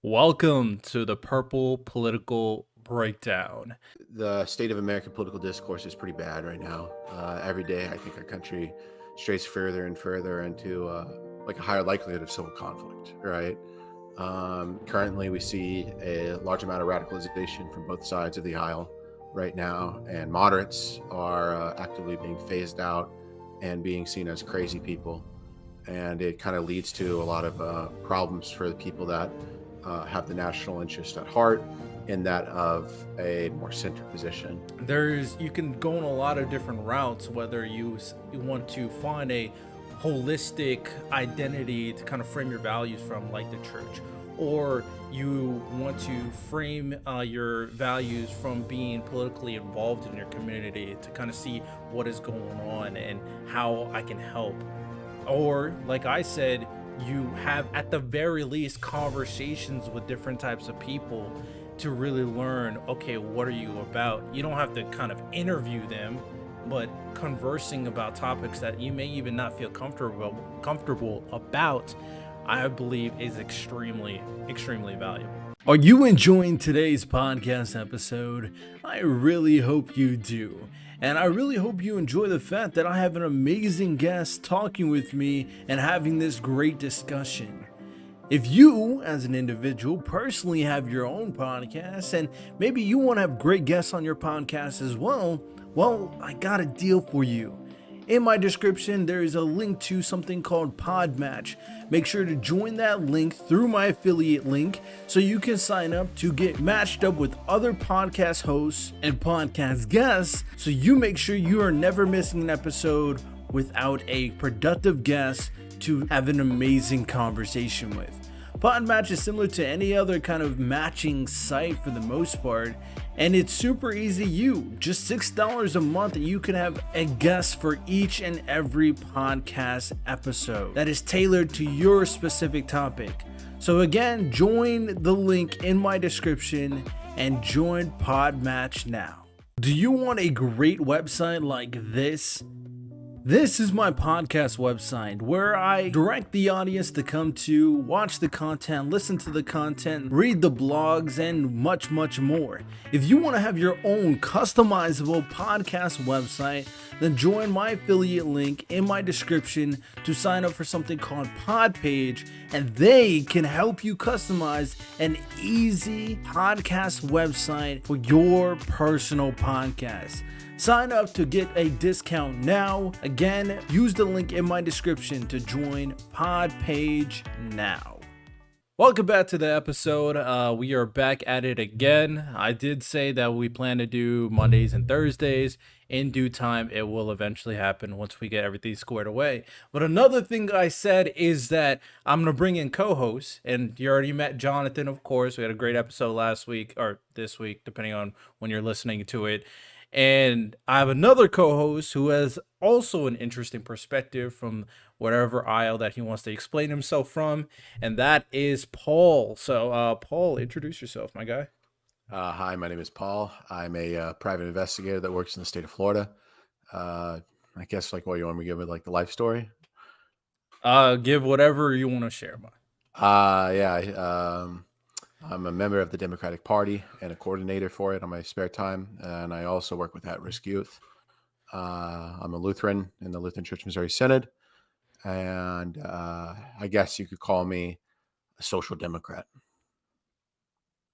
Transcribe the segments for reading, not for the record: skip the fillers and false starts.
Welcome to the Purple Political Breakdown. The state of American political discourse is pretty bad right now. Every day, I think our country strays further and further into like a higher likelihood of civil conflict. Right. Currently, we see a large amount of radicalization from both sides of the aisle right now, and moderates are actively being phased out and being seen as crazy people. And it kind of leads to a lot of problems for the people that have the national interest at heart in that of a more centered position. You can go on a lot of different routes, whether you want to find a holistic identity to kind of frame your values from, like the church, or you want to frame your values from being politically involved in your community to kind of see what is going on and how I can help. Or, like I said, you have at the very least conversations with different types of people to really learn, okay, what are you about? You don't have to kind of interview them, but conversing about topics that you may even not feel comfortable about, I believe is extremely valuable. Are you enjoying today's podcast episode? I really hope you do. And I really hope you enjoy the fact that I have an amazing guest talking with me and having this great discussion. If you, as an individual, personally have your own podcast and maybe you want to have great guests on your podcast as well, I got a deal for you. In my description, there is a link to something called Podmatch. Make sure to join that link through my affiliate link so you can sign up to get matched up with other podcast hosts and podcast guests so you make sure you are never missing an episode without a productive guest to have an amazing conversation with. Podmatch is similar to any other kind of matching site for the most part, and it's super easy to use. Just $6 a month and you can have a guest for each and every podcast episode that is tailored to your specific topic. So again, join the link in my description and join Podmatch now. Do you want a great website like this? This is my podcast website where I direct the audience to come to watch the content, listen to the content, read the blogs, and much more. If you want to have your own customizable podcast website, then join my affiliate link in my description to sign up for something called Podpage, and they can help you customize an easy podcast website for your personal podcast. Sign up to get a discount now. Again, use the link in my description to join Podpage now. Welcome back to the episode. We are back at it again. I did say that we plan to do Mondays and Thursdays. In due time, it will eventually happen once we get everything squared away. But another thing I said is that I'm going to bring in co-hosts. And you already met Jonathan, of course. We had a great episode last week, or this week, depending on when you're listening to it. And I have another co-host who has also an interesting perspective from whatever aisle that he wants to explain himself from, and that is Paul. So, Paul, introduce yourself, my guy. Hi, my name is Paul. I'm a private investigator that works in the state of Florida. I guess like what you want me to give me like the life story. Give whatever you want to share, man. I'm a member of the Democratic Party and a coordinator for it on my spare time, and I also work with at-risk youth. I'm a Lutheran in the Lutheran Church Missouri Synod, and I guess you could call me a social democrat.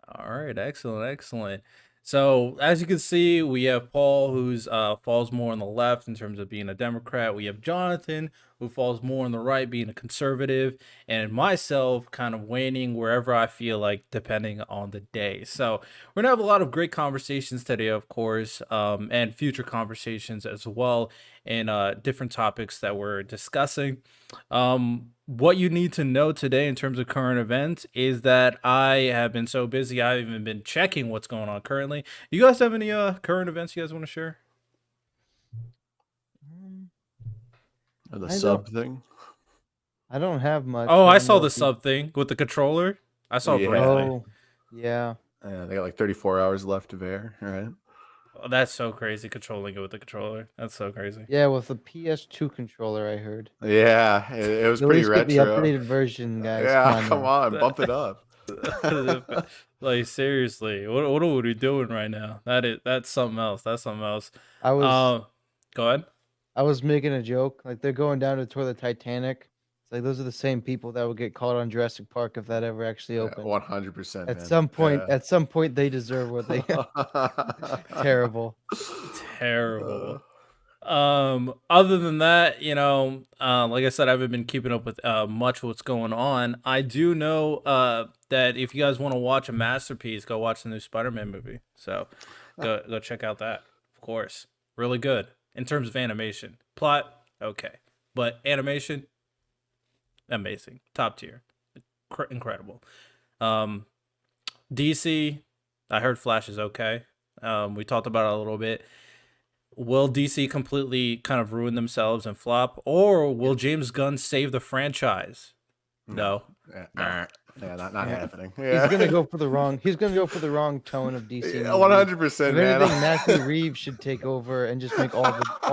All right, excellent. So as you can see, we have Paul, who's falls more on the left in terms of being a Democrat. We have Jonathan, who falls more on the right, being a conservative, and myself kind of waning wherever I feel like, depending on the day. So we're gonna have a lot of great conversations today, of course, and future conversations as well, in different topics that we're discussing. What you need to know today in terms of current events is that I have been so busy, I haven't even been checking what's going on currently. You guys have any current events you guys want to share? The I sub thing. I don't have much. Oh, I don't saw know the if you- sub thing with the controller. I saw it Yeah. briefly. Oh, yeah. They got like 34 hours left of air, right? Oh, that's so crazy, controlling it with the controller. That's so crazy. Yeah, with the PS2 controller, I heard. Yeah, it was At pretty least get the retro. updated version, guys. Yeah, Come come on. on, bump it up. Like seriously, what are we doing right now? That's something else. That's something else. I was Uh, Go ahead. I was making a joke, like they're going down to tour the Titanic. It's like those are the same people that would get caught on Jurassic Park if that ever actually Yeah, opened. 100%, At man. some point, Yeah. at some point, they deserve what they terrible. Uh, Terrible. Other than that, like I said, I haven't been keeping up with much what's going on. I do know that if you guys want to watch a masterpiece, go watch the new Spider-Man movie. So go check out that. Of course. Really good in terms of animation. Plot, okay. But animation, amazing. Top tier. Incredible. Um DC, I heard Flash is okay. We talked about it a little bit. Will DC completely kind of ruin themselves and flop, or will James Gunn save the franchise? no. No. Yeah, All no. right. Yeah, not Yeah. happening. He's gonna Yeah. go for the wrong. He's gonna go for the wrong tone of DC Yeah, movies. If 100%, anything, Matthew man. Reeves should take over and just make all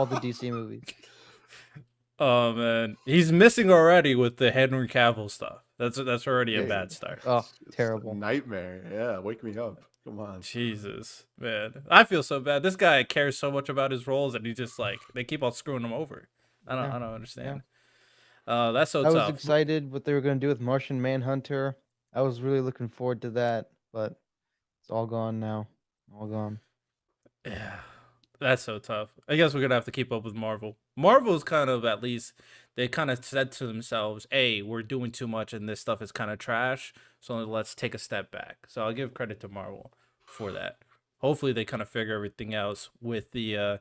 the DC movies. Oh man, he's missing already with the Henry Cavill stuff. That's already a Yeah, bad start. Oh, it's a terrible. nightmare. Yeah, wake me up. Come on. Jesus, man, I feel so bad. This guy cares so much about his roles, and he just like they keep on screwing him over. Yeah, I don't yeah. understand. That's so I was tough. excited what they were gonna do with Martian Manhunter. I was really looking forward to that, but it's all gone now. All gone. Yeah, that's so tough. I guess we're gonna have to keep up with Marvel. Marvel's kind of at least they kind of said to themselves, "Hey, we're doing too much, and this stuff is kind of trash. So let's take a step back." So I'll give credit to Marvel for that. Hopefully, they kind of figure everything else with the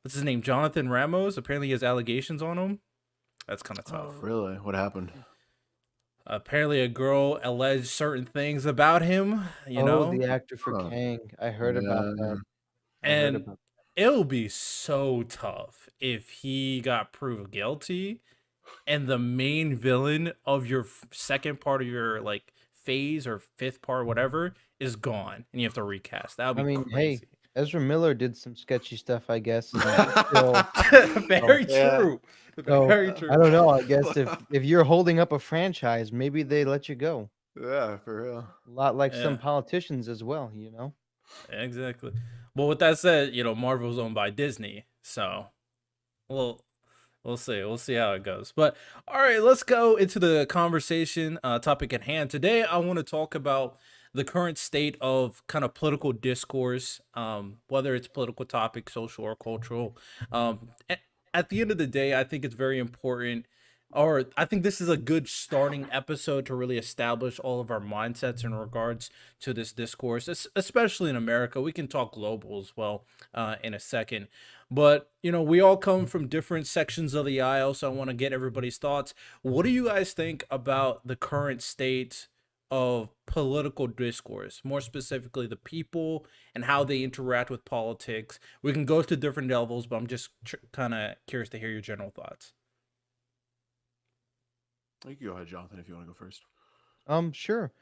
what's his name, Jonathan Ramos. Apparently, he has allegations on him. That's kind of Oh, tough. really? What happened? Apparently, a girl alleged certain things about him. Oh, the actor for Huh. Kang. I heard about Yeah. that. I heard And about it'll be so tough if he got proved guilty and the main villain of your second part of your like phase or fifth part, whatever, is gone and you have to recast. That would I be mean, hey, crazy. Ezra Miller did some sketchy stuff, I guess, and still. So, Very Yeah. true. so Very I true. don't know. I guess if you're holding up a franchise, maybe they let you go. Yeah, for real. A lot like some Yeah, politicians as well, you know. exactly. But with that said, Marvel's owned by Disney, so well, we'll see. We'll see how it goes. But all right, let's go into the conversation topic at hand. Today, I want to talk about the current state of kind of political discourse, whether it's political topic, social or cultural. At the end of the day, I think it's very important, or I think this is a good starting episode to really establish all of our mindsets in regards to this discourse, especially in America. We can talk global as well in a second. But, we all come from different sections of the aisle, so I want to get everybody's thoughts. What do you guys think about the current state of political discourse, more specifically the people and how they interact with politics? We can go to different levels, but I'm just kind of curious to hear your general thoughts. You can go ahead, Jonathan, if you want to go first. Sure.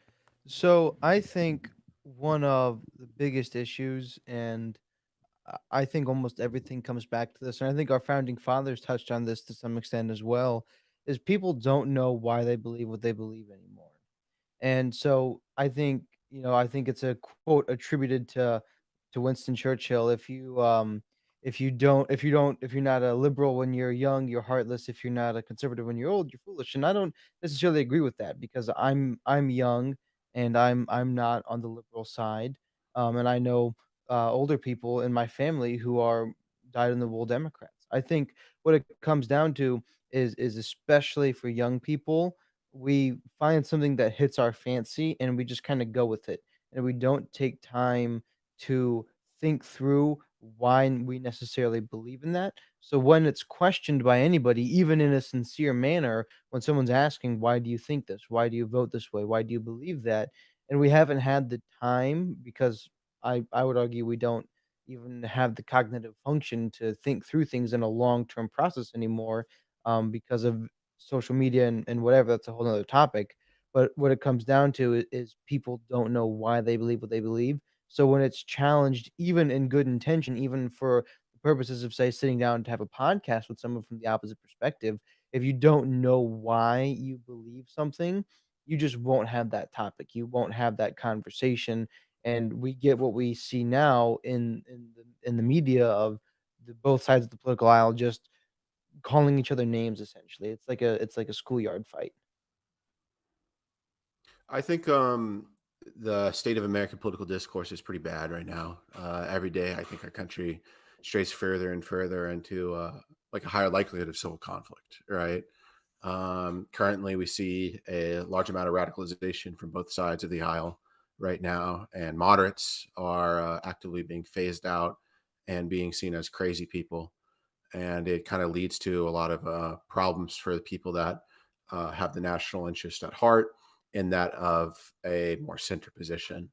So I think one of the biggest issues, and I think almost everything comes back to this, and I think our founding fathers touched on this to some extent as well, is people don't know why they believe what they believe anymore. And so I think it's a quote attributed to Winston Churchill. If you're not a liberal when you're young, you're heartless. If you're not a conservative when you're old, you're foolish. And I don't necessarily agree with that because I'm young and I'm not on the liberal side. And I know older people in my family who are dyed in the wool Democrats. I think what it comes down to is especially for young people, we find something that hits our fancy and we just kind of go with it. And we don't take time to think through why we necessarily believe in that. So when it's questioned by anybody, even in a sincere manner, when someone's asking, why do you think this? Why do you vote this way? Why do you believe that? And we haven't had the time because I would argue we don't even have the cognitive function to think through things in a long-term process anymore because of social media and whatever. That's a whole other topic. But what it comes down to is people don't know why they believe what they believe. So when it's challenged, even in good intention, even for the purposes of, say, sitting down to have a podcast with someone from the opposite perspective, if you don't know why you believe something, you just won't have that topic. You won't have that conversation, and we get what we see now in the media of both sides of the political aisle just calling each other names. Essentially, it's like a schoolyard fight. I think the state of American political discourse is pretty bad right now. Every day, I think our country strays further and further into like a higher likelihood of civil conflict. Right. Currently, we see a large amount of radicalization from both sides of the aisle right now, and moderates are actively being phased out and being seen as crazy people. And it kind of leads to a lot of problems for the people that have the national interest at heart in that of a more center position.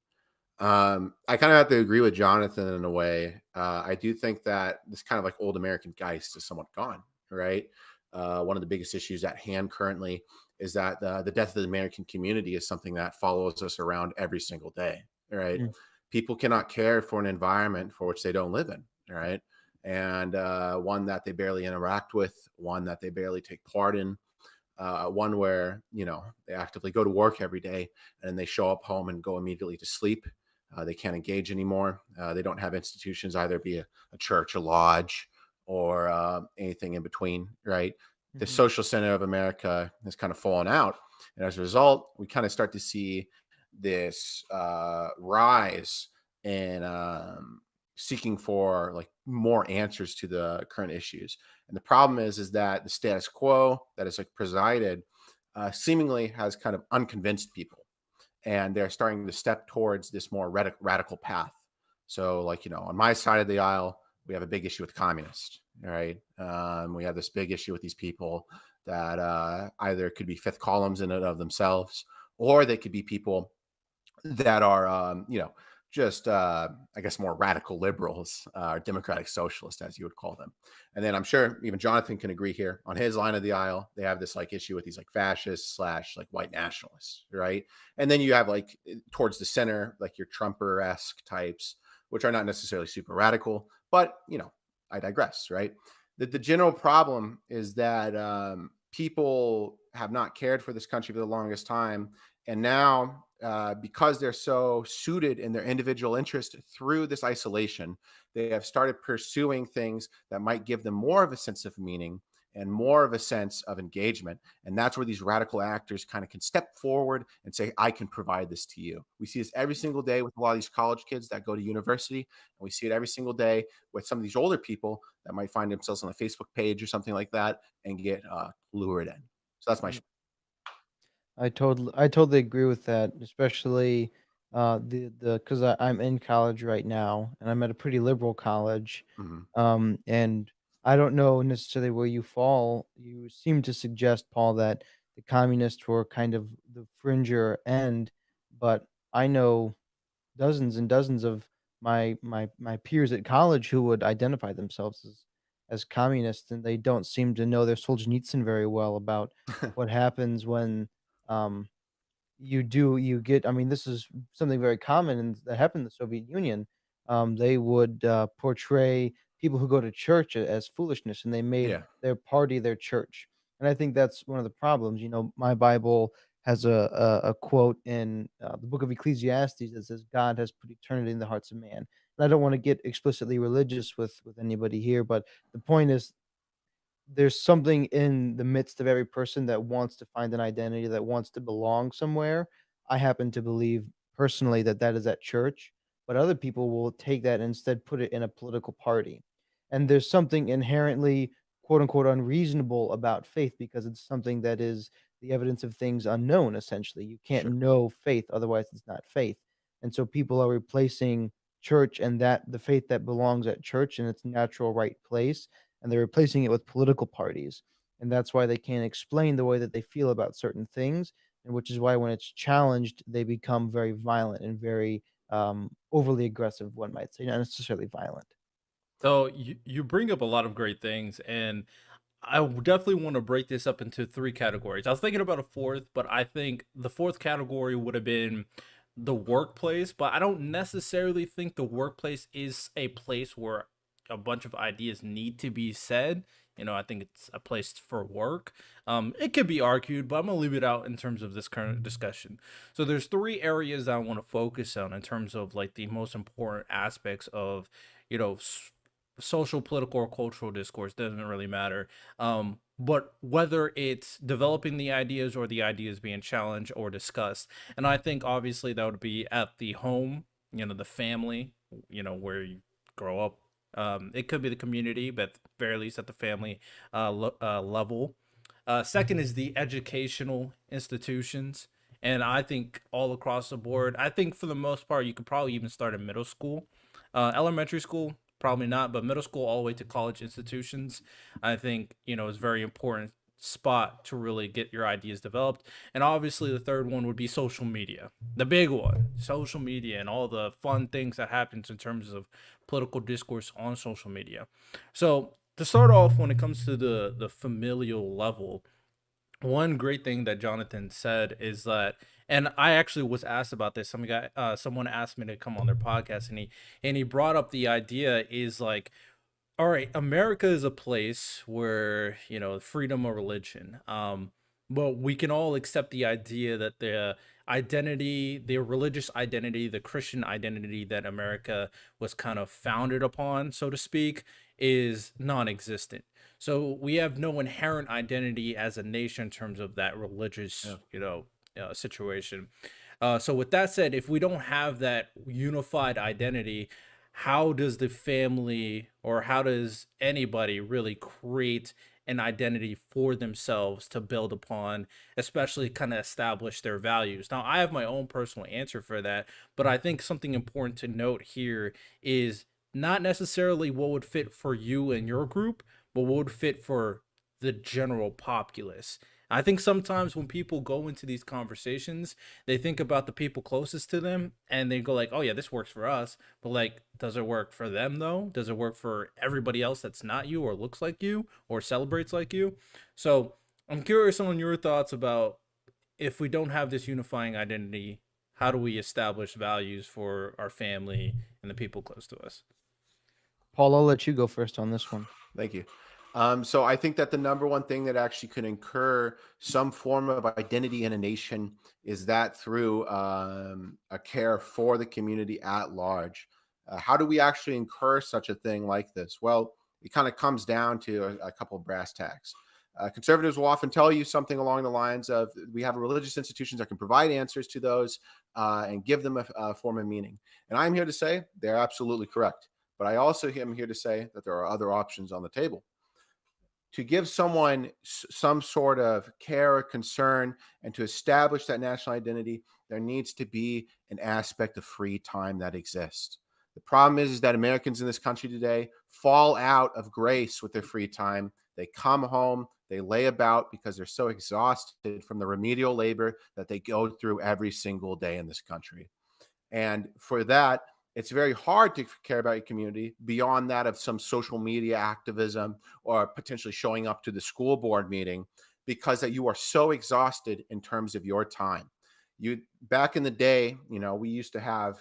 I kind of have to agree with Jonathan in a way. I do think that this kind of like old American geist is somewhat gone, right? One of the biggest issues at hand currently is that the death of the American community is something that follows us around every single day, right? Mm, People cannot care for an environment for which they don't live in, right? And one that they barely interact with, one that they barely take part in, one where they actively go to work every day and they show up home and go immediately to sleep. They can't engage anymore. They don't have institutions, either be a church, a lodge, or anything in between. Right, the mhm, social center of America has kind of fallen out, and as a result, we kind of start to see this rise in seeking for like more answers to the current issues. And the problem is that the status quo that is like presided seemingly has kind of unconvinced people, and they're starting to step towards this more radical path. So, like on my side of the aisle, we have a big issue with communists. All right, we have this big issue with these people that either could be fifth columns in and of themselves, or they could be people that are just I guess more radical liberals, or democratic socialists, as you would call them. And then I'm sure even Jonathan can agree here on his line of the aisle. They have this like issue with these like fascists slash like white nationalists, right? And then you have like towards the center, like your Trumper-esque types, which are not necessarily super radical, but I digress, right? The general problem is that people have not cared for this country for the longest time, and now, because they're so suited in their individual interest through this isolation, they have started pursuing things that might give them more of a sense of meaning and more of a sense of engagement. And that's where these radical actors kind of can step forward and say, I can provide this to you. We see this every single day with a lot of these college kids that go to university. And we see it every single day with some of these older people that might find themselves on a Facebook page or something like that and get lured in. So that's my. mm. I totally agree with that, especially the because I'm in college right now, and I'm at a pretty liberal college, Mhm. and I don't know necessarily where you fall. You seem to suggest, Paul, that the communists were kind of the fringer end, but I know dozens and dozens of my peers at college who would identify themselves as communists, and they don't seem to know their Solzhenitsyn very well about what happens when um, you get I mean, this is something very common and that happened in the Soviet Union. They would, portray people who go to church as foolishness, and they made Yeah. their party their church. And I think that's one of the problems. My Bible has a quote in, the book of Ecclesiastes that says, "God has put eternity in the hearts of man." And I don't wanna get explicitly religious with anybody here, but the point is there's something in the midst of every person that wants to find an identity, that wants to belong somewhere. I happen to believe personally that that is at church, but other people will take that and instead put it in a political party. And there's something inherently, quote unquote, unreasonable about faith because it's something that is the evidence of things unknown, essentially. You can't Sure. know faith, otherwise, it's not faith. And so people are replacing church and that the faith that belongs at church in its natural right place, and they're replacing it with political parties. And that's why they can't explain the way that they feel about certain things, and which is why when it's challenged, they become very violent and very overly aggressive, one might say, not necessarily violent. So you bring up a lot of great things, and definitely want to break this up into three categories. I was thinking about a fourth, but I think the fourth category would have been the workplace. But I don't necessarily think the workplace is a place where a bunch of ideas need to be said. I think it's a place for work. It could be argued, but I'm gonna leave it out in terms of this current discussion. So there's three areas that I want to focus on in terms of like the most important aspects of, you know, social, political, or cultural discourse. Doesn't really matter. But whether it's developing the ideas or the ideas being challenged or discussed, and I think obviously that would be at the home, the family, where you grow up. It could be the community, but at the very least at the family level. Second is the educational institutions. And I think all across the board, I think for the most part, you could probably even start in middle school. Elementary school, probably not, but middle school all the way to college institutions, I think, is very important spot to really get your ideas developed. And obviously the third one would be social media. The big one, social media and all the fun things that happens in terms of political discourse on social media. So to start off, when it comes to the familial level, one great thing that Jonathan said is that, and I actually was asked about this. Someone asked me to come on their podcast, and he brought up the idea is like, all right, America is a place where, freedom of religion. But we can all accept the idea that the religious identity, the Christian identity that America was kind of founded upon, so to speak, is non-existent. So we have no inherent identity as a nation in terms of that religious, Yeah. situation. So with that said, if we don't have that unified identity, how does the family or how does anybody really create an identity for themselves to build upon, especially kind of establish their values? Now, I have my own personal answer for that, but I think something important to note here is not necessarily what would fit for you and your group, but what would fit for the general populace. I think sometimes when people go into these conversations, they think about the people closest to them and they go like, "Oh yeah, this works for us." But like, does it work for them though? Does it work for everybody else that's not you or looks like you or celebrates like you? So, I'm curious on your thoughts about if we don't have this unifying identity, how do we establish values for our family and the people close to us? Paul, I'll let you go first on this one. Thank you. So I think that the number one thing that actually could incur some form of identity in a nation is that through a care for the community at large. How do we actually incur such a thing like this? Well, it kind of comes down to a couple of brass tacks. Conservatives will often tell you something along the lines of, we have religious institutions that can provide answers to those and give them a form of meaning. And I'm here to say they're absolutely correct. But I also am here to say that there are other options on the table. To give someone some sort of care or concern and to establish that national identity, there needs to be an aspect of free time that exists. The problem is that Americans in this country today fall out of grace with their free time. They come home, they lay about because they're so exhausted from the remedial labor that they go through every single day in this country. And for that, it's very hard to care about your community beyond that of some social media activism or potentially showing up to the school board meeting because that you are so exhausted in terms of your time. You back in the day, we used to have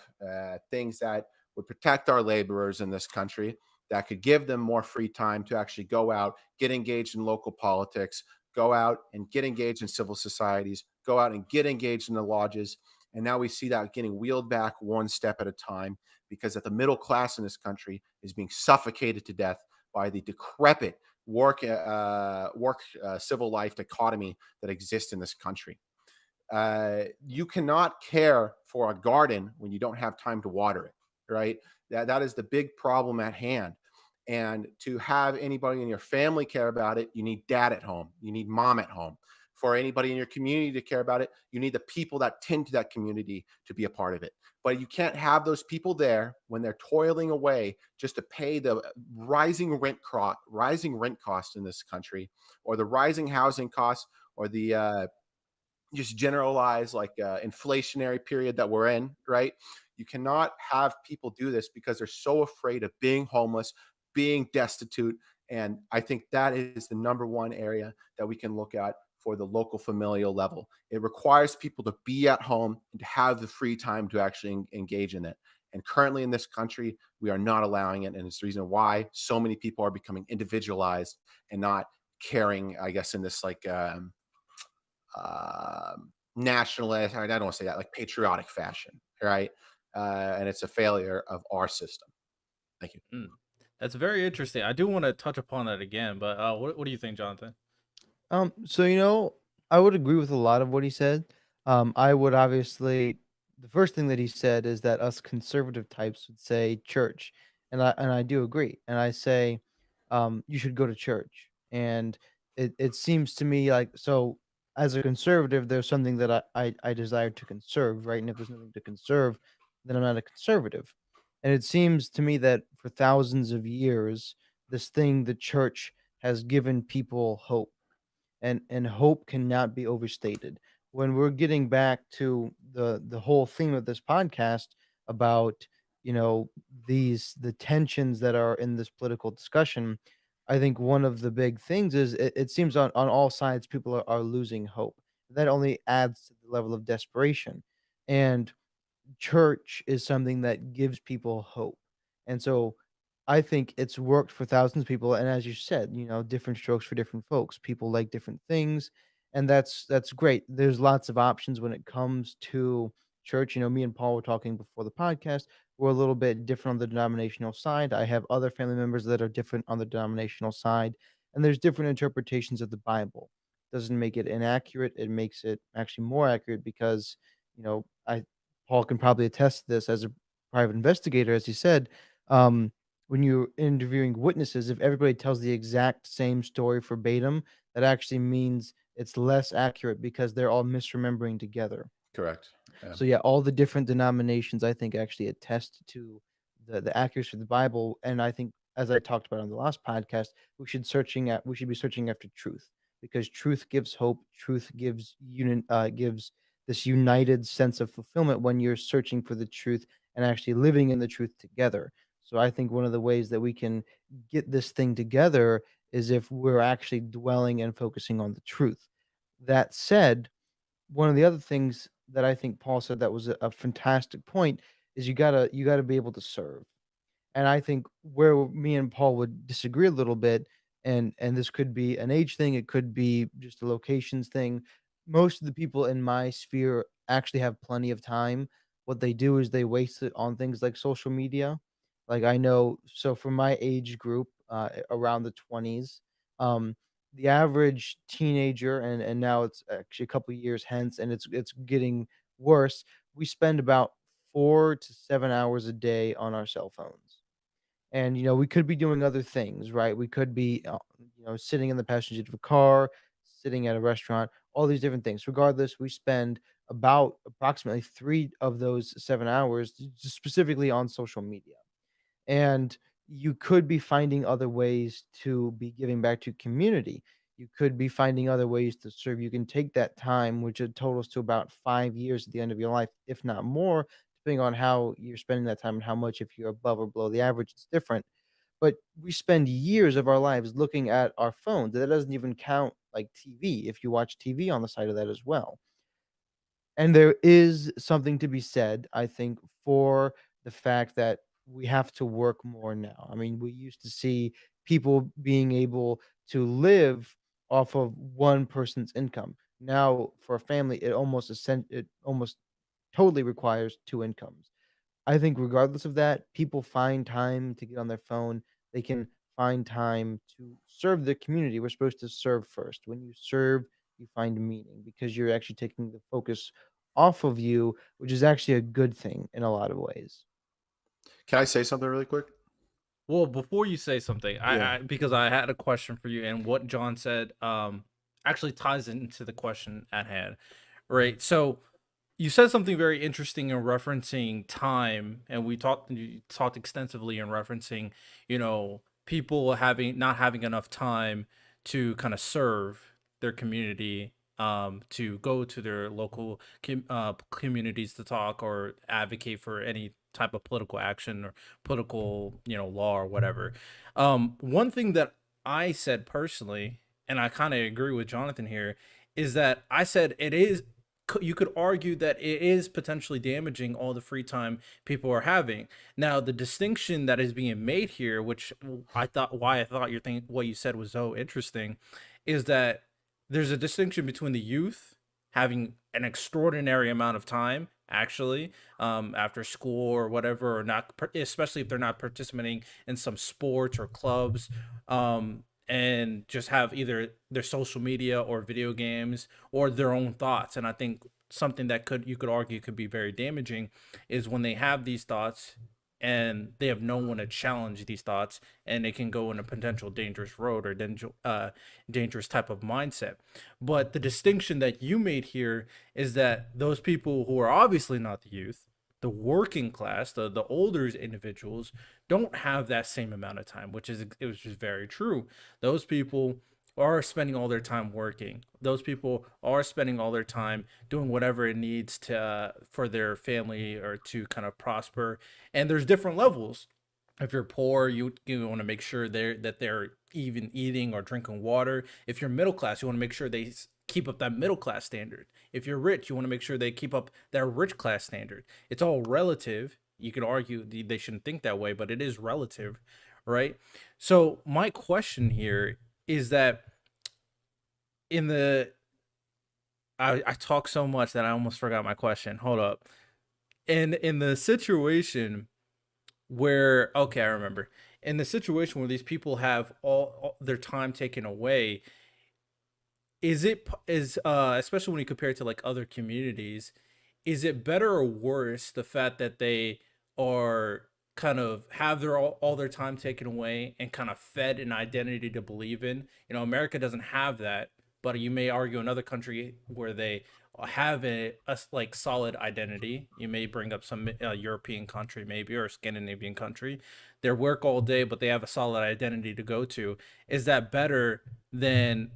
things that would protect our laborers in this country that could give them more free time to actually go out, get engaged in local politics, go out and get engaged in civil societies, go out and get engaged in the lodges. And now we see that getting wheeled back one step at a time because that the middle class in this country is being suffocated to death by the decrepit work civil life dichotomy that exists in this country. You cannot care for a garden when you don't have time to water it, right? That is the big problem at hand. And to have anybody in your family care about it, you need dad at home, you need mom at home. For anybody in your community to care about it, you need the people that tend to that community to be a part of it. But you can't have those people there when they're toiling away just to pay the rising rent costs in this country, or the rising housing costs, or the just generalize like inflationary period that we're in, right? You cannot have people do this because they're so afraid of being homeless, being destitute. And I think that is the number one area that we can look at for the local familial level. It requires people to be at home and to have the free time to actually engage in it. And currently in this country, we are not allowing it. And it's the reason why so many people are becoming individualized and not caring, I guess, in this like nationalist, I don't want to say that, like patriotic fashion, right? And it's a failure of our system. Thank you. Mm. That's very interesting. I do want to touch upon that again, but what do you think, Jonathan? So I would agree with a lot of what he said. I would obviously the first thing that he said is that us conservative types would say church, and I do agree. And I say, you should go to church. And it seems to me like so as a conservative, there's something that I desire to conserve, right? And if there's nothing to conserve, then I'm not a conservative. And it seems to me that for thousands of years, this thing, the church, has given people hope, and hope cannot be overstated. When we're getting back to the whole theme of this podcast about, the tensions that are in this political discussion, I think one of the big things is it seems on all sides people are losing hope. That only adds to the level of desperation. And church is something that gives people hope. And so I think it's worked for thousands of people. And as you said, different strokes for different folks. People like different things. And that's great. There's lots of options when it comes to church. Me and Paul were talking before the podcast. We're a little bit different on the denominational side. I have other family members that are different on the denominational side. And there's different interpretations of the Bible. Doesn't make it inaccurate. It makes it actually more accurate because, I Paul can probably attest to this as a private investigator, as he said, when you're interviewing witnesses, if everybody tells the exact same story verbatim, that actually means it's less accurate because they're all misremembering together. Correct. Yeah. So yeah, all the different denominations I think actually attest to the accuracy of the Bible, and I think as I talked about on the last podcast, we should be searching after truth because truth gives hope. Truth gives this united sense of fulfillment when you're searching for the truth and actually living in the truth together. So I think one of the ways that we can get this thing together is if we're actually dwelling and focusing on the truth. That said, one of the other things that I think Paul said that was a fantastic point is you gotta be able to serve. And I think where me and Paul would disagree a little bit, and this could be an age thing, it could be just a locations thing. Most of the people in my sphere actually have plenty of time. What they do is they waste it on things like social media. Like I know, so for my age group, around the 20s, the average teenager, and now it's actually a couple years hence, and it's getting worse. We spend about 4 to 7 hours a day on our cell phones. And, we could be doing other things, right? We could be, sitting in the passenger seat of a car, sitting at a restaurant, all these different things. Regardless, we spend about approximately 3 of those 7 hours just specifically on social media. And you could be finding other ways to be giving back to community. You could be finding other ways to serve. You can take that time, which it totals to about 5 years at the end of your life, if not more, depending on how you're spending that time and how much, if you're above or below the average, it's different. But we spend years of our lives looking at our phones. That doesn't even count like TV, if you watch TV on the side of that as well. And there is something to be said, I think, for the fact that we have to work more now. I mean, we used to see people being able to live off of one person's income. Now, for a family, it almost totally requires two incomes. I think regardless of that, people find time to get on their phone. They can find time to serve the community. We're supposed to serve first. When you serve, you find meaning because you're actually taking the focus off of you, which is actually a good thing in a lot of ways. Can I say something really quick? Well, before you say something, Yeah. I because I had a question for you, and what John said actually ties into the question at hand, right? So you said something very interesting in referencing time, and you talked extensively in referencing, people having not having enough time to kind of serve their community, to go to their local communities to talk or advocate for any type of political action or political, law or whatever. One thing that I said personally, and I kind of agree with Jonathan here, is that I said it is. you could argue that it is potentially damaging all the free time people are having. Now, the distinction that is being made here, which I thought why I thought your thing what you said was so interesting, is that there's a distinction between the youth having an extraordinary amount of time actually after school or whatever, or not, especially if they're not participating in some sports or clubs, and just have either their social media or video games or their own thoughts. And I think something that could you could argue could be very damaging is when they have these thoughts and they have no one to challenge these thoughts, and it can go in a potential dangerous road or dangerous type of mindset. But the distinction that you made here is that those people who are obviously not the youth, the working class, the older individuals, don't have that same amount of time, which is very true. Those people are spending all their time working. Those people are spending all their time doing whatever it needs to for their family or to kind of prosper. And there's different levels. If you're poor, you want to make sure they're even eating or drinking water. If you're middle class, you want to make sure they keep up that middle class standard. If you're rich, you want to make sure they keep up that rich class standard. It's all relative. You could argue they shouldn't think that way, but it is relative, right? So my question here is that in the I talk so much that I almost forgot my question. Hold up. In the situation where, okay, I remember. In the situation where these people have all their time taken away, is especially when you compare it to like other communities, is it better or worse the fact that they are kind of have all their time taken away and kind of fed an identity to believe in? You know, America doesn't have that, but you may argue another country where they have like solid identity. You may bring up some European country maybe, or Scandinavian country. They work all day, but they have a solid identity to go to. Is that better than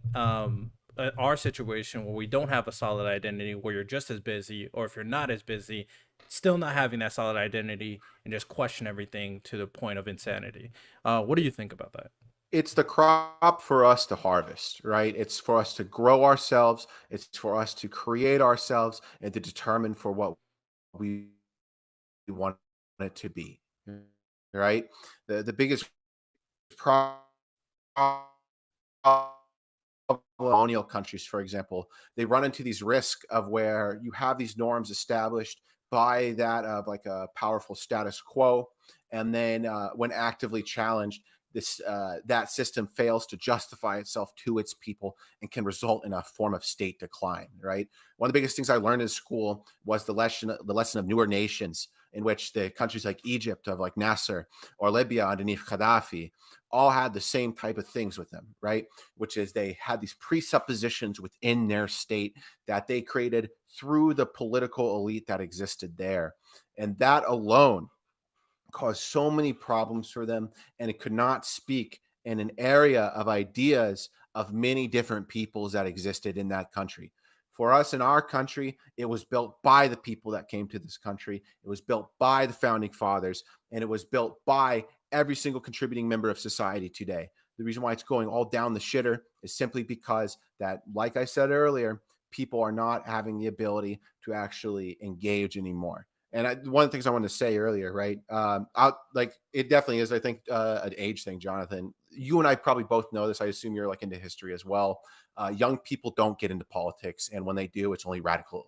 our situation where we don't have a solid identity, where you're just as busy, or if you're not as busy, still not having that solid identity and just question everything to the point of insanity? What do you think about that? It's the crop for us to harvest, right? It's for us to grow ourselves. It's for us to create ourselves and to determine for what we want it to be, right? The biggest problem colonial countries, for example, they run into these risks of where you have these norms established by that of like a powerful status quo, and then when actively challenged, this that system fails to justify itself to its people and can result in a form of state decline. Right. One of the biggest things I learned in school was the lesson of newer nations, in which the countries like Egypt of like Nasser or Libya underneath Gaddafi all had the same type of things with them, right? Which is they had these presuppositions within their state that they created through the political elite that existed there. And that alone caused so many problems for them. And it could not speak in an area of ideas of many different peoples that existed in that country. For us in our country, it was built by the people that came to this country. It was built by the founding fathers, and it was built by every single contributing member of society today. The reason why it's going all down the shitter is simply because that, like I said earlier, people are not having the ability to actually engage anymore. And one of the things I wanted to say earlier, right? Out like it definitely is. I think an age thing, Jonathan. You and I probably both know this. I assume you're like into history as well. Young people don't get into politics, and when they do, it's only radical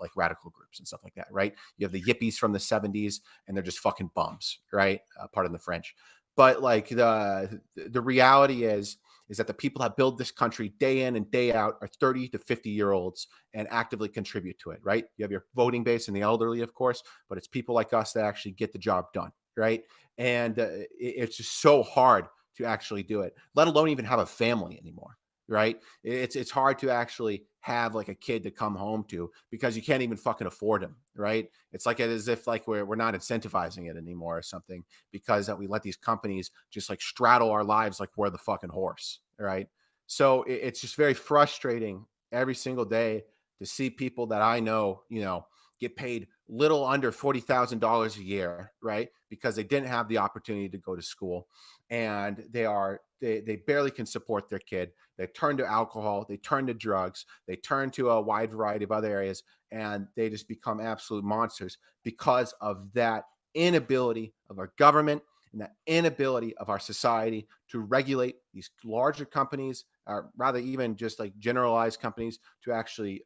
groups and stuff like that, right? You have the yippies from the '70s, and they're just fucking bums, right? Pardon the French. But like the reality is that the people that build this country day in and day out are 30 to 50-year olds and actively contribute to it, right? You have your voting base and the elderly, of course, but it's people like us that actually get the job done, right? And it's just so hard to actually do it, let alone even have a family anymore, right? It's hard to actually have like a kid to come home to because you can't even fucking afford them, right? It's like as if like we're not incentivizing it anymore or something because that we let these companies just like straddle our lives like we're the fucking horse, right? So it's just very frustrating every single day to see people that I know, get paid little under $40,000 a year, right? Because they didn't have the opportunity to go to school, and they barely can support their kid. They turn to alcohol, they turn to drugs, they turn to a wide variety of other areas, and they just become absolute monsters because of that inability of our government and that inability of our society to regulate these larger companies, or rather even just like generalized companies, to actually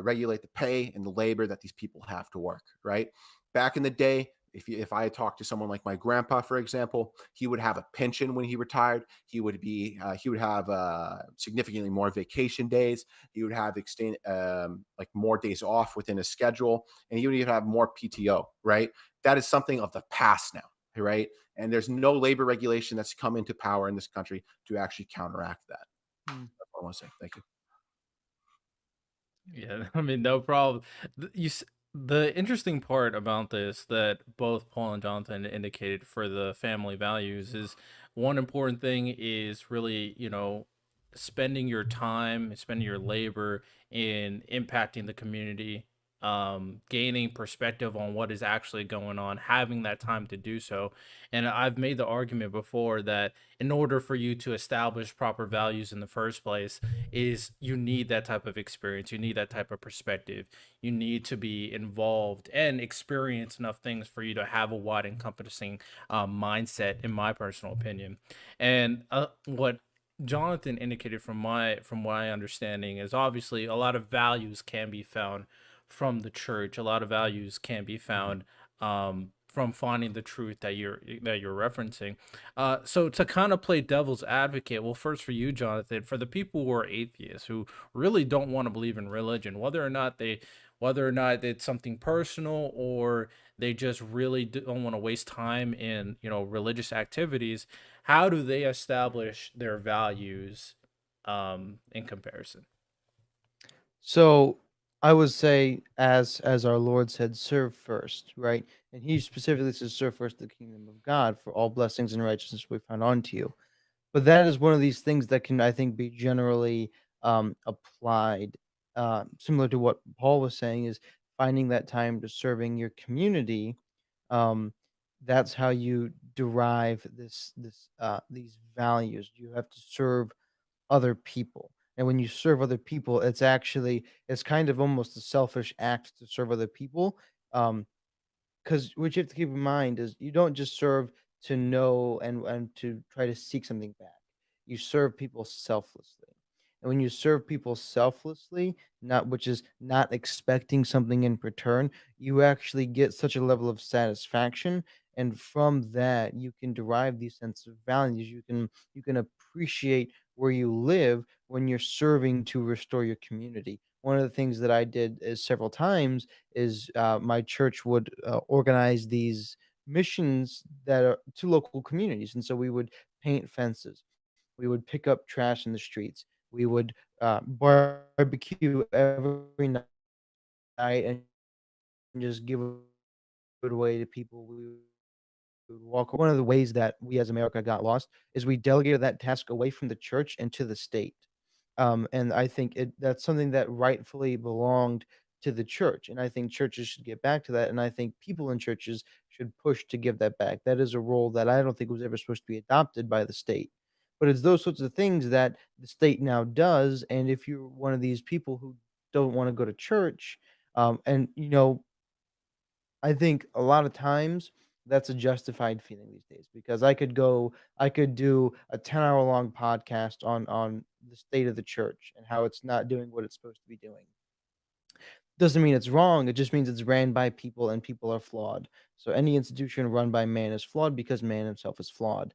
regulate the pay and the labor that these people have to work. Right. Back in the day, if I had talked to someone like my grandpa, for example, he would have a pension when he retired. He would have significantly more vacation days. He would have extend like more days off within his schedule, and he would even have more PTO. Right, that is something of the past now. Right, and there's no labor regulation that's come into power in this country to actually counteract that. Mm. That's what I want to say. Thank you. Yeah, I mean, no problem. The interesting part about this that both Paul and Jonathan indicated for the family values is one important thing is really, spending your time, spending your labor in impacting the community, gaining perspective on what is actually going on, having that time to do so. And I've made the argument before that in order for you to establish proper values in the first place, is you need that type of experience, you need that type of perspective, you need to be involved and experience enough things for you to have a wide encompassing mindset, in my personal opinion. And what Jonathan indicated from my understanding is obviously a lot of values can be found from the church, a lot of values can be found from finding the truth that you're referencing. So to kind of play devil's advocate, well, first for you, Jonathan, for the people who are atheists who really don't want to believe in religion, whether or not it's something personal or they just really don't want to waste time in religious activities, how do they establish their values in comparison? So I would say, as our Lord said, serve first, right? And he specifically says, serve first the kingdom of God, for all blessings and righteousness we find unto you. But that is one of these things that can, I think, be generally applied, similar to what Paul was saying, is finding that time to serving your community. Um, that's how you derive these values. You have to serve other people. And when you serve other people, it's kind of almost a selfish act to serve other people. Um, 'Cause what you have to keep in mind is you don't just serve to know and to try to seek something back. You serve people selflessly. And when you serve people selflessly, not which is not expecting something in return, you actually get such a level of satisfaction. And from that, you can derive these sense of values. You can appreciate where you live when you're serving to restore your community. One of the things that I did is several times is my church would organize these missions that are to local communities, and so we would paint fences, we would pick up trash in the streets, we would barbecue every night and just give it away to people. We would walk. One of the ways that we as America got lost is we delegated that task away from the church and to the state. And I think that's something that rightfully belonged to the church, and I think churches should get back to that, and I think people in churches should push to give that back. That is a role that I don't think was ever supposed to be adopted by the state. But it's those sorts of things that the state now does, and if you're one of these people who don't wanna go to church, and, I think a lot of times that's a justified feeling these days because I could do a 10-hour long podcast on the state of the church and how it's not doing what it's supposed to be doing. Doesn't mean it's wrong, it just means it's ran by people and people are flawed. So any institution run by man is flawed because man himself is flawed.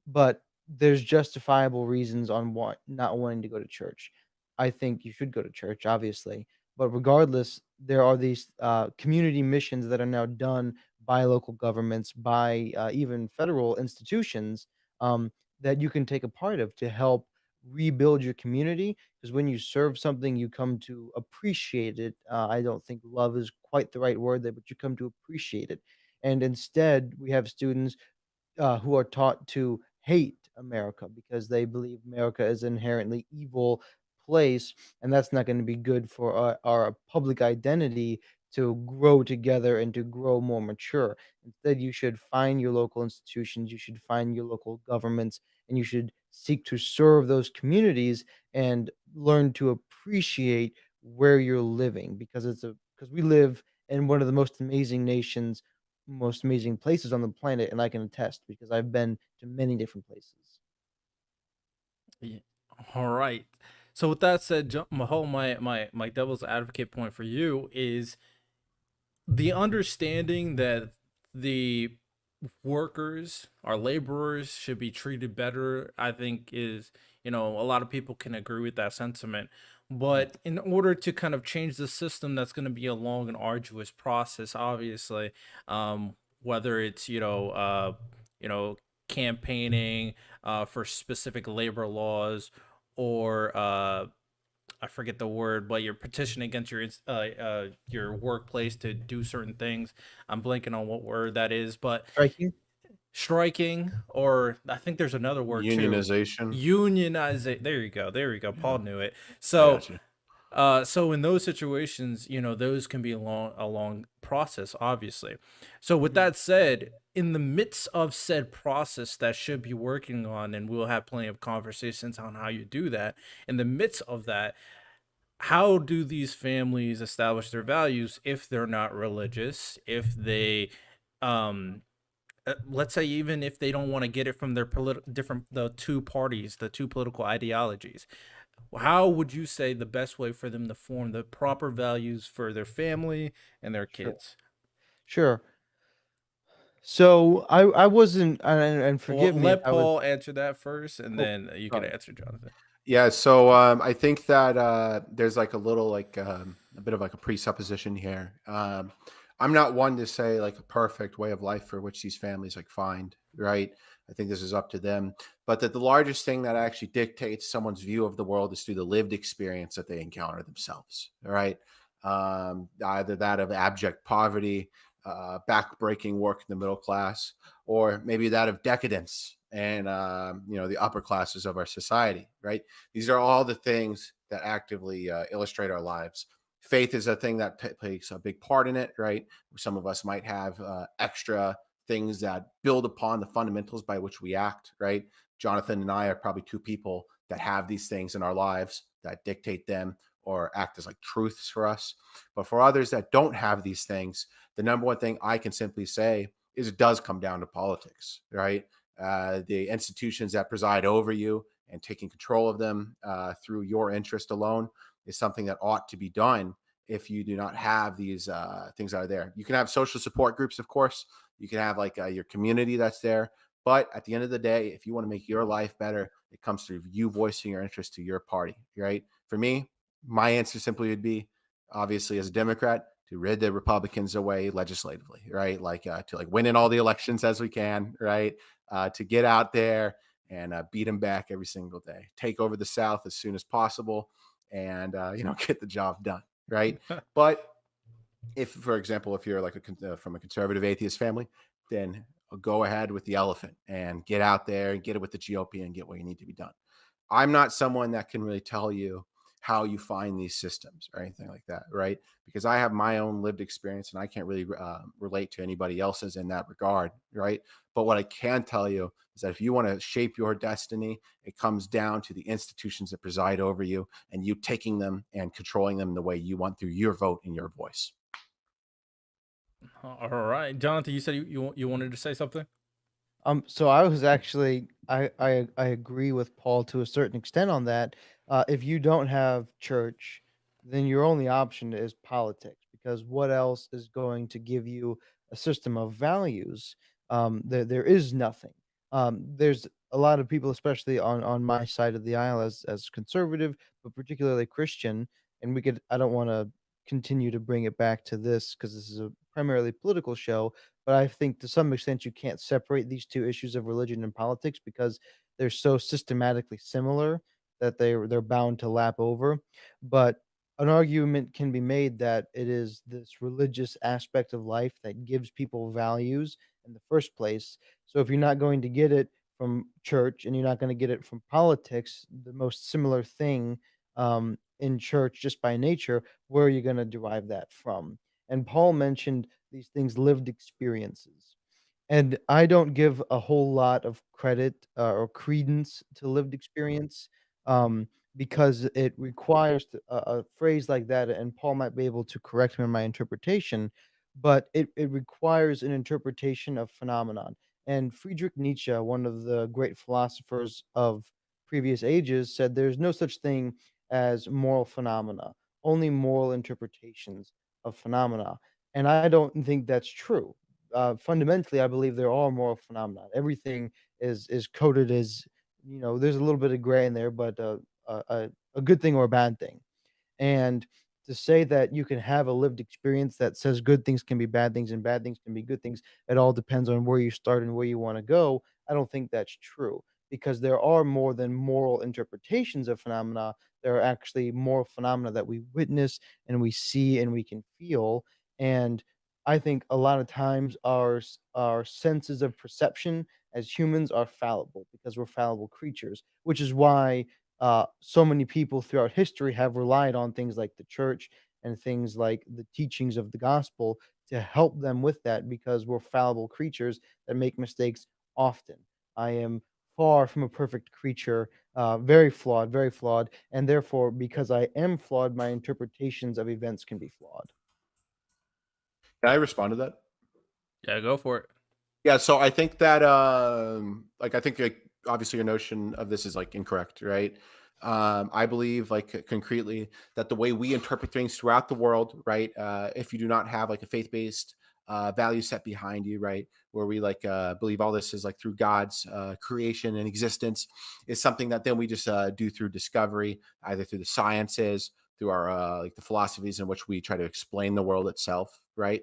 But there's justifiable reasons on what not wanting to go to church. I think you should go to church, obviously, but regardless, there are these community missions that are now done by local governments, by even federal institutions, that you can take a part of to help rebuild your community. Because when you serve something, you come to appreciate it. I don't think love is quite the right word there, but you come to appreciate it. And instead, we have students who are taught to hate America because they believe America is an inherently evil place, and that's not going to be good for our public identity to grow together and to grow more mature. Instead, you should find your local institutions, you should find your local governments, and you should seek to serve those communities and learn to appreciate where you're living because because we live in one of the most amazing nations, most amazing places on the planet, and I can attest because I've been to many different places. Yeah. All right. So with that said, my devil's advocate point for you is the understanding that the workers, our laborers, should be treated better. I think is, a lot of people can agree with that sentiment. Mhm. But in order to kind of change the system, that's going to be a long and arduous process, obviously. Whether it's, you know campaigning for specific labor laws, or I forget the word, but you're petitioning against your workplace to do certain things. I'm blanking on what word that is, but Striking? striking, or I think there's another word too. Unionization. Unionize. There you go. There you go. Yeah, Paul knew it. I So, got you. so in those situations, those can be a long process, obviously. So with Mhm. that said, in the midst of said process that should be working on, and we'll have plenty of conversations on how you do that. In the midst of that, how do these families establish their values if they're not religious, if they let's say even if they don't want to get it from their different the two parties, the two political ideologies? How would you say the best way for them to form the proper values for their family and their Sure. kids? Sure. So I wasn't, and Well, forgive me if let I was. Paul answer that first, and Oh, then you can sorry. answer, Jonathan. Yeah, so I think that there's like a little like a bit of like a presupposition here. I'm not one to say like a perfect way of life for which these families like find, right? I think this is up to them. But that the largest thing that actually dictates someone's view of the world is through the lived experience that they encounter themselves, right? Either that of abject poverty, backbreaking work in the middle class, or maybe that of decadence and the upper classes of our society, right? These are all the things that actively illustrate our lives. Faith is a thing that plays a big part in it, right? Some of us might have extra things that build upon the fundamentals by which we act, right? Jonathan and I are probably two people that have these things in our lives that dictate them or act as like truths for us. But for others that don't have these things, the number one thing I can simply say is it does come down to politics, right? The institutions that preside over you and taking control of them through your interest alone is something that ought to be done if you do not have these things that are there. You can have social support groups, of course. You can have like your community that's there. But at the end of the day, if you want to make your life better, it comes through you voicing your interest to your party, right? For me, my answer simply would be, obviously, as a Democrat, to rid the Republicans away legislatively, right? Like to like win in all the elections as we can, right? To get out there and beat them back every single day, take over the South as soon as possible, and get the job done, right? But if, for example, if you're like from a conservative atheist family, then go ahead with the elephant and get out there and get it with the GOP and get what you need to be done. I'm not someone that can really tell you how you find these systems or anything like that, right? Because I have my own lived experience and I can't really relate to anybody else's in that regard, right? But what I can tell you is that if you want to shape your destiny, it comes down to the institutions that preside over you and you taking them and controlling them the way you want through your vote and your voice. All right, Jonathan, you said you wanted to say something. So I was actually, I agree with Paul to a certain extent on that. If you don't have church, then your only option is politics, because what else is going to give you a system of values? There is nothing. There's a lot of people, especially on my side of the aisle, as conservative, but particularly Christian. And we could, I don't want to continue to bring it back to this because this is a primarily political show, but I think to some extent you can't separate these two issues of religion and politics because they're so systematically similar that they're bound to lap over. But an argument can be made that it is this religious aspect of life that gives people values in the first place. So if you're not going to get it from church and you're not going to get it from politics, the most similar thing in church just by nature, where are you going to derive that from? And Paul mentioned these things, lived experiences. And I don't give a whole lot of credit or credence to lived experience, because it requires a phrase like that, and Paul might be able to correct me on my interpretation, but it requires an interpretation of phenomenon. And Friedrich Nietzsche, one of the great philosophers of previous ages, said there's no such thing as moral phenomena, only moral interpretations of phenomena. And I don't think that's true. Fundamentally, I believe there are moral phenomena. Everything is coded as, there's a little bit of gray in there, but a good thing or a bad thing. And to say that you can have a lived experience that says good things can be bad things and bad things can be good things, it all depends on where you start and where you want to go. I don't think that's true, because there are more than moral interpretations of phenomena. There are actually moral phenomena that we witness and we see and we can feel. And I think a lot of times our senses of perception as humans are fallible, because we're fallible creatures, which is why so many people throughout history have relied on things like the church and things like the teachings of the gospel to help them with that, because we're fallible creatures that make mistakes often. I am far from a perfect creature, very flawed, and therefore, because I am flawed, my interpretations of events can be flawed. Can I respond to that? Yeah, go for it. Yeah, so I think that like I think like obviously your notion of this is like incorrect, right? I believe like concretely that the way we interpret things throughout the world, right? If you do not have like a faith-based value set behind you, right? Where we like believe all this is like through God's creation and existence, is something that then we just do through discovery, either through the sciences, through our like the philosophies in which we try to explain the world itself, right?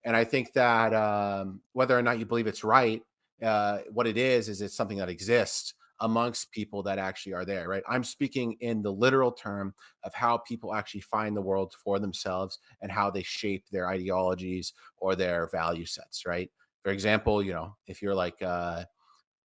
And I think that whether or not you believe it's right, what it is it's something that exists amongst people that actually are there, right? I'm speaking in the literal term of how people actually find the world for themselves and how they shape their ideologies or their value sets, right? For example, if you're like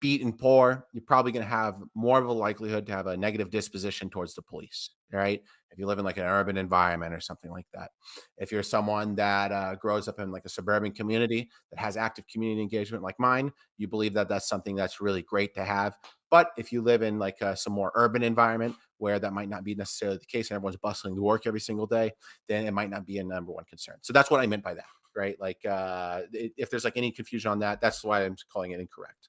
beat and poor, you're probably going to have more of a likelihood to have a negative disposition towards the police, right? If you live in like an urban environment or something like that. If you're someone that grows up in like a suburban community that has active community engagement like mine, you believe that that's something that's really great to have. But if you live in like some more urban environment where that might not be necessarily the case and everyone's bustling to work every single day, then it might not be a number one concern. So that's what I meant by that, right? Like if there's like any confusion on that, that's why I'm calling it incorrect.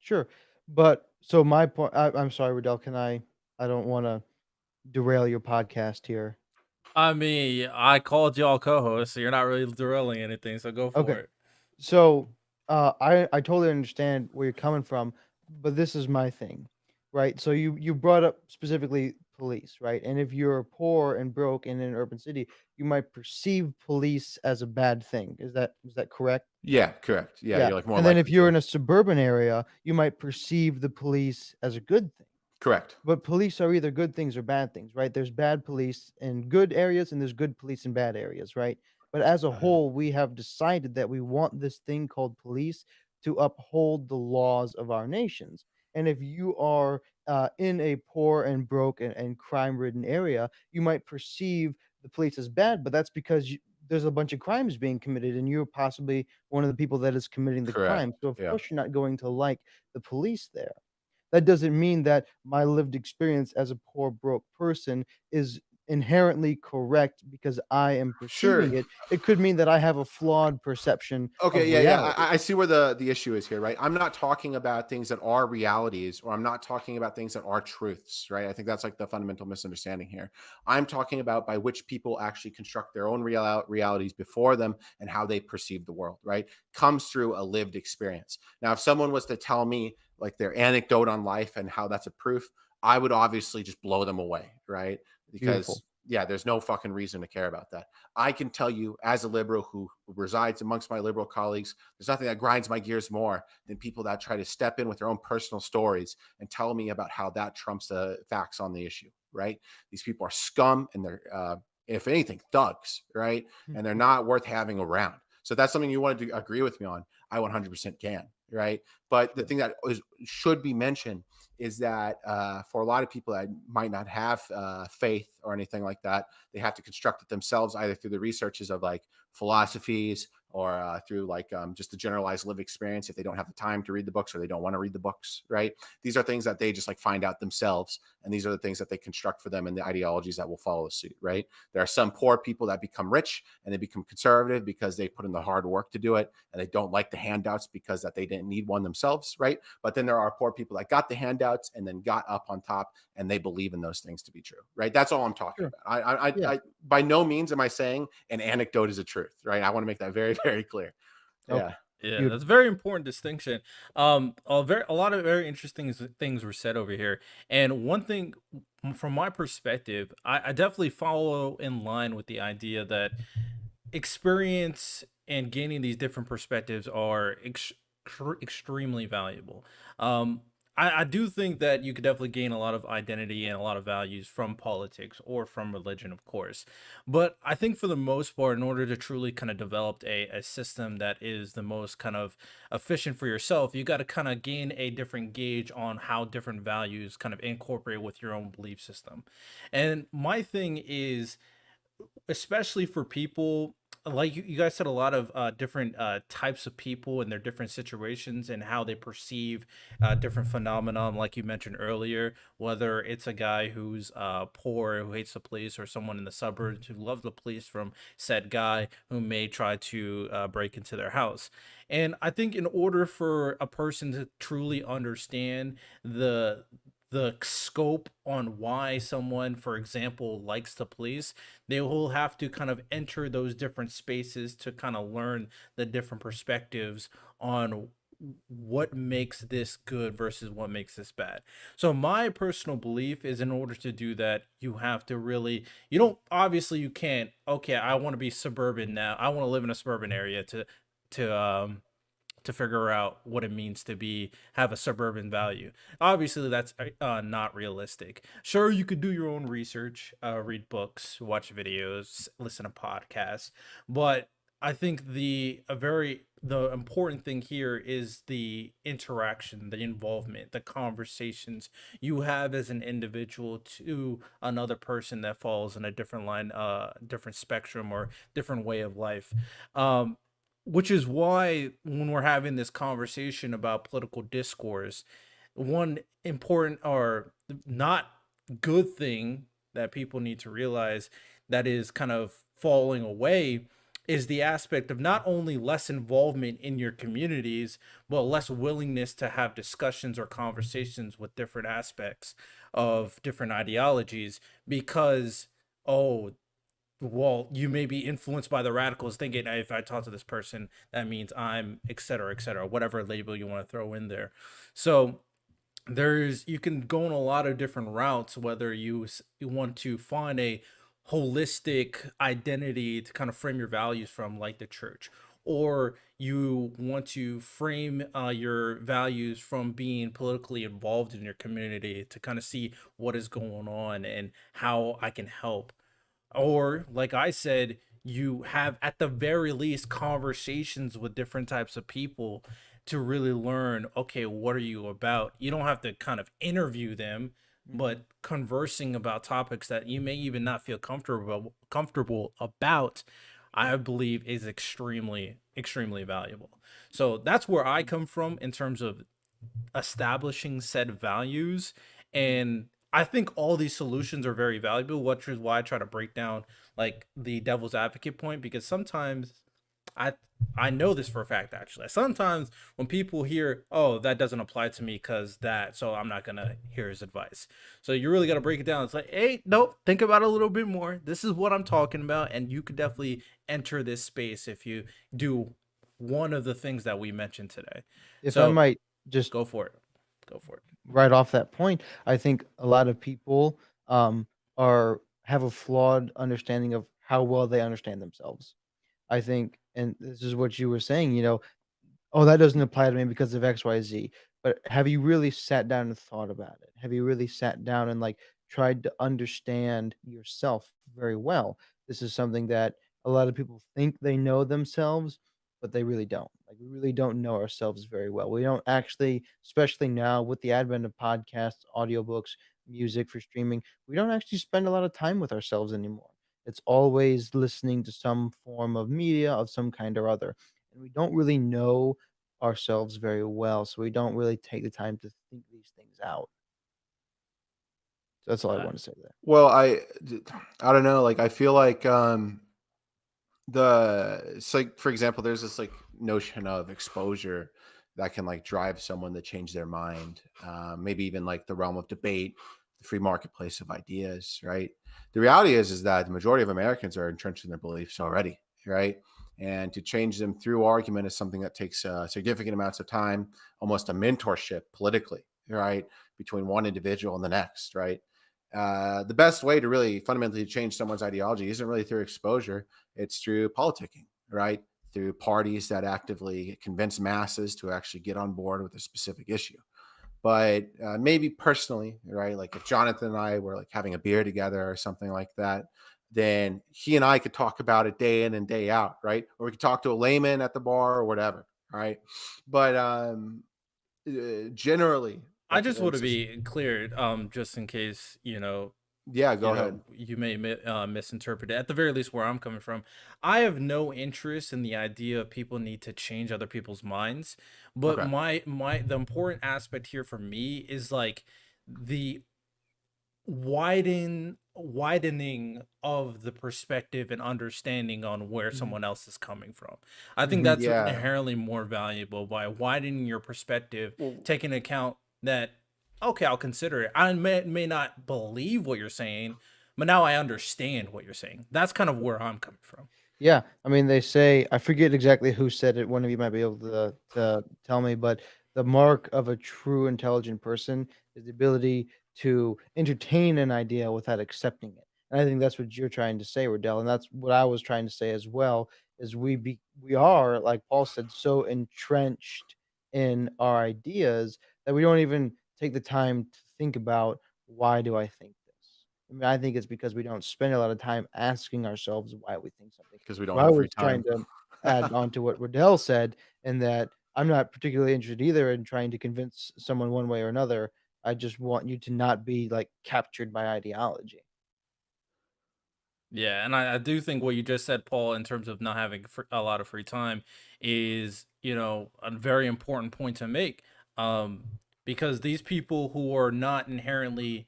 Sure. But so my point, I'm sorry, Riddell, I don't want to derail your podcast here. I mean, I called y'all co-hosts, so you're not really drilling anything, so go for Okay. it. So, I totally understand where you're coming from, but this is my thing, right? So you brought up specifically police, right? And if you're poor and broke and in an urban city, you might perceive police as a bad thing. Is that correct? Yeah, correct. Yeah, Yeah. you're like more And then if likely you're to. in a suburban area, you might perceive the police as a good thing. Correct. But police are either good things or bad things, right? There's bad police in good areas and there's good police in bad areas, right? But as a Uh, whole, we have decided that we want this thing called police to uphold the laws of our nations. And if you are in a poor and broke and crime-ridden area, you might perceive the police as bad, but that's because there's a bunch of crimes being committed, and you're possibly one of the people that is committing the Correct. crime. So of Yeah. course you're not going to like the police there. That doesn't mean that my lived experience as a poor, broke person is inherently correct because I am Sure. perceiving it. It could mean that I have a flawed perception Okay, of yeah, yeah. reality. I see where the issue is here, right? I'm not talking about things that are realities, or I'm not talking about things that are truths, right? I think that's like the fundamental misunderstanding here. I'm talking about by which people actually construct their own realities before them and how they perceive the world, right? Comes through a lived experience. Now, if someone was to tell me like their anecdote on life and how that's a proof, I would obviously just blow them away, right? Beautiful. Because yeah, there's no fucking reason to care about that. I can tell you, as a liberal who resides amongst my liberal colleagues, there's nothing that grinds my gears more than people that try to step in with their own personal stories and tell me about how that trumps the facts on the issue, right? These people are scum and they're, if anything, thugs, right? And they're not worth having around. So if that's something you wanted to agree with me on, I 100% can, right? But the Sure. thing that should be mentioned is that for a lot of people that might not have faith or anything like that, they have to construct it themselves either through the researches of like philosophies or through just the generalized lived experience if they don't have the time to read the books or they don't want to read the books, right? These are things that they just like find out themselves, and these are the things that they construct for them and the ideologies that will follow suit, right? There are some poor people that become rich and they become conservative because they put in the hard work to do it, and they don't like the handouts because that they didn't need one themselves, right? But then there are poor people that got the handouts and then got up on top, and they believe in those things to be true, right? That's all I'm talking Sure. about. Yeah. By no means am I saying an anecdote is a truth, right? I want to make that very, very clear. Yeah. Okay. Yeah, that's a Beautiful. very important distinction. A lot of very interesting things were said over here, and one thing from my perspective, I definitely follow in line with the idea that experience and gaining these different perspectives are extremely valuable. Um, I do think that you could definitely gain a lot of identity and a lot of values from politics or from religion, of course. But I think for the most part, in order to truly kind of develop a system that is the most kind of efficient for yourself, you got to kind of gain a different gauge on how different values kind of incorporate with your own belief system. And my thing is, especially for people like you guys said, a lot of different types of people and their different situations and how they perceive different phenomenon, like you mentioned earlier, whether it's a guy who's poor who hates the police, or someone in the suburbs who loves the police from said guy who may try to break into their house. And I think in order for a person to truly understand the the scope on why someone, for example, likes the police, they will have to kind of enter those different spaces to kind of learn the different perspectives on what makes this good versus what makes this bad. So my personal belief is, in order to do that, you have to really, you don't, obviously you can't, okay, I want to be suburban now. I want to live in a suburban area to to figure out what it means to be have a suburban value. Obviously, that's not realistic. Sure, you could do your own research, read books, watch videos, listen to podcasts, but I think the important thing here is the interaction, the involvement, the conversations you have as an individual to another person that falls in a different line, different spectrum or different way of life. Um, which is why when we're having this conversation about political discourse, one important or not good thing that people need to realize that is kind of falling away is the aspect of not only less involvement in your communities, but less willingness to have discussions or conversations with different aspects of different ideologies because, oh, well, you may be influenced by the radicals thinking, "Hey, if I talk to this person, that means I'm et cetera, whatever label you want to throw in there." So there's you can go in a lot of different routes, whether you want to find a holistic identity to kind of frame your values from, like the church, or you want to frame your values from being politically involved in your community to kind of see what is going on and how I can help, or like I said, you have at the very least conversations with different types of people to really learn, okay, what are you about? You don't have to kind of interview them, Mhm. but conversing about topics that you may even not feel comfortable about, I believe is extremely valuable. So that's where I come from in terms of establishing said values. Mhm. And I think all these solutions are very valuable, which is why I try to break down like the devil's advocate point, because sometimes I I know this for a fact actually. Sometimes when people hear, "Oh, that doesn't apply to me because that," so I'm not gonna hear his advice. So you really gotta break it down. It's like, hey, nope, think about it a little bit more. This is what I'm talking about, and you could definitely enter this space if you do one of the things that we mentioned today. If I So might just go for it. Go for it. right off that point, I think a lot of people, are have a flawed understanding of how well they understand themselves. I think, and this is what you were saying, "Oh, that doesn't apply to me because of XYZ." But have you really sat down and thought about it? Have you really sat down and, like, tried to understand yourself very well? This is something that a lot of people think they know themselves, but they really don't. Like, we really don't know ourselves very well. We don't actually, especially now with the advent of podcasts, audiobooks, music for streaming, we don't actually spend a lot of time with ourselves anymore. It's always listening to some form of media of some kind or other. And we don't really know ourselves very well, so we don't really take the time to think these things out. So that's all I Uh, want to say there. Well, I don't know. Like, I feel like it's like, for example, there's this like notion of exposure that can like drive someone to change their mind. Maybe even like the realm of debate, the free marketplace of ideas, right? The reality is that the majority of Americans are entrenched in their beliefs already, right? And to change them through argument is something that takes significant amounts of time, almost a mentorship politically, right, between one individual and the next, right? The best way to really fundamentally change someone's ideology isn't really through exposure, it's through politicking, right? Through parties that actively convince masses to actually get on board with a specific issue. But maybe personally, right? Like if Jonathan and I were like having a beer together or something like that, then he and I could talk about it day in and day out, right? Or we could talk to a layman at the bar or whatever, right? But generally, I like just want to it's just, be clear, just in case, yeah, go ahead. you may misinterpret it. At the very least, where I'm coming from, I have no interest in the idea of people need to change other people's minds. But Okay. the important aspect here for me is like the widening of the perspective and understanding on where Mhm. someone else is coming from. I think Mhm. that's Yeah. inherently more valuable by widening your perspective, Well, taking into account that okay, I'll consider it. I may not believe what you're saying, but now I understand what you're saying. That's kind of where I'm coming from. Yeah, I mean, they say I forget exactly who said it, one of you might be able to tell me, but the mark of a true intelligent person is the ability to entertain an idea without accepting it. And I think that's what you're trying to say, Riddell, and that's what I was trying to say as well, is we are, like Paul said, so entrenched in our ideas that we don't even take the time to think about, why do I think this? I mean, I think it's because we don't spend a lot of time asking ourselves why we think something. because we So don't I have free was time. trying to add on to what Riddell said, in that I'm not particularly interested either in trying to convince someone one way or another. I just want you to not be like captured by ideology. Yeah, and I do think what you just said, Paul, in terms of not having a lot of free time, is a very important point to make. Because these people who are not inherently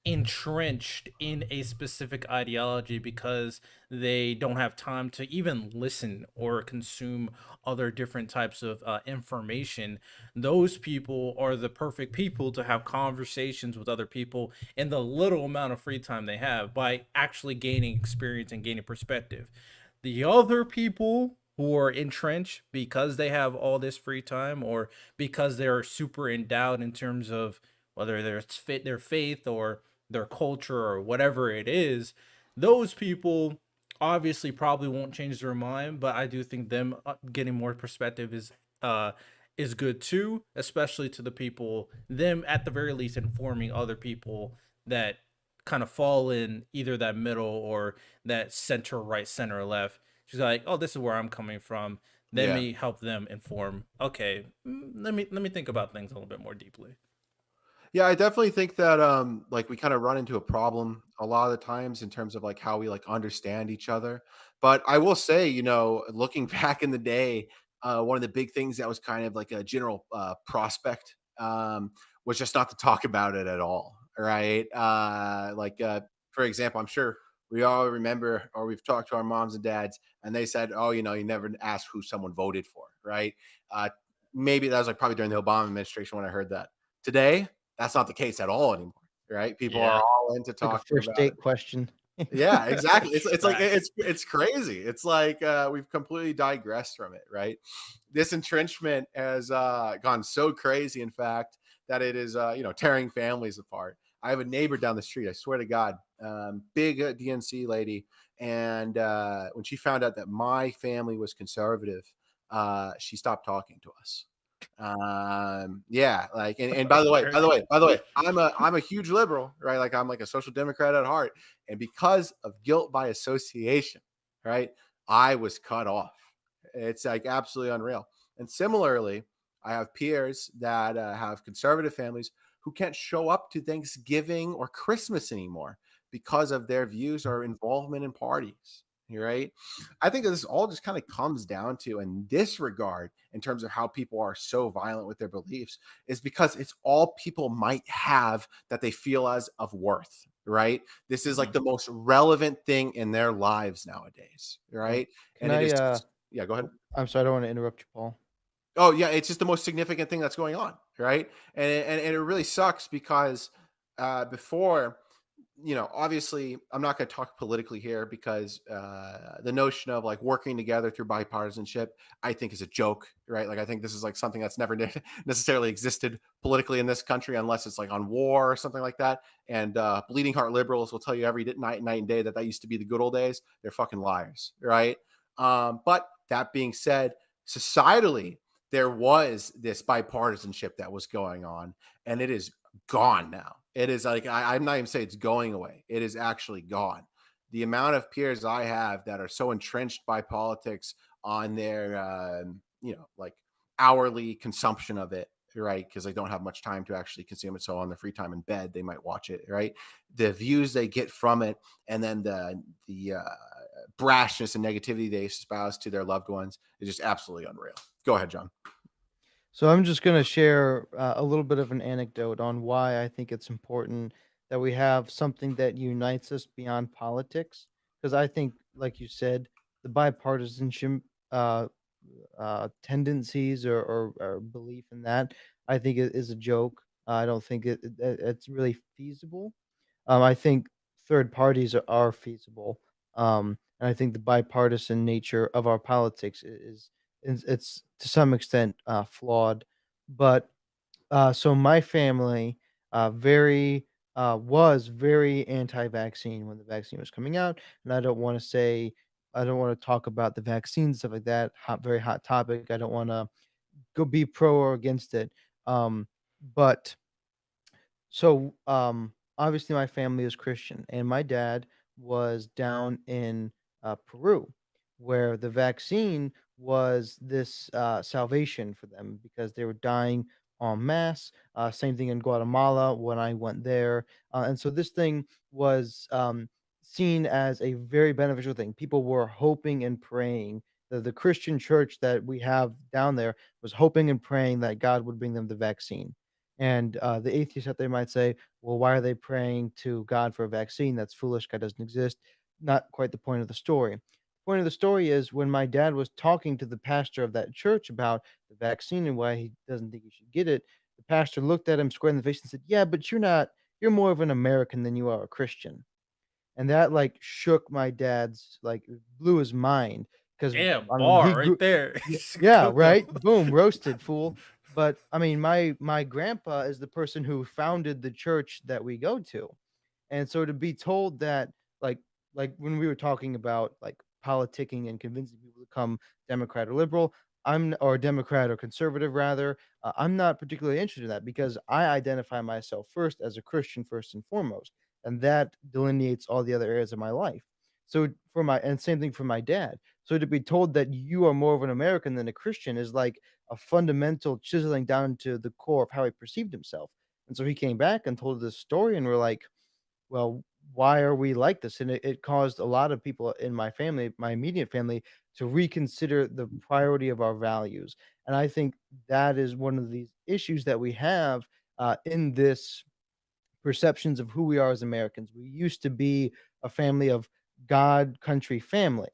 entrenched in a specific ideology because they don't have time to even listen or consume other different types of information. Those people are the perfect people to have conversations with other people in the little amount of free time they have by actually gaining experience and gaining perspective. The other people who are entrenched because they have all this free time or because they're super endowed in terms of whether it's fit their faith or their culture or whatever it is, those people obviously probably won't change their mind, but I do think them getting more perspective uh is good too, especially to the people them at the very least informing other people that kind of fall in either that middle or that center right, center left. She's like, oh, this is where I'm coming from. Let Yeah. me help them inform. Okay, let me think about things a little bit more deeply. Yeah, I definitely think that like we kind of run into a problem a lot of the times in terms of like how we like understand each other. But I will say, looking back in the day, one of the big things that was kind of like a general prospect was just not to talk about it at all, right? For example, I'm sure we all remember or we've talked to our moms and dads and they said, "Oh, you never ask who someone voted for," right? Uh Maybe that was like probably during the Obama administration when I heard that. Today, that's not the case at all anymore, right? People are Yeah, all into Like a talking first about it. date question. Yeah, exactly. It's like facts. it's crazy. It's like we've completely digressed from it, right? This entrenchment has gone so crazy, in fact, that it is tearing families apart. I have a neighbor down the street. I swear to God, big DNC lady, and when she found out that my family was conservative, she stopped talking to us. Yeah, like, and by the way, by the Very way, by the way, I'm a huge liberal, right? Like I'm like a social democrat at heart, and because of guilt by association, right, I was cut off. It's like absolutely unreal. And similarly, I have peers that have conservative families who can't show up to Thanksgiving or Christmas anymore because of their views or involvement in parties. Right. I think this all just kind of comes down to, in this regard, in terms of how people are so violent with their beliefs, is because it's all people might have that they feel as of worth. Right. This is like Mhm. the most relevant thing in their lives nowadays. Right. Right. Can And it I, is, yeah, go ahead. oh, I'm sorry, I don't wanna interrupt you, Paul. Oh yeah, it's just the most significant thing that's going on, right? And it really sucks because before, obviously, I'm not going to talk politically here because the notion of like working together through bipartisanship, I think, is a joke, right? Like, I think this is like something that's never necessarily existed politically in this country unless it's like on war or something like that. And bleeding heart liberals will tell you every night and day that used to be the good old days. They're fucking liars, right? But that being said, societally, there was this bipartisanship that was going on, and it is gone now. It is like, I'm not even saying it's going away. It is actually gone. The amount of peers I have that are so entrenched by politics on their, like hourly consumption of it, right? Because they don't have much time to actually consume it. So on their free time in bed, they might watch it, right? The views they get from it, and then the brashness and negativity they espouse to their loved ones is just absolutely unreal. Go ahead, John. So I'm just going to share a little bit of an anecdote on why I think it's important that we have something that unites us beyond politics. Because I think, like you said, the bipartisanship uh, tendencies or belief in that, I think it is a joke. I don't think it's really feasible. I think third parties are feasible, and I think the bipartisan nature of our politics is it's to some extent flawed. But so my family very was very anti-vaccine when the vaccine was coming out, and I don't want to talk about the vaccine stuff like that. Very hot topic. I don't want to go be pro or against it. But so, obviously, my family is Christian, and my dad was down in Peru, where the vaccine was this salvation for them because they were dying en masse. Same thing in Guatemala when I went there, and so this thing was seen as a very beneficial thing. People were hoping and praying. The Christian church that we have down there was hoping and praying that God would bring them the vaccine. And the atheists out there might say, well, why are they praying to God for a vaccine? That's foolish. God doesn't exist. Not quite the point of the story. The point of the story is when my dad was talking to the pastor of that church about the vaccine and why he doesn't think you should get it, the pastor looked at him square in the face and said, yeah, but you're more of an American than you are a Christian. And that, like, shook my dad's like, it blew his mind because Damn, I mean, he bar right grew there. yeah, Go right? go. Boom, roasted, fool. But, I mean, my grandpa is the person who founded the church that we go to. And so to be told that, like when we were talking about, like, politicking and convincing people to become Democrat or liberal, or Democrat or conservative rather, I'm not particularly interested in that because I identify myself first as a Christian first and foremost, and that delineates all the other areas of my life. So for my and same thing for my dad. So to be told that you are more of an American than a Christian is like a fundamental chiseling down to the core of how he perceived himself. And so he came back and told this story, and we're like, well, why are we like this? And it caused a lot of people in my family, my immediate family, to reconsider the priority of our values. And I think that is one of these issues that we have in this perceptions of who we are as Americans. We used to be a family of God, country, family,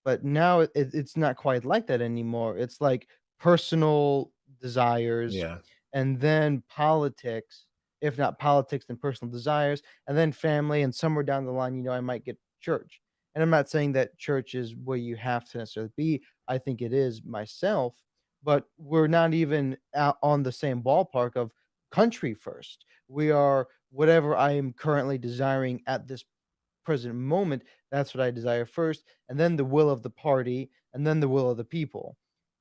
but now it's not quite like that anymore. It's like personal desires Yeah. and then politics, if not politics, then personal desires, and then family, and somewhere down the line, I might get church. And I'm not saying that church is where you have to necessarily be. I think it is myself, but we're not even out on the same ballpark of country first. We are whatever I am currently desiring at this present moment, that's what I desire first, and then the will of the party, and then the will of the people.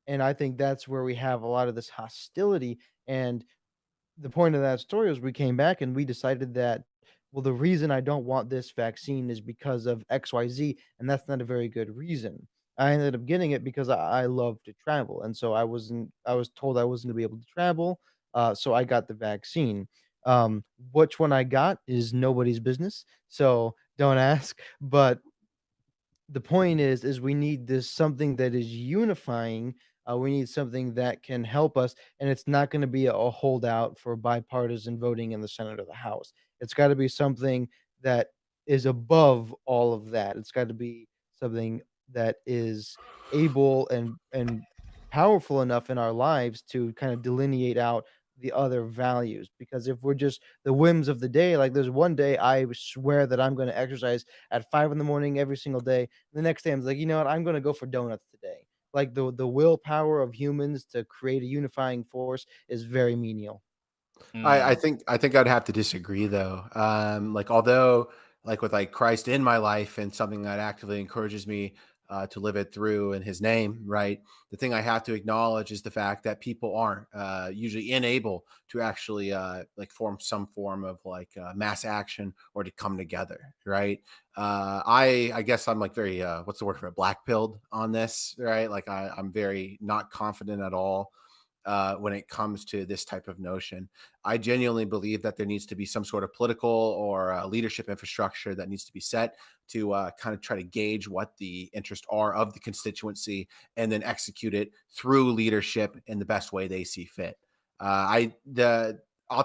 And I think that's where we have a lot of this hostility. And the point of that story was we came back and we decided that, well, the reason I don't want this vaccine is because of XYZ, and that's not a very good reason. I ended up getting it because I love to travel. And so I was told I wasn't gonna be able to travel. So I got the vaccine. Which one I got is nobody's business, so don't ask. But the point is we need this something that is unifying. We need something that can help us, and it's not going to be a holdout for bipartisan voting in the Senate or the House. It's got to be something that is above all of that. It's got to be something that is able and powerful enough in our lives to kind of delineate out the other values. Because if we're just the whims of the day, like there's one day I swear that I'm going to exercise at 5 in the morning every single day. The next day, I'm like, you know what? I'm gonna go for donuts today. Like the willpower of humans to create a unifying force is very menial. Mm, I think I'd have to disagree though. Like although like with like Christ in my life and something that actively encourages me to live it through in His name, right? The thing I have to acknowledge is the fact that people aren't usually unable to actually like form some form of like mass action or to come together, right? I guess I'm like very what's the word for it, black pilled on this, right? Like I'm very not confident at all when it comes to this type of notion. I genuinely believe that there needs to be some sort of political or leadership infrastructure that needs to be set to kind of try to gauge what the interests are of the constituency and then execute it through leadership in the best way they see fit. I'll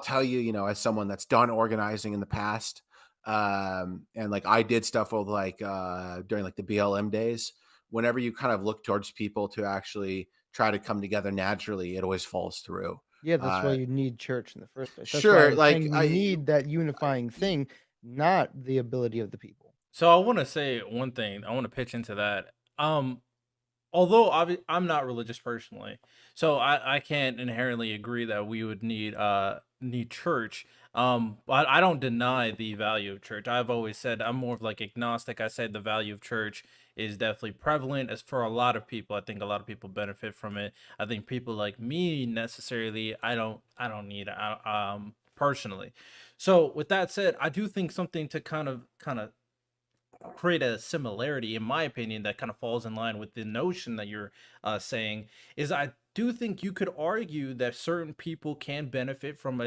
tell you, you know, as someone that's done organizing in the past, and like I did stuff with like during like the BLM days. Whenever you kind of look towards people to actually try to come together naturally, it always falls through. Yeah, that's why Uh, you need church in the first place. That's why I sure, was like saying you need that unifying thing, not the ability of the people. so I want to say one thing. I want to pitch into that. Although I'm not religious personally, so I can't inherently agree that we would need church. But I don't deny the value of church. I've always said I'm more of like agnostic. I said the value of church is definitely prevalent as for a lot of people. I think a lot of people benefit from it. I think people like me necessarily I don't need it personally. So with that said, I do think something to kind of create a similarity, in my opinion, that kind of falls in line with the notion that you're saying is I do think you could argue that certain people can benefit from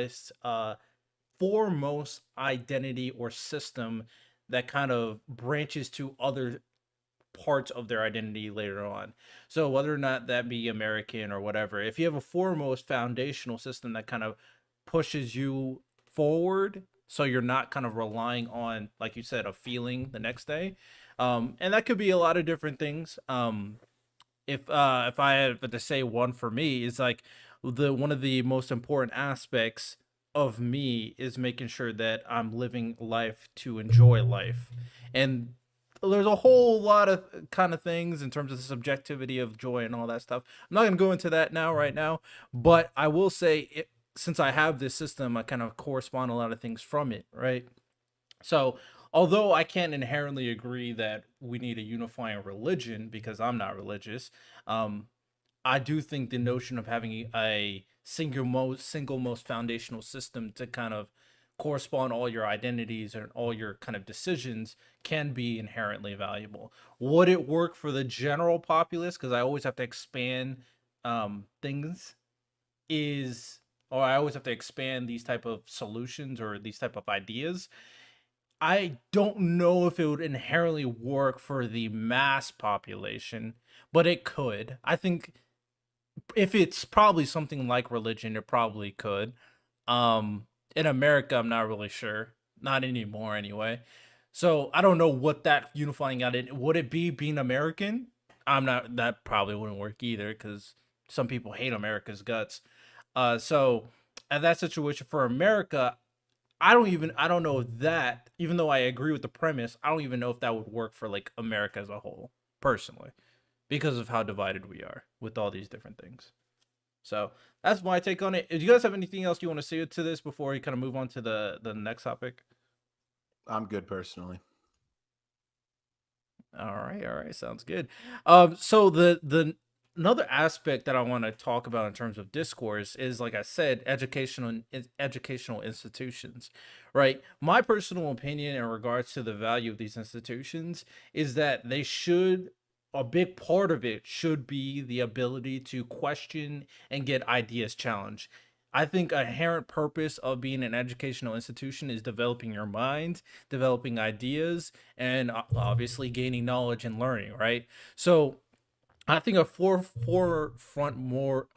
foremost identity or system that kind of branches to other parts of their identity later on. So whether or not that be American or whatever, if you have a foremost foundational system that kind of pushes you forward, so you're not kind of relying on, like you said, a feeling the next day, and that could be a lot of different things. If I had to say one for me, is like the one of the most important aspects of me is making sure that I'm living life to enjoy life. And there's a whole lot of kind of things in terms of the subjectivity of joy and all that stuff. I'm not going to go into that now right now, but I will say it, since I have this system, I kind of correspond a lot of things from it, right? So, although I can't inherently agree that we need a unifying religion because I'm not religious, um, I do think the notion of having a single most foundational system to kind of correspond all your identities and all your kind of decisions can be inherently valuable. Would it work for the general populace? Because I always have to expand things is or I always have to expand these type of solutions or these type of ideas. I don't know if it would inherently work for the mass population, but it could. I think if it's probably something like religion, it probably could. In America, I'm not really sure. Not anymore, anyway. So I don't know what that unifying out it would it be being American. I'm not. That probably wouldn't work either because some people hate America's guts. So at that situation for America, I don't know if that, even though I agree with the premise, I don't even know if that would work for like America as a whole, personally, because of how divided we are with all these different things. So that's my take on it. Do you guys have anything else you want to say to this before we kind of move on to the next topic? I'm good personally. All right, sounds good. So the another aspect that I want to talk about in terms of discourse is, like I said, educational institutions, right? My personal opinion in regards to the value of these institutions is that they should. A big part of it should be the ability to question and get ideas challenged. I think a inherent purpose of being an educational institution is developing your mind, developing ideas, and obviously gaining knowledge and learning, right? So I think a forefront more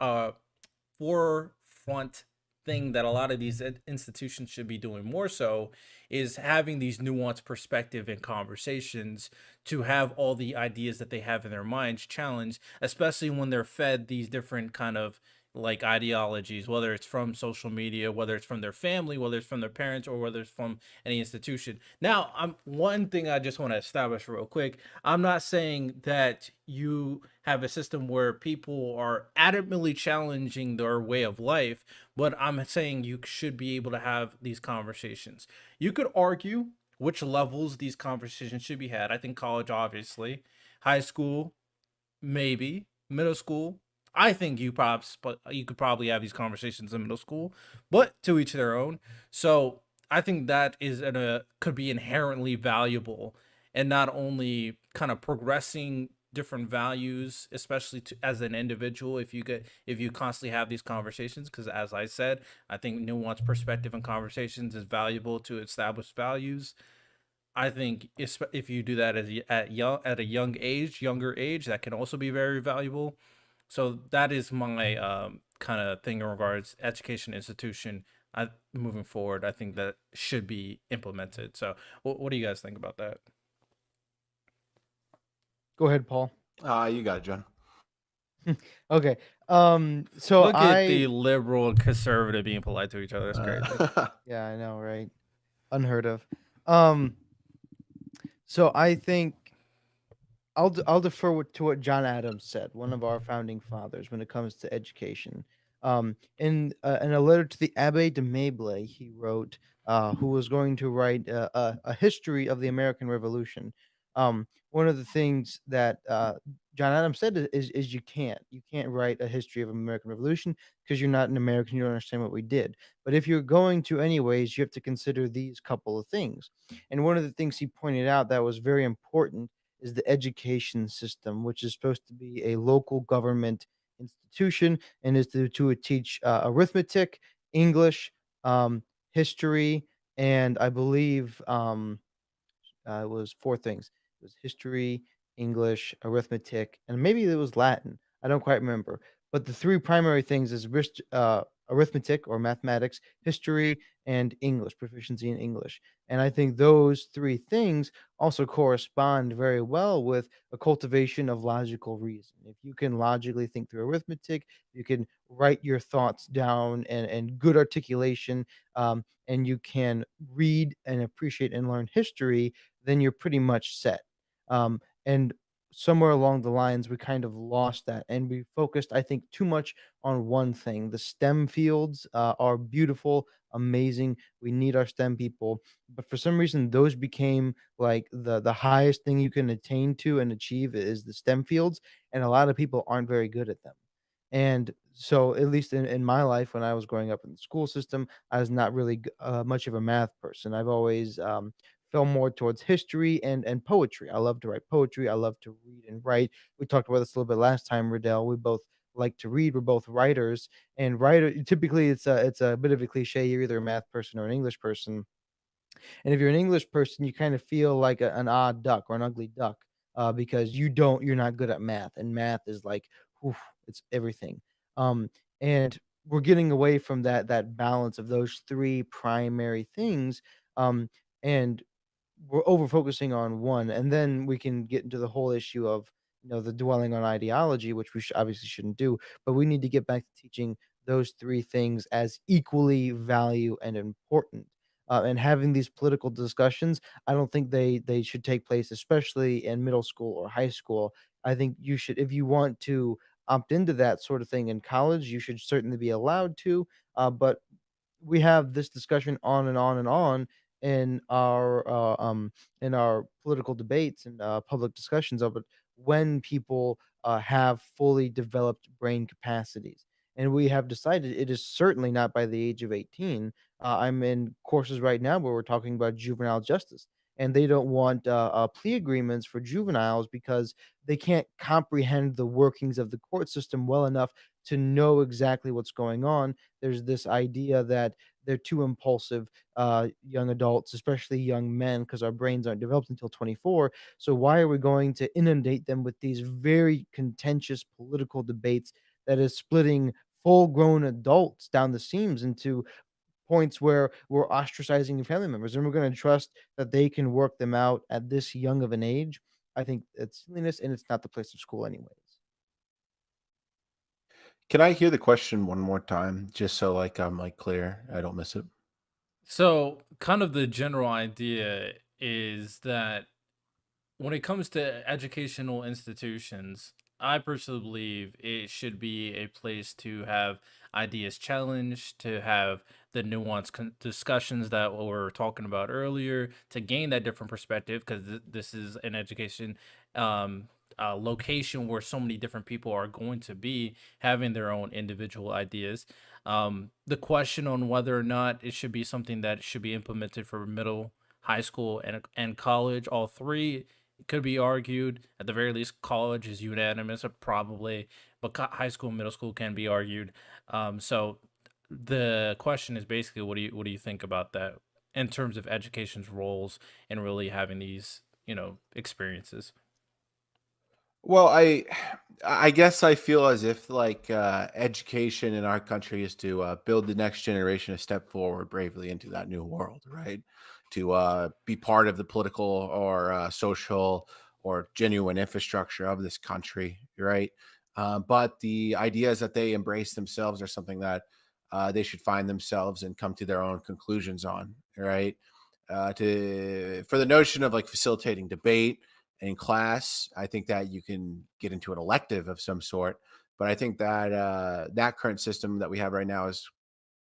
forefront thing that a lot of these institutions should be doing more so is having these nuanced perspective and conversations to have all the ideas that they have in their minds challenged, especially when they're fed these different kind of like ideologies, whether it's from social media, whether it's from their family, whether it's from their parents, or whether it's from any institution. Now, I'm one thing I just want to establish real quick. I'm not saying that you have a system where people are adamantly challenging their way of life, but I'm saying you should be able to have these conversations. You could argue which levels these conversations should be had. I think college, obviously, high school, maybe middle school. I think but you could probably have these conversations in middle school, but to each their own. So I think that is could be inherently valuable, and not only kind of progressing different values, especially as an individual. If you constantly have these conversations, because as I said, I think nuanced perspective and conversations is valuable to establish values. I think if you do that at a younger age, that can also be very valuable. So that is my kind of thing in regards education institution. Moving forward, I think that should be implemented. So, what do you guys think about that? Go ahead, Paul. You got it, John. Okay. So Look at I the liberal and conservative being polite to each other. That's crazy. yeah, I know, right? Unheard of. Um, so I think I'll defer to what John Adams said, one of our founding fathers, when it comes to education. In a letter to the Abbe de Mablé, he wrote, who was going to write a history of the American Revolution. One of the things that John Adams said is you can't write a history of American Revolution because you're not an American, you don't understand what we did. But if you're going to anyways, you have to consider these couple of things. And one of the things he pointed out that was very important is the education system, which is supposed to be a local government institution and is to teach arithmetic, English, history, and I believe it was 4 things. It was history, English, arithmetic, and maybe it was Latin. I don't quite remember. But the 3 primary things is arithmetic or mathematics, history, and English, proficiency in English. And I think those 3 things also correspond very well with a cultivation of logical reason. If you can logically think through arithmetic, you can write your thoughts down and good articulation, and you can read and appreciate and learn history, then you're pretty much set. And somewhere along the lines, we kind of lost that and we focused, I think, too much on one thing. The STEM fields are beautiful, amazing. We need our STEM people. But for some reason, those became like the highest thing you can attain to and achieve is the STEM fields. And a lot of people aren't very good at them. And so, at least in my life, when I was growing up in the school system, I was not really much of a math person. I've always fell more towards history and poetry. I love to write poetry. I love to read and write. We talked about this a little bit last time, Riddell. We both like to read. We're both writers, and writer typically it's a bit of a cliche. You're either a math person or an English person, and if you're an English person, you kind of feel like an odd duck or an ugly duck because you're not good at math, and math is like, oof, it's everything. Um, and we're getting away from that balance of those 3 primary things, um, and we're over focusing on one, and then we can get into the whole issue of the dwelling on ideology, which we obviously shouldn't do. But we need to get back to teaching those 3 things as equally value and important. And having these political discussions, I don't think they should take place, especially in middle school or high school. I think you should, if you want to opt into that sort of thing in college, you should certainly be allowed to. But we have this discussion on and on and on in our political debates and public discussions of it when people have fully developed brain capacities. And we have decided it is certainly not by the age of 18. I'm in courses right now where we're talking about juvenile justice, and they don't want plea agreements for juveniles because they can't comprehend the workings of the court system well enough to know exactly what's going on. There's this idea that they're too impulsive, young adults, especially young men, because our brains aren't developed until 24. So why are we going to inundate them with these very contentious political debates that is splitting full-grown adults down the seams into points where we're ostracizing your family members, and we're gonna trust that they can work them out at this young of an age? I think it's silliness, and it's not the place of school anyways. Can I hear the question one more time just so like I'm like clear, I don't miss it? So, kind of the general idea is that when it comes to educational institutions, I personally believe it should be a place to have ideas challenged, to have the nuanced discussions that we were talking about earlier, to gain that different perspective, because this is an education location where so many different people are going to be having their own individual ideas. The question on whether or not it should be something that should be implemented for middle, high school, and college, all three could be argued. At the very least, college is unanimous, probably, but high school and middle school can be argued. So the question is basically, what do you think about that in terms of education's roles and really having these experiences? Well, I guess I feel as if like education in our country is to build the next generation a step forward bravely into that new world, right? To be part of the political or social or genuine infrastructure of this country, right? But the ideas that they embrace themselves are something that they should find themselves and come to their own conclusions on, right? To for the notion of like facilitating debate in class, I think that you can get into an elective of some sort. But I think that that current system that we have right now is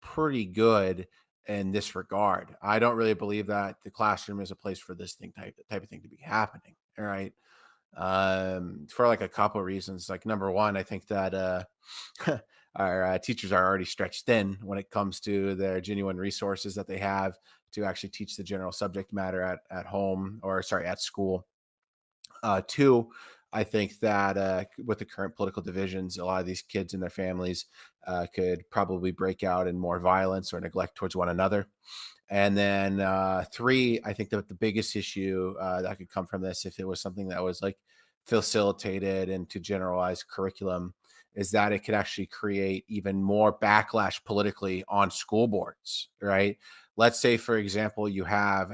pretty good in this regard. I don't really believe that the classroom is a place for this type of thing to be happening. All right. For like a couple of reasons. Like number one, I think that our teachers are already stretched thin when it comes to their genuine resources that they have to actually teach the general subject matter at home or sorry at school. Two, I think that with the current political divisions, a lot of these kids and their families could probably break out in more violence or neglect towards one another. And then three, I think that the biggest issue that could come from this, if it was something that was like facilitated into generalized curriculum, is that it could actually create even more backlash politically on school boards, right? Let's say, for example, you have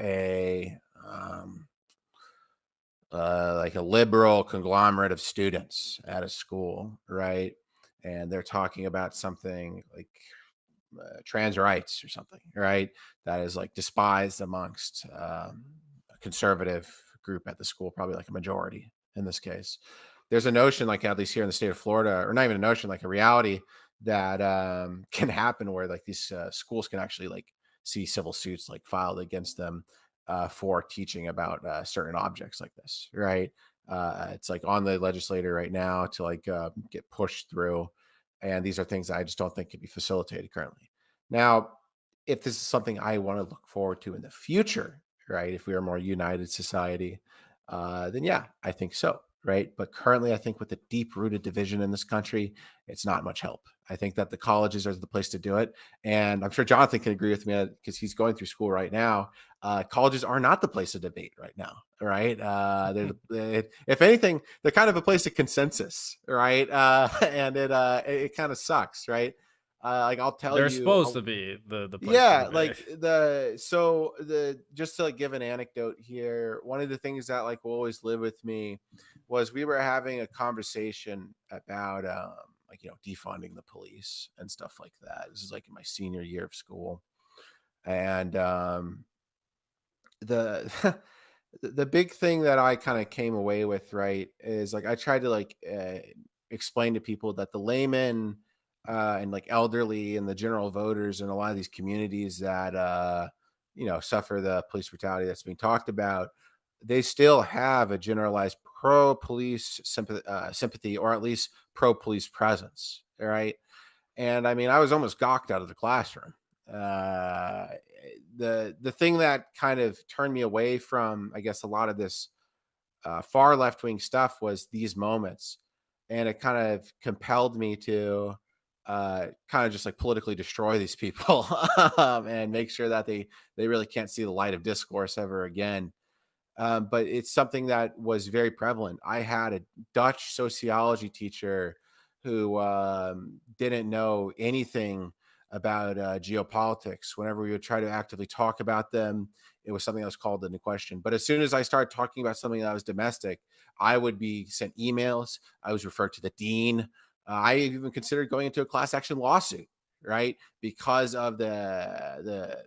like a liberal conglomerate of students at a school, right? And they're talking about something like trans rights or something, right? That is like despised amongst a conservative group at the school, probably like a majority in this case. There's a notion, like at least here in the state of Florida, or not even a notion, like a reality that can happen where like these schools can actually like see civil suits like filed against them for teaching about certain objects like this, right? It's like on the legislator right now to like get pushed through, and these are things I just don't think can be facilitated currently. Now, if this is something I want to look forward to in the future, right? If we are a more united society, then yeah, I think so, right? But currently, I think with the deep rooted division in this country, it's not much help. I think that the colleges are the place to do it. And I'm sure Jonathan can agree with me because he's going through school right now. Colleges are not the place to debate right now, right? If anything, they're kind of a place of consensus, right? And it kind of sucks, right? Like I'll tell They're you, supposed to be the place to yeah, debate. like the just to like give an anecdote here, one of the things that like will always live with me was we were having a conversation about like defunding the police and stuff like that. This is like in my senior year of school. And the the big thing that I kind of came away with, right, is like I tried to like explain to people that the laymen and like elderly and the general voters in a lot of these communities that suffer the police brutality that's being talked about, they still have a generalized pro police sympathy or at least pro police presence, right? And I mean, I was almost gawked out of the classroom. Uh, the thing that kind of turned me away from, I guess, a lot of this far left wing stuff was these moments, and it kind of compelled me to. kind of just like politically destroy these people and make sure that they really can't see the light of discourse ever again. But it's something that was very prevalent. I had a Dutch sociology teacher who didn't know anything about geopolitics. Whenever we would try to actively talk about them, it was something that was called into question. But as soon as I started talking about something that was domestic, I would be sent emails. I was referred to the dean. I even considered going into a class action lawsuit, right, because of the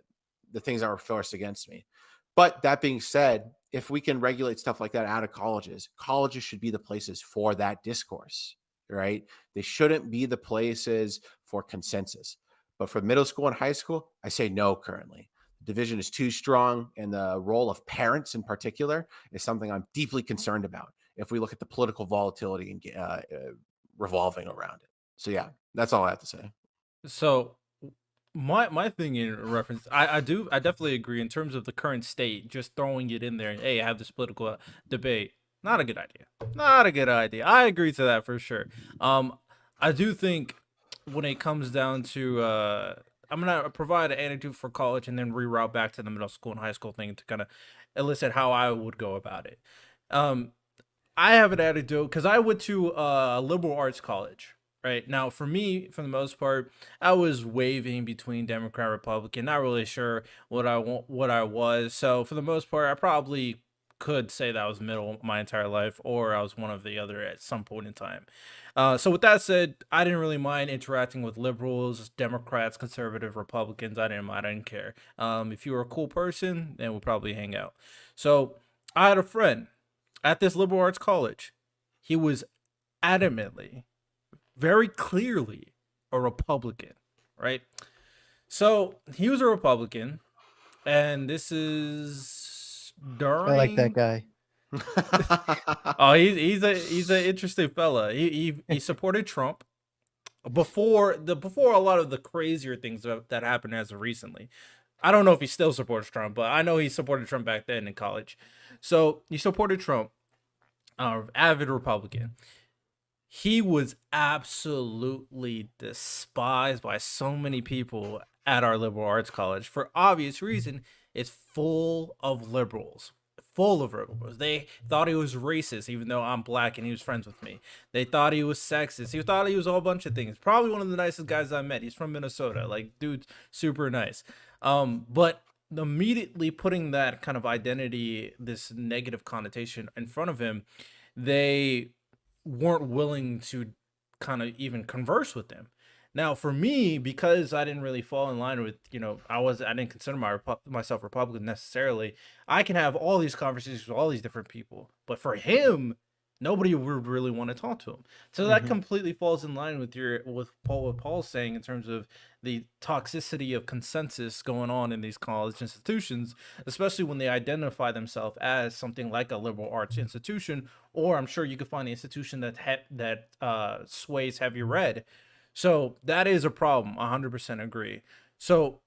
things that were forced against me. But that being said, if we can regulate stuff like that out of colleges, colleges should be the places for that discourse, right? They shouldn't be the places for consensus. But for middle school and high school, I say no currently. The division is too strong, and the role of parents in particular is something I'm deeply concerned about if we look at the political volatility and revolving around it. So, yeah, that's all I have to say. So my thing in reference, I definitely agree in terms of the current state, just throwing it in there. Hey, I have this political debate. Not a good idea. Not a good idea. I agree to that for sure. Um, I do think when it comes down to I'm gonna provide an anecdote for college and then reroute back to the middle school and high school thing to kind of elicit how I would go about it. Um, I have an anecdote because I went to a liberal arts college. Right now, for me, for the most part, I was waving between Democrat, Republican, not really sure what I want, what I was. So for the most part, I probably could say that I was middle my entire life, or I was one of the other at some point in time. So with that said, I didn't really mind interacting with liberals, Democrats, conservative, Republicans. I didn't mind. I didn't care. If you were a cool person, then we'll probably hang out. So I had a friend at this liberal arts college. He was adamantly, very clearly, a Republican, right? So he was a Republican, and this is I like that during. guy. Oh, he's an interesting fella. He supported Trump before a lot of the crazier things that happened as of recently. I don't know if he still supports Trump, but I know he supported Trump back then in college. So he supported Trump, avid Republican. He was absolutely despised by so many people at our liberal arts college for obvious reason. It's full of liberals. Full of liberals. They thought he was racist, even though I'm black and he was friends with me. They thought he was sexist. He thought he was a whole bunch of things. Probably one of the nicest guys I met. He's from Minnesota. Like, dude, super nice. But immediately putting that kind of identity, this negative connotation in front of him, they weren't willing to kind of even converse with them. Now, for me, because I didn't really fall in line with, I didn't consider myself Republican necessarily. I can have all these conversations with all these different people, but for him, nobody would really want to talk to him. So that Mhm. completely falls in line with what Paul's saying in terms of the toxicity of consensus going on in these college institutions, especially when they identify themselves as something like a liberal arts institution, or I'm sure you could find an institution that sways heavy red. So that is a problem. 100% agree. So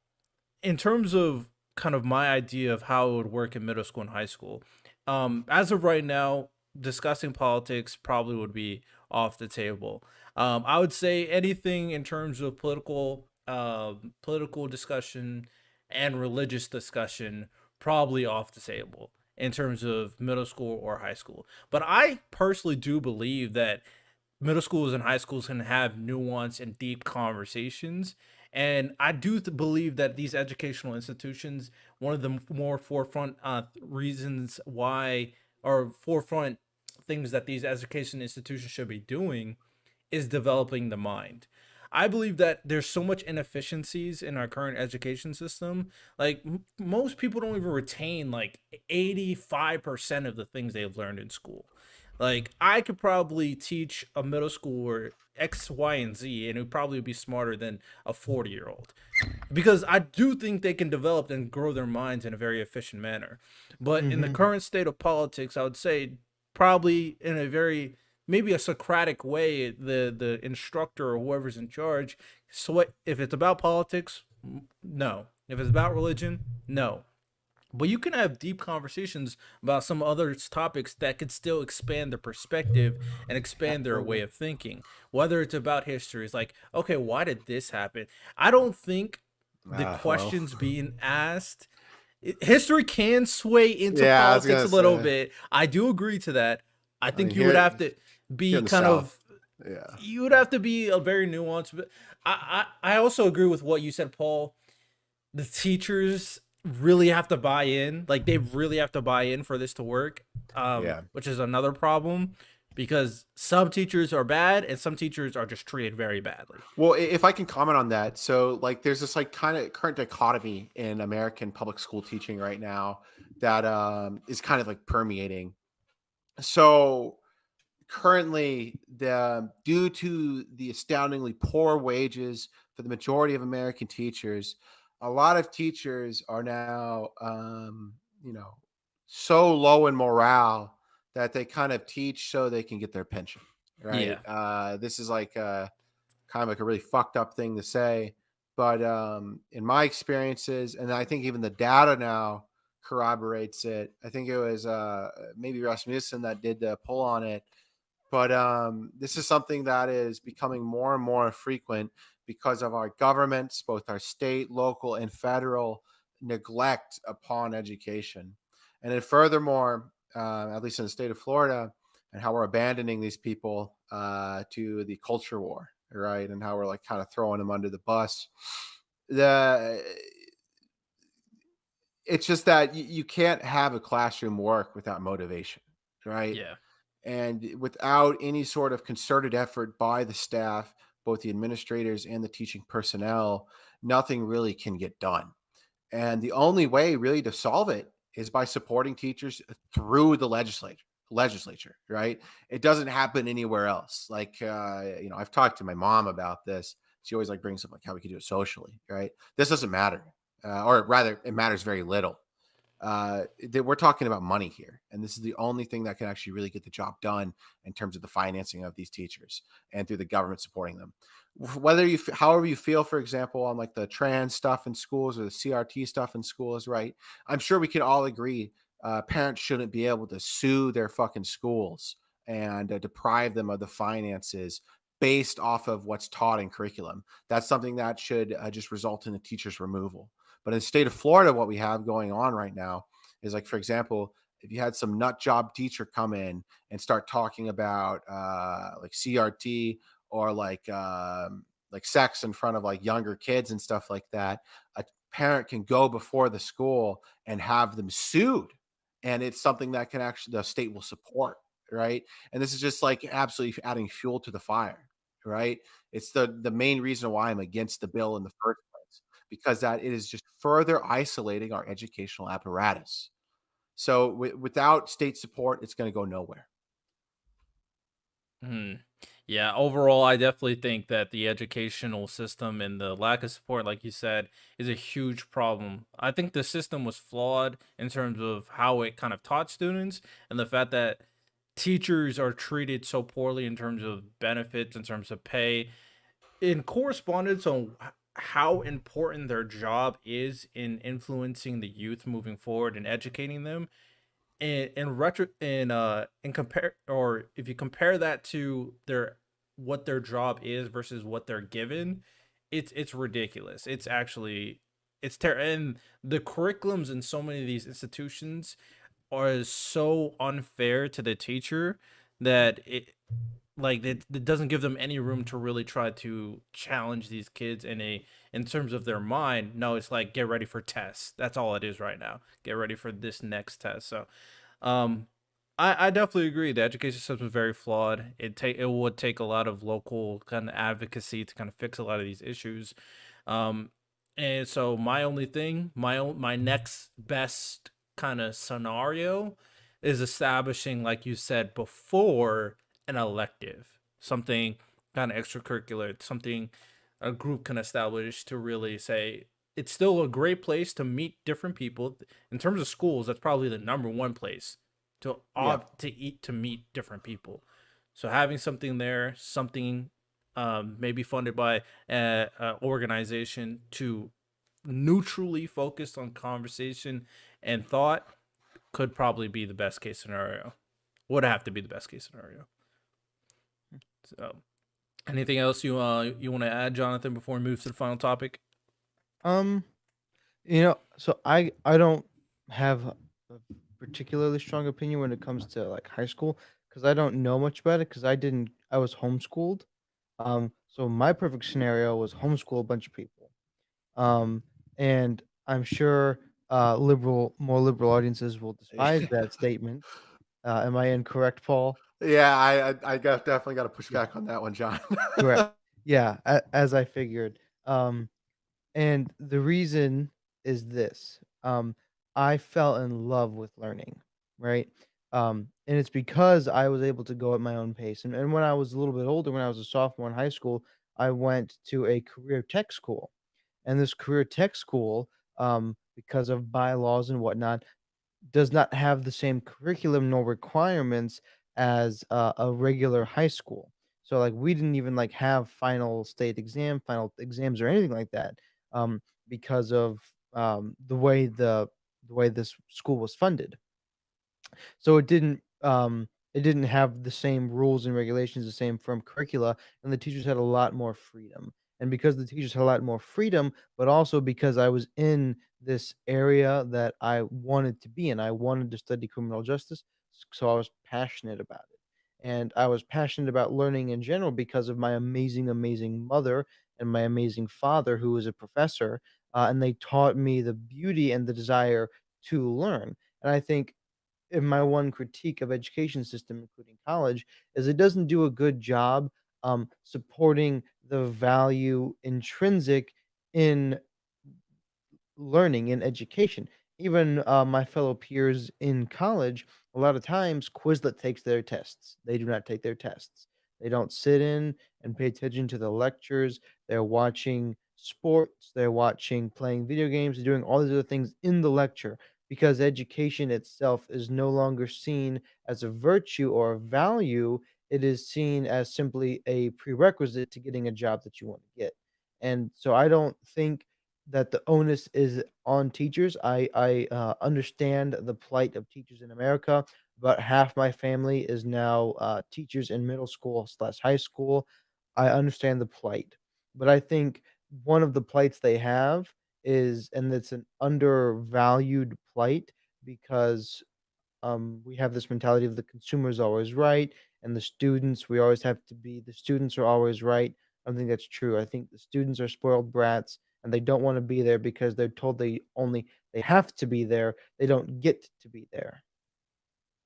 in terms of kind of my idea of how it would work in middle school and high school, as of right now, discussing politics probably would be off the table. I would say anything in terms of political discussion and religious discussion probably off the table in terms of middle school or high school. But I personally do believe that middle schools and high schools can have nuance and deep conversations. And I do believe that these educational institutions, one of the more forefront reasons why, or forefront things that these education institutions should be doing, is developing the mind. I believe that there's so much inefficiencies in our current education system. Like most people don't even retain like 85% of the things they've learned in school. Like I could probably teach a middle schooler X, Y, and Z, and it would probably be smarter than a 40-year-old because I do think they can develop and grow their minds in a very efficient manner. But in the Mhm. current state of politics, I would say probably in a very maybe a Socratic way, the instructor or whoever's in charge. So what if it's about politics? No. If it's about religion, no. but you can have deep conversations about some other topics that could still expand their perspective and expand their way Absolutely. of thinking. Whether it's about history, it's like, okay, why did this happen? I don't think the Well, questions being asked, history can sway into yeah, I was politics gonna a little say. bit. I do agree to that. I I mean, think you would have to here be in the kind South, of, yeah, you would have to be a very nuanced. But I also agree with what you said, Paul. The teachers really have to buy in. Like they really have to buy in for this to work. yeah. Which is another problem because some teachers are bad and some teachers are just treated very badly. Well, if I can comment on that, so like, there's this like kind of current dichotomy in American public school teaching right now that is kind of like permeating. So currently, the due to the astoundingly poor wages for the majority of American teachers, a lot of teachers are now, you know, so low in morale that they kind of teach so they can get their pension, right? Yeah. This is like kind of like a really fucked up thing to say, but in my experiences, and I think even the data now corroborates it. I think it was maybe Rasmussen that did the poll on it, but this is something that is becoming more and more frequent because of our governments, both our state, local, and federal neglect upon education. And then, furthermore, at least in the state of Florida, and how we're abandoning these people to the culture war, right? And how we're like kind of throwing them under the bus. The It's just that you can't have a classroom work without motivation, right? Yeah. And without any sort of concerted effort by the staff, both the administrators and the teaching personnel, nothing really can get done. And the only way really to solve it is by supporting teachers through the legislature, right? It doesn't happen anywhere else. Like, I've talked to my mom about this. She always like brings up like how we could do it socially, right? This doesn't matter, or rather, it matters very little. We're talking about money here, and this is the only thing that can actually really get the job done in terms of the financing of these teachers and through the government supporting them. Whether however you feel, for example, on like the trans stuff in schools or the CRT stuff in schools, right? I'm sure we can all agree parents shouldn't be able to sue their fucking schools and deprive them of the finances based off of what's taught in curriculum. That's something that should just result in the teacher's removal. But in the state of Florida, what we have going on right now is like, for example, if you had some nut job teacher come in and start talking about like CRT or like sex in front of like younger kids and stuff like that, a parent can go before the school and have them sued, and it's something that can actually the state will support, right? And this is just like absolutely adding fuel to the fire, right? It's the main reason why I'm against the bill in the first place, because that it is just further isolating our educational apparatus. So without state support, it's going to go nowhere. Hmm. Yeah, overall, I definitely think that the educational system and the lack of support, like you said, is a huge problem. I think the system was flawed in terms of how it kind of taught students and the fact that teachers are treated so poorly in terms of benefits, in terms of pay, in correspondence on how important their job is in influencing the youth moving forward and educating them in retro in compare, or if you compare that to their what their job is versus what they're given, it's ridiculous. It's actually and the curriculums in so many of these institutions are so unfair to the teacher that it doesn't give them any room to really try to challenge these kids in terms of their mind. No, it's like get ready for tests. That's all it is right now. Get ready for this next test. So um, I definitely agree. The education system is very flawed. It would take a lot of local kind of advocacy to kind of fix a lot of these issues. Um, and so my next best kind of scenario is establishing, like you said before, an elective, something kind of extracurricular, something a group can establish to really say it's still a great place to meet different people. In terms of schools, that's probably the number one place Yeah. to eat to meet different people. So having something there, something maybe funded by a organization to neutrally focused on conversation and thought could probably be the best case scenario. Would have to be the best case scenario. So, anything else you want to add, Jonathan, before we move to the final topic? Um, so I don't have a particularly strong opinion when it comes to like high school because I don't know much about it because I was homeschooled. So my perfect scenario was homeschool a bunch of people. Um, and I'm sure more liberal audiences will despise that statement. Am I incorrect, Paul? Yeah, definitely got to push Yeah, back on that one, John. correct. Yeah, as I figured. And the reason is this. I fell in love with learning, right? And it's because I was able to go at my own pace. And when I was a little bit older, when I was a sophomore in high school, I went to a career tech school. And this career tech school, because of bylaws and whatnot, does not have the same curriculum nor requirements as a regular high school. So like we didn't even like have final exams or anything like that because of the way this school was funded. So it didn't have the same rules and regulations, the same firm curricula, and the teachers had a lot more freedom. And because the teachers had a lot more freedom, but also because I was in this area that I wanted to be in, I wanted to study criminal justice, so I was passionate about it. And I was passionate about learning in general because of my amazing, amazing mother and my amazing father, who was a professor, and they taught me the beauty and the desire to learn. And I think in my one critique of education system, including college, is it doesn't do a good job supporting the value intrinsic in learning in education. Even my fellow peers in college, a lot of times Quizlet takes their tests. They do not take their tests. They don't sit in and pay attention to the lectures. They're watching sports. They're watching, playing video games. They're doing all these other things in the lecture because education itself is no longer seen as a virtue or a value. It is seen as simply a prerequisite to getting a job that you want to get. And so I don't think that the onus is on teachers. I understand the plight of teachers in America. About half my family is now teachers in middle school slash high school. I understand the plight, but I think one of the plights they have is, and it's an undervalued plight because we have this mentality of the consumer is always right, and the students are always right. I don't think that's true. I think the students are spoiled brats, and they don't want to be there because they're told they have to be there. They don't get to be there.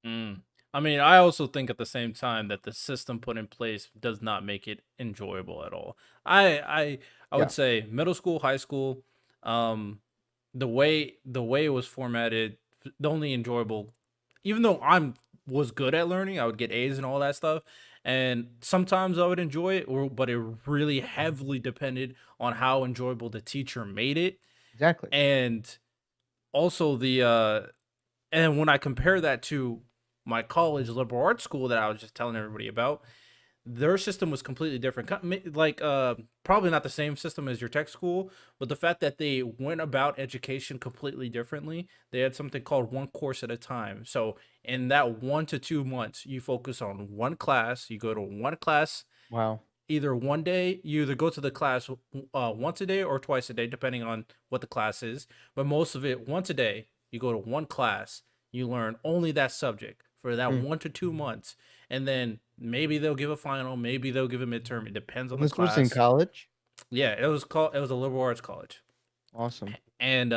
Mm. I mean, I also think at the same time that the system put in place does not make it enjoyable at all. I would Yeah, say middle school, high school, um, the way it was formatted, the only enjoyable, even though I'm was good at learning, I would get A's and all that stuff, and sometimes I would enjoy it, but it really heavily depended on how enjoyable the teacher made it, exactly. and also and when I compare that to my college liberal arts school that I was just telling everybody about, their system was completely different. Like probably not the same system as your tech school, but the fact that they went about education completely differently. They had something called one course at a time. So in that 1 to 2 months, you focus on one class, you go to one class Wow. either one day, you either go to the class once a day or twice a day, depending on what the class is. But most of it, once a day, you go to one class, you learn only that subject for that Mm. 1 to 2 months. And then maybe they'll give a final, maybe they'll give a midterm. It depends on And the this was in class. college. Yeah, it was a liberal arts college. Awesome. And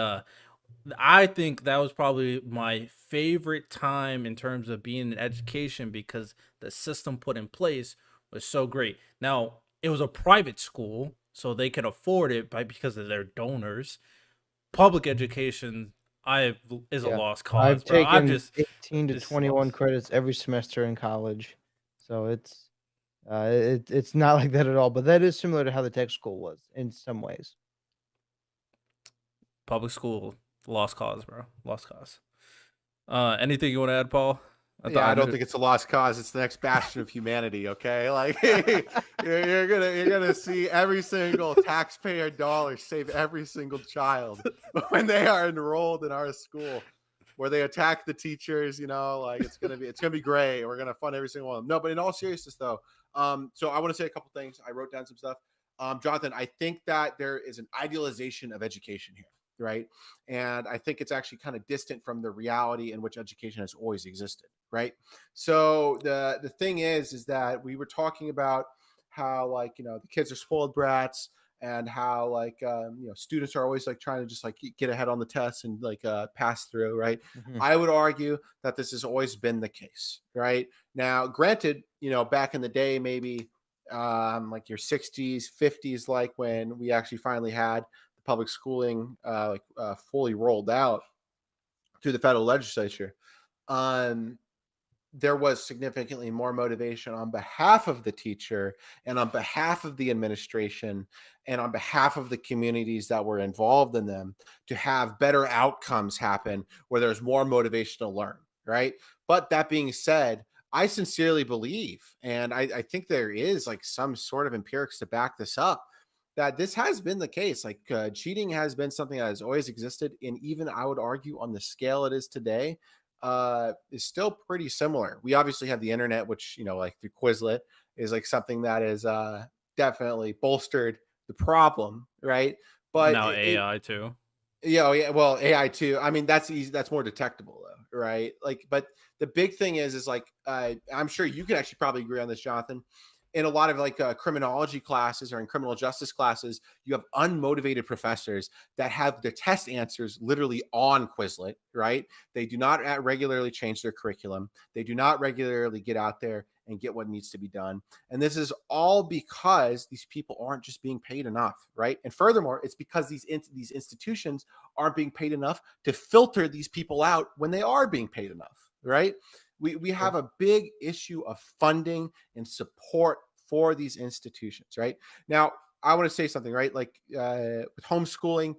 I think that was probably my favorite time in terms of being in education because the system put in place was so great. Now, it was a private school, so they could afford it because of their donors. Public education, I is a Yeah, lost I've cause, bro. I'm taken just 18 to it's 21 lost. credits every semester in college, so it's not like that at all. But that is similar to how the tech school was in some ways. Public school, lost cause, bro. Lost cause. Anything you want to add, Paul? I thought Yeah, I I don't knew. think it's a lost cause. It's the next bastion of humanity. Okay, like you're gonna see every single taxpayer dollar save every single child when they are enrolled in our school, where they attack the teachers. Like it's gonna be great. We're gonna fund every single one of them. No, but in all seriousness, though, so I want to say a couple things. I wrote down some stuff. Jonathan, I think that there is an idealization of education here, right? And I think it's actually kind of distant from the reality in which education has always existed, right? So the thing is that we were talking about how, like, the kids are spoiled brats, and how, like, students are always like trying to just like get ahead on the tests and like pass through, right? Mhm. I would argue that this has always been the case, right? Now, granted, back in the day, maybe like your 60s, 50s, like when we actually finally had the public schooling fully rolled out through the federal legislature. Um, there was significantly more motivation on behalf of the teacher and on behalf of the administration and on behalf of the communities that were involved in them to have better outcomes happen, where there's more motivation to learn, right? But that being said, I sincerely believe, and I think there is like some sort of empirics to back this up, that this has been the case. Like, cheating has been something that has always existed, and even I would argue on the scale it is today, is still pretty similar. We obviously have the internet, which, like through Quizlet, is like something that is definitely bolstered the problem, right? But Now it AI too. yeah, oh, yeah, well, AI too. I mean, that's easy. That's more detectable, though, right? Like, but the big thing is like, I'm sure you can actually probably agree on this, Jonathan. In a lot of like criminology classes or in criminal justice classes, you have unmotivated professors that have their test answers literally on Quizlet, right? They do not regularly change their curriculum. They do not regularly get out there and get what needs to be done. And this is all because these people aren't just being paid enough, right? And furthermore, it's because these institutions aren't being paid enough to filter these people out when they are being paid enough, right? We have a big issue of funding and support for these institutions, right? Now, I want to say something, right? Like, with homeschooling,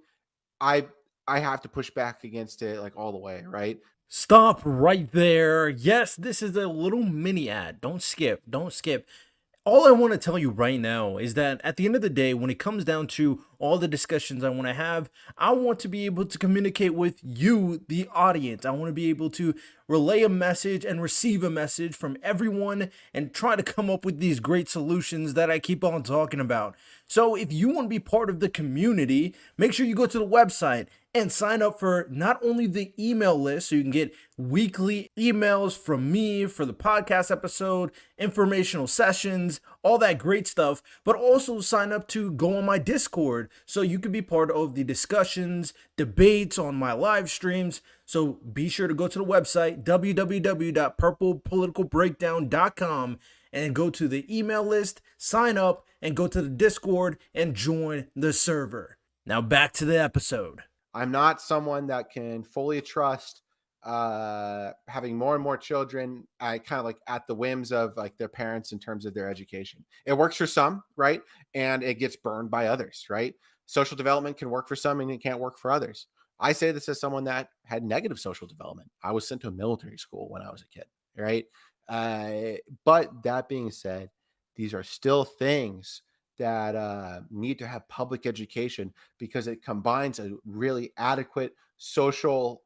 I I have to push back against it like all the way, right? Stop right there. Yes, this is a little mini ad. Don't skip. Don't skip. All I want to tell you right now is that at the end of the day, when it comes down to all the discussions I want to have, I want to be able to communicate with you, the audience. I want to be able to relay a message and receive a message from everyone and try to come up with these great solutions that I keep on talking about. So if you want to be part of the community, make sure you go to the website and sign up for not only the email list so you can get weekly emails from me for the podcast episode, informational sessions, all that great stuff, but also sign up to go on my Discord so you can be part of the discussions, debates on my live streams. So be sure to go to the website www.purplepoliticalbreakdown.com and go to the email list, sign up, and go to the Discord and join the server. Now back to the episode. I'm not someone that can fully trust having more and more children. I kind of like at the whims of like their parents in terms of their education. It works for some, right? And it gets burned by others, right? Social development can work for some and it can't work for others. I say this as someone that had negative social development. I was sent to a military school when I was a kid, right? But that being said, these are still things that need to have public education, because it combines a really adequate social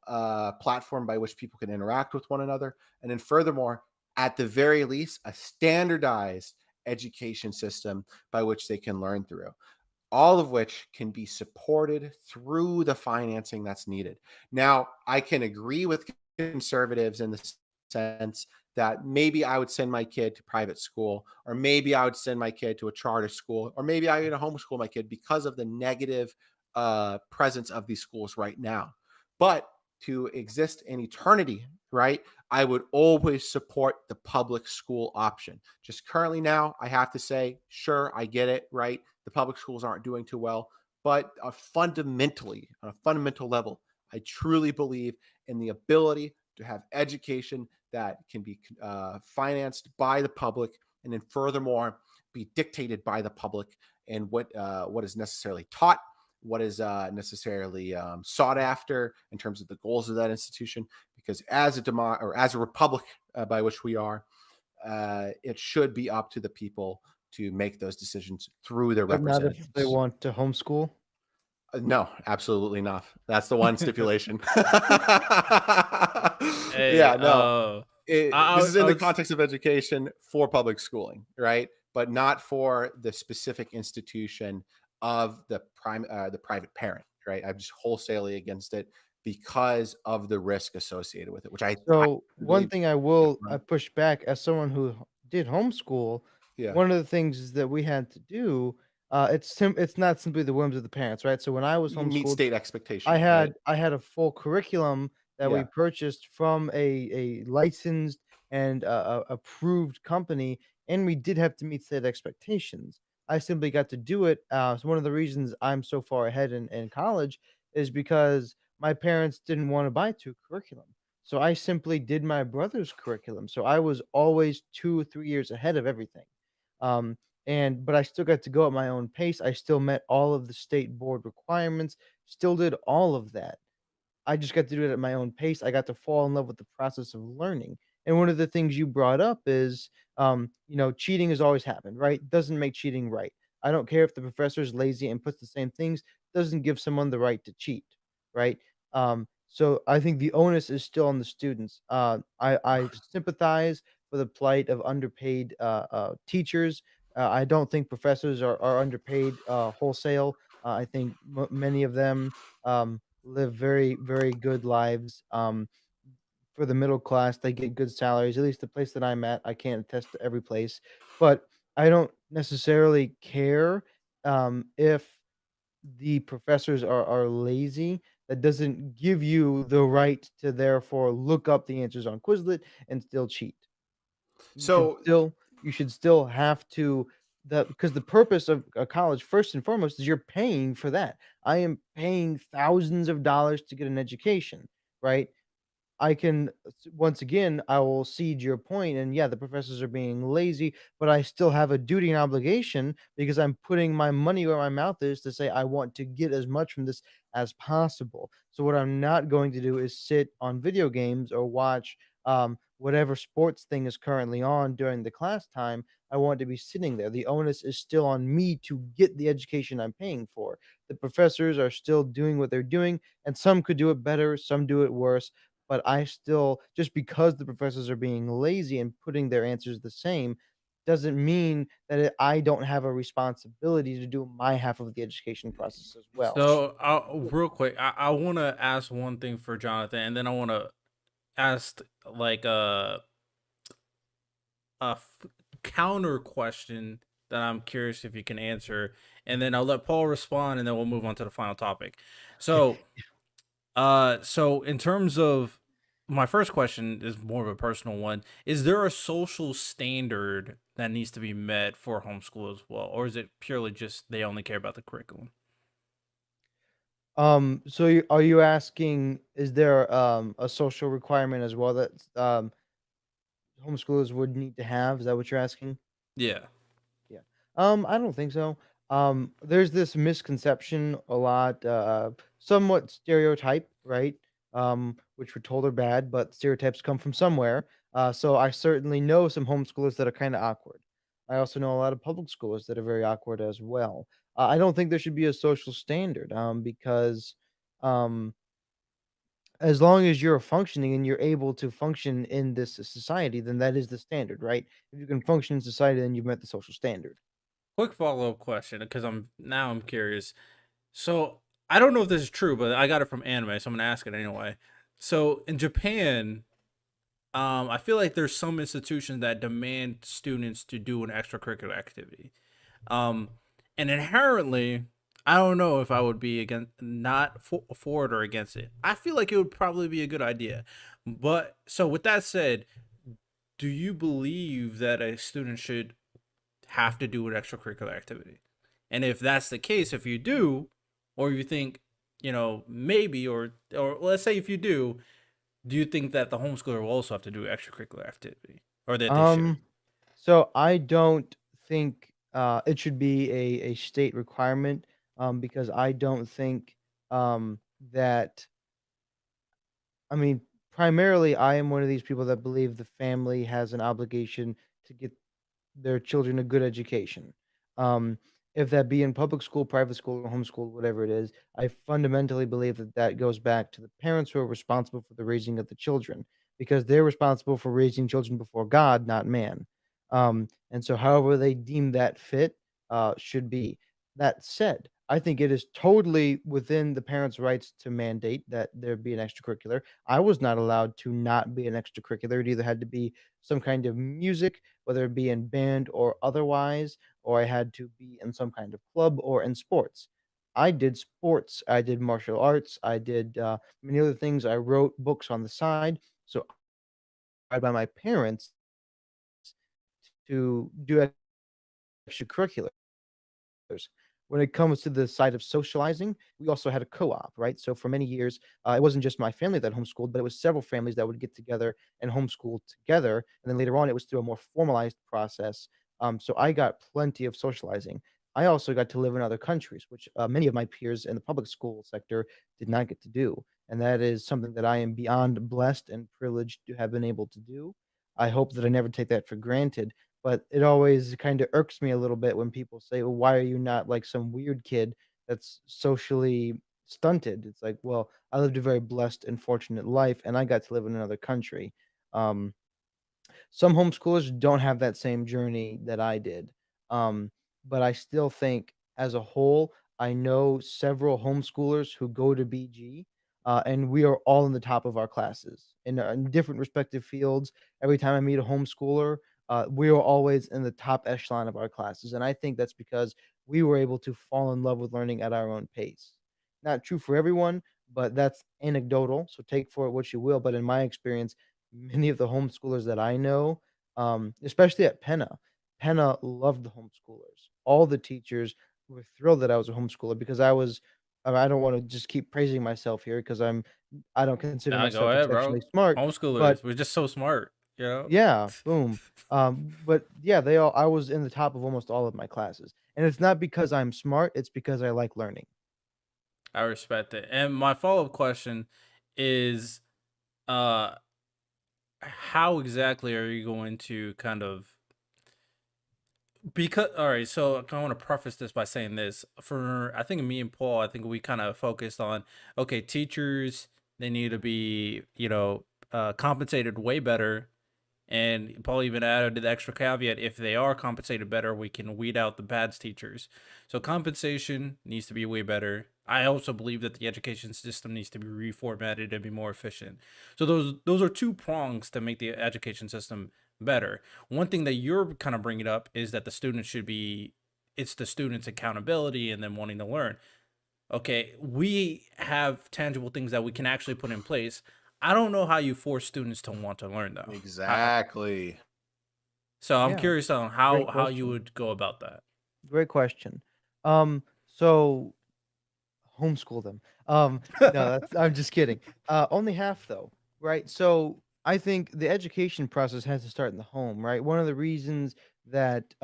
platform by which people can interact with one another. And then, furthermore, at the very least, a standardized education system by which they can learn through, all of which can be supported through the financing that's needed. Now, I can agree with conservatives in the sense that maybe I would send my kid to private school, or maybe I would send my kid to a charter school, or maybe I would homeschool my kid because of the negative presence of these schools right now. But to exist in eternity, right, I would always support the public school option. Just currently now, I have to say, sure, I get it, right? The public schools aren't doing too well, but fundamentally, on a fundamental level, I truly believe in the ability to have education that can be financed by the public, and then furthermore be dictated by the public, and what is necessarily taught, what is necessarily sought after in terms of the goals of that institution. Because as a republic, by which we are, it should be up to the people to make those decisions through their But not if they representatives. want to homeschool? No, absolutely not. That's the one stipulation. Hey, Yeah, no. This is I in the would context of education for public schooling, right? But not for the specific institution of the private parent, right? I'm just wholesalely against it because of the risk associated with it, which I So, one believe. thing Yeah, I push back as someone who did homeschool, yeah. one of the things is that we had to do, it's not simply the whims of the parents, right? So when I was You meet homeschooled, state I expectations, right? had I had a full curriculum that we Yeah. purchased from a licensed and approved company, and we did have to meet set expectations. I simply got to do it. So one of the reasons I'm so far ahead in college is because my parents didn't want to buy two curriculum. So I simply did my brother's curriculum. So I was always 2 or 3 years ahead of everything. Um, but I still got to go at my own pace. I still met all of the state board requirements, still did all of that. I just got to do it at my own pace. I got to fall in love with the process of learning. And one of the things you brought up is, cheating has always happened, right? Doesn't make cheating right. I don't care if the professor is lazy and puts the same things, doesn't give someone the right to cheat, right? So I think the onus is still on the students. I sympathize for the plight of underpaid teachers. I don't think professors are underpaid wholesale. I think many of them live very, very good lives. For the middle class, they get good salaries. At least the place that I'm at, I can't attest to every place, but I don't necessarily care if the professors are lazy. That doesn't give you the right to therefore look up the answers on Quizlet and still cheat. You should So still you should still have to the because the purpose of a college, first and foremost, is you're paying for that. I am paying thousands of dollars to get an education, right? I can once again, I will cede your point, and yeah, the professors are being lazy, but I still have a duty and obligation because I'm putting my money where my mouth is to say I want to get as much from this as possible. So what I'm not going to do is sit on video games or watch whatever sports thing is currently on during the class time. I want to be sitting there. The onus is still on me to get the education I'm paying for. The professors are still doing what they're doing, and some could do it better, some do it worse, but I still just because the professors are being lazy and putting their answers the same, doesn't mean that I don't have a responsibility to do my half of the education process as well. So, real quick, I want to ask one thing for Jonathan, and then I want to ask like a counter question that I'm curious if you can answer, and then I'll let Paul respond, and then we'll move on to the final topic. Okay. So, so in terms of my first question is more of a personal one. Is there a social standard that needs to be met for homeschool as well, or is it purely just they only care about the curriculum? So are you asking, is there a social requirement as well that homeschoolers would need to have? Is that what you're asking? Yeah. Yeah. I don't think so. There's this misconception a lot, somewhat stereotype, right? Which we're told are bad, but stereotypes come from somewhere. So I certainly know some homeschoolers that are kind of awkward. I also know a lot of public schoolers that are very awkward as well. I don't think there should be a social standard, because um, as long as you're functioning and you're able to function in this society, then that is the standard, right? If you can function in society, then you've met the social standard. Quick follow up question, because I'm curious. So I don't know if this is true, but I got it from anime, so I'm gonna ask it anyway. So in Japan, I feel like there's some institutions that demand students to do an extracurricular activity. Um, and inherently, I don't know if I would be against not for it or against it. I feel like it would probably be a good idea. But so with that said, do you believe that a student should have to do an extracurricular activity? And if that's the case, if you do, or you think, maybe, or let's say if you do you think that the homeschooler will also have to do extracurricular activity, or that they should? Um, so I don't think it should be a state requirement, because I don't think that I mean primarily, I am one of these people that believe the family has an obligation to get their children a good education. Um, if that be in public school, private school, or homeschool, whatever it is, I fundamentally believe that that goes back to the parents who are responsible for the raising of the children, because they're responsible for raising children before God, not man. And so, however they deem that fit, should be. That said, I think it is totally within the parents' rights to mandate that there be an extracurricular. I was not allowed to not be an extracurricular. It either had to be some kind of music, whether it be in band or otherwise, or I had to be in some kind of club or in sports. I did sports, I did martial arts, I did many other things. I wrote books on the side. So I by my parents to do extracurricular. When it comes to the side of socializing, we also had a co-op, right? So for many years, it wasn't just my family that homeschooled, but it was several families that would get together and homeschool together. And then later on, it was through a more formalized process. So I got plenty of socializing. I also got to live in other countries, which many of my peers in the public school sector did not get to do. And that is something that I am beyond blessed and privileged to have been able to do. I hope that I never take that for granted, but it always kinda irks me a little bit when people say, "Well, why are you not like some weird kid that's socially stunted?" It's like, well, I lived a very blessed and fortunate life, and I got to live in another country. Um, some homeschoolers don't have that same journey that I did, um, but I still think as a whole, I know several homeschoolers who go to BG, and we are all in the top of our classes in different respective fields. Every time I meet a homeschooler, we are always in the top echelon of our classes, and I think that's because we were able to fall in love with learning at our own pace. Not true for everyone, but that's anecdotal, so take for it what you will, but in my experience, many of the homeschoolers that I know, especially at Penna loved the homeschoolers. All the teachers were thrilled that I was a homeschooler because I don't wanna just keep praising myself here because I don't consider Nah, go myself ahead, exceptionally bro. smart, but Homeschoolers, we're just so smart, you know? yeah, boom. But yeah, they all I was in the top of almost all of my classes, and it's not because I'm smart, it's because I like learning. I respect it. And my follow-up question is, uh, how exactly are you going to kind of because all right, so I want to preface this by saying this. For I think me and Paul, I think we kind of focused on okay, teachers they need to be, compensated way better. And Paul even added the extra caveat if they are compensated better, we can weed out the bad teachers. So compensation needs to be way better. I also believe that the education system needs to be reformatted and be more efficient. So those are two prongs to make the education system better. One thing that you're kind of bringing up is that the students should be it's the students' accountability and then wanting to learn. Okay, we have tangible things that we can actually put in place. I don't know how you force students to want to learn though. Exactly. So I'm Yeah, curious on great how you question. would go about that. Great question. So homeschool them. No, that's I'm just kidding. Only half though, right? So I think the education process has to start in the home, right? One of the reasons that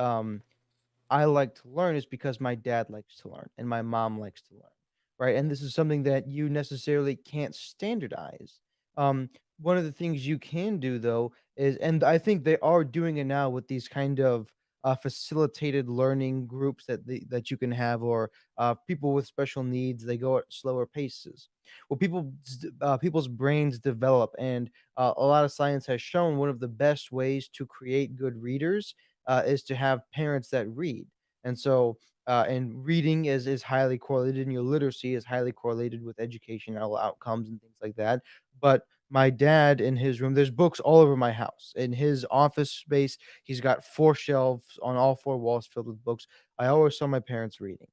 I like to learn is because my dad likes to learn and my mom likes to learn, right? And this is something that you necessarily can't standardize. Um, one of the things you can do though is, and I think they are doing it now with these kind of facilitated learning groups that you can have, or people with special needs. They go at slower paces. Well, people's brains develop, and a lot of science has shown one of the best ways to create good readers is to have parents that read. And so, and reading is highly correlated, and your literacy is highly correlated with educational outcomes and things like that. But my dad in his room, there's books all over my house. In his office space, he's got 4 shelves on all 4 walls filled with books. I always saw my parents reading,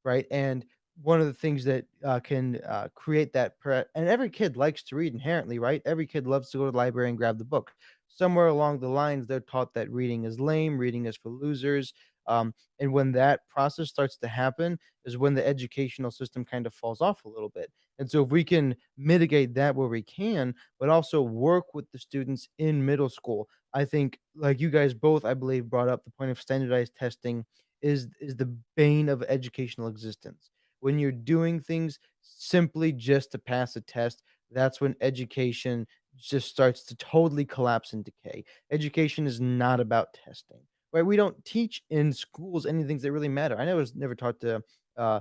right? And one of the things that can create that and every kid likes to read inherently, right? Every kid loves to go to the library and grab the book. Somewhere along the lines, they're taught that reading is lame, reading is for losers. And when that process starts to happen, is when the educational system kind of falls off a little bit. And so, if we can mitigate that where we can, but also work with the students in middle school, I think, like you guys both, I believe, brought up the point of standardized testing is the bane of educational existence. When you're doing things simply just to pass a test, that's when education just starts to totally collapse and decay. Education is not about testing, right? We don't teach in schools any things that really matter. I was never taught to uh,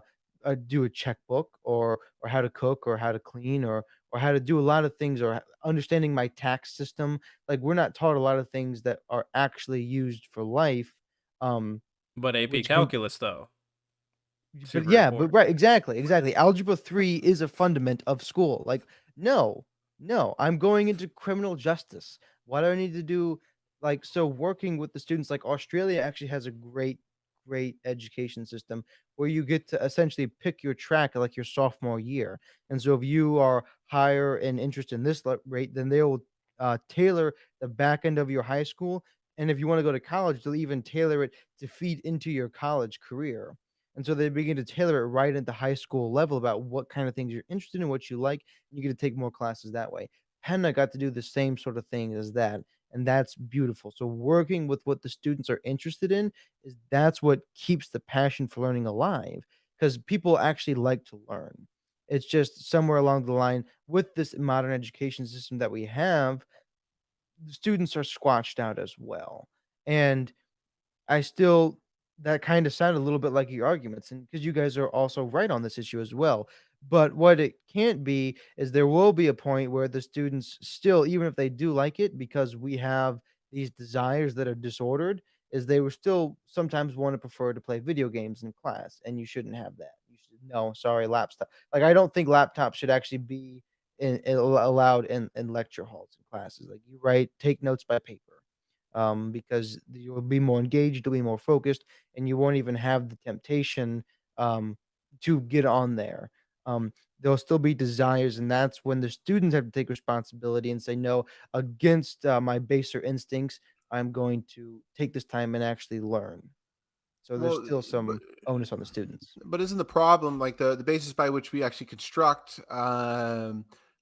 do a checkbook, or how to cook, or how to clean, or how to do a lot of things, or understanding my tax system. Like, we're not taught a lot of things that are actually used for life, um, But AP which can calculus though, but super yeah, but important. right, exactly, exactly. Algebra 3 is a fundament of school. Like, no, no, I'm going into criminal justice. Why do I need to do so working with the students, like Australia actually has a great, great education system where you get to essentially pick your track like your sophomore year. And so if you are higher in interest in this rate, then they will tailor the back end of your high school. And if you want to go to college, they'll even tailor it to feed into your college career. And so they begin to tailor it right at the high school level about what kind of things you're interested in, what you like, and you get to take more classes that way. Penna got to do the same sort of thing as that, and that's beautiful. So working with what the students are interested in that's what keeps the passion for learning alive, because people actually like to learn. It's just somewhere along the line with this modern education system that we have, the students are squashed out as well. And I still that kinda sounded a little bit like your arguments, and because you guys are also right on this issue as well. But what it can't be is there will be a point where the students still, even if they do like it, because we have these desires that are disordered, is they will still sometimes wanna prefer to play video games in class, and you shouldn't have that. You should no, sorry, laptop. Like, I don't think laptops should actually be allowed in lecture halls and classes. Like, you write take notes by paper, because you'll be more engaged, you'll be more focused, and you won't even have the temptation um, to get on there. There'll still be desires, and that's when the students have to take responsibility and say, "No, against my baser instincts, I'm going to take this time and actually learn." So there's Well, still but some onus on the students. isn't the problem like the basis by which we actually construct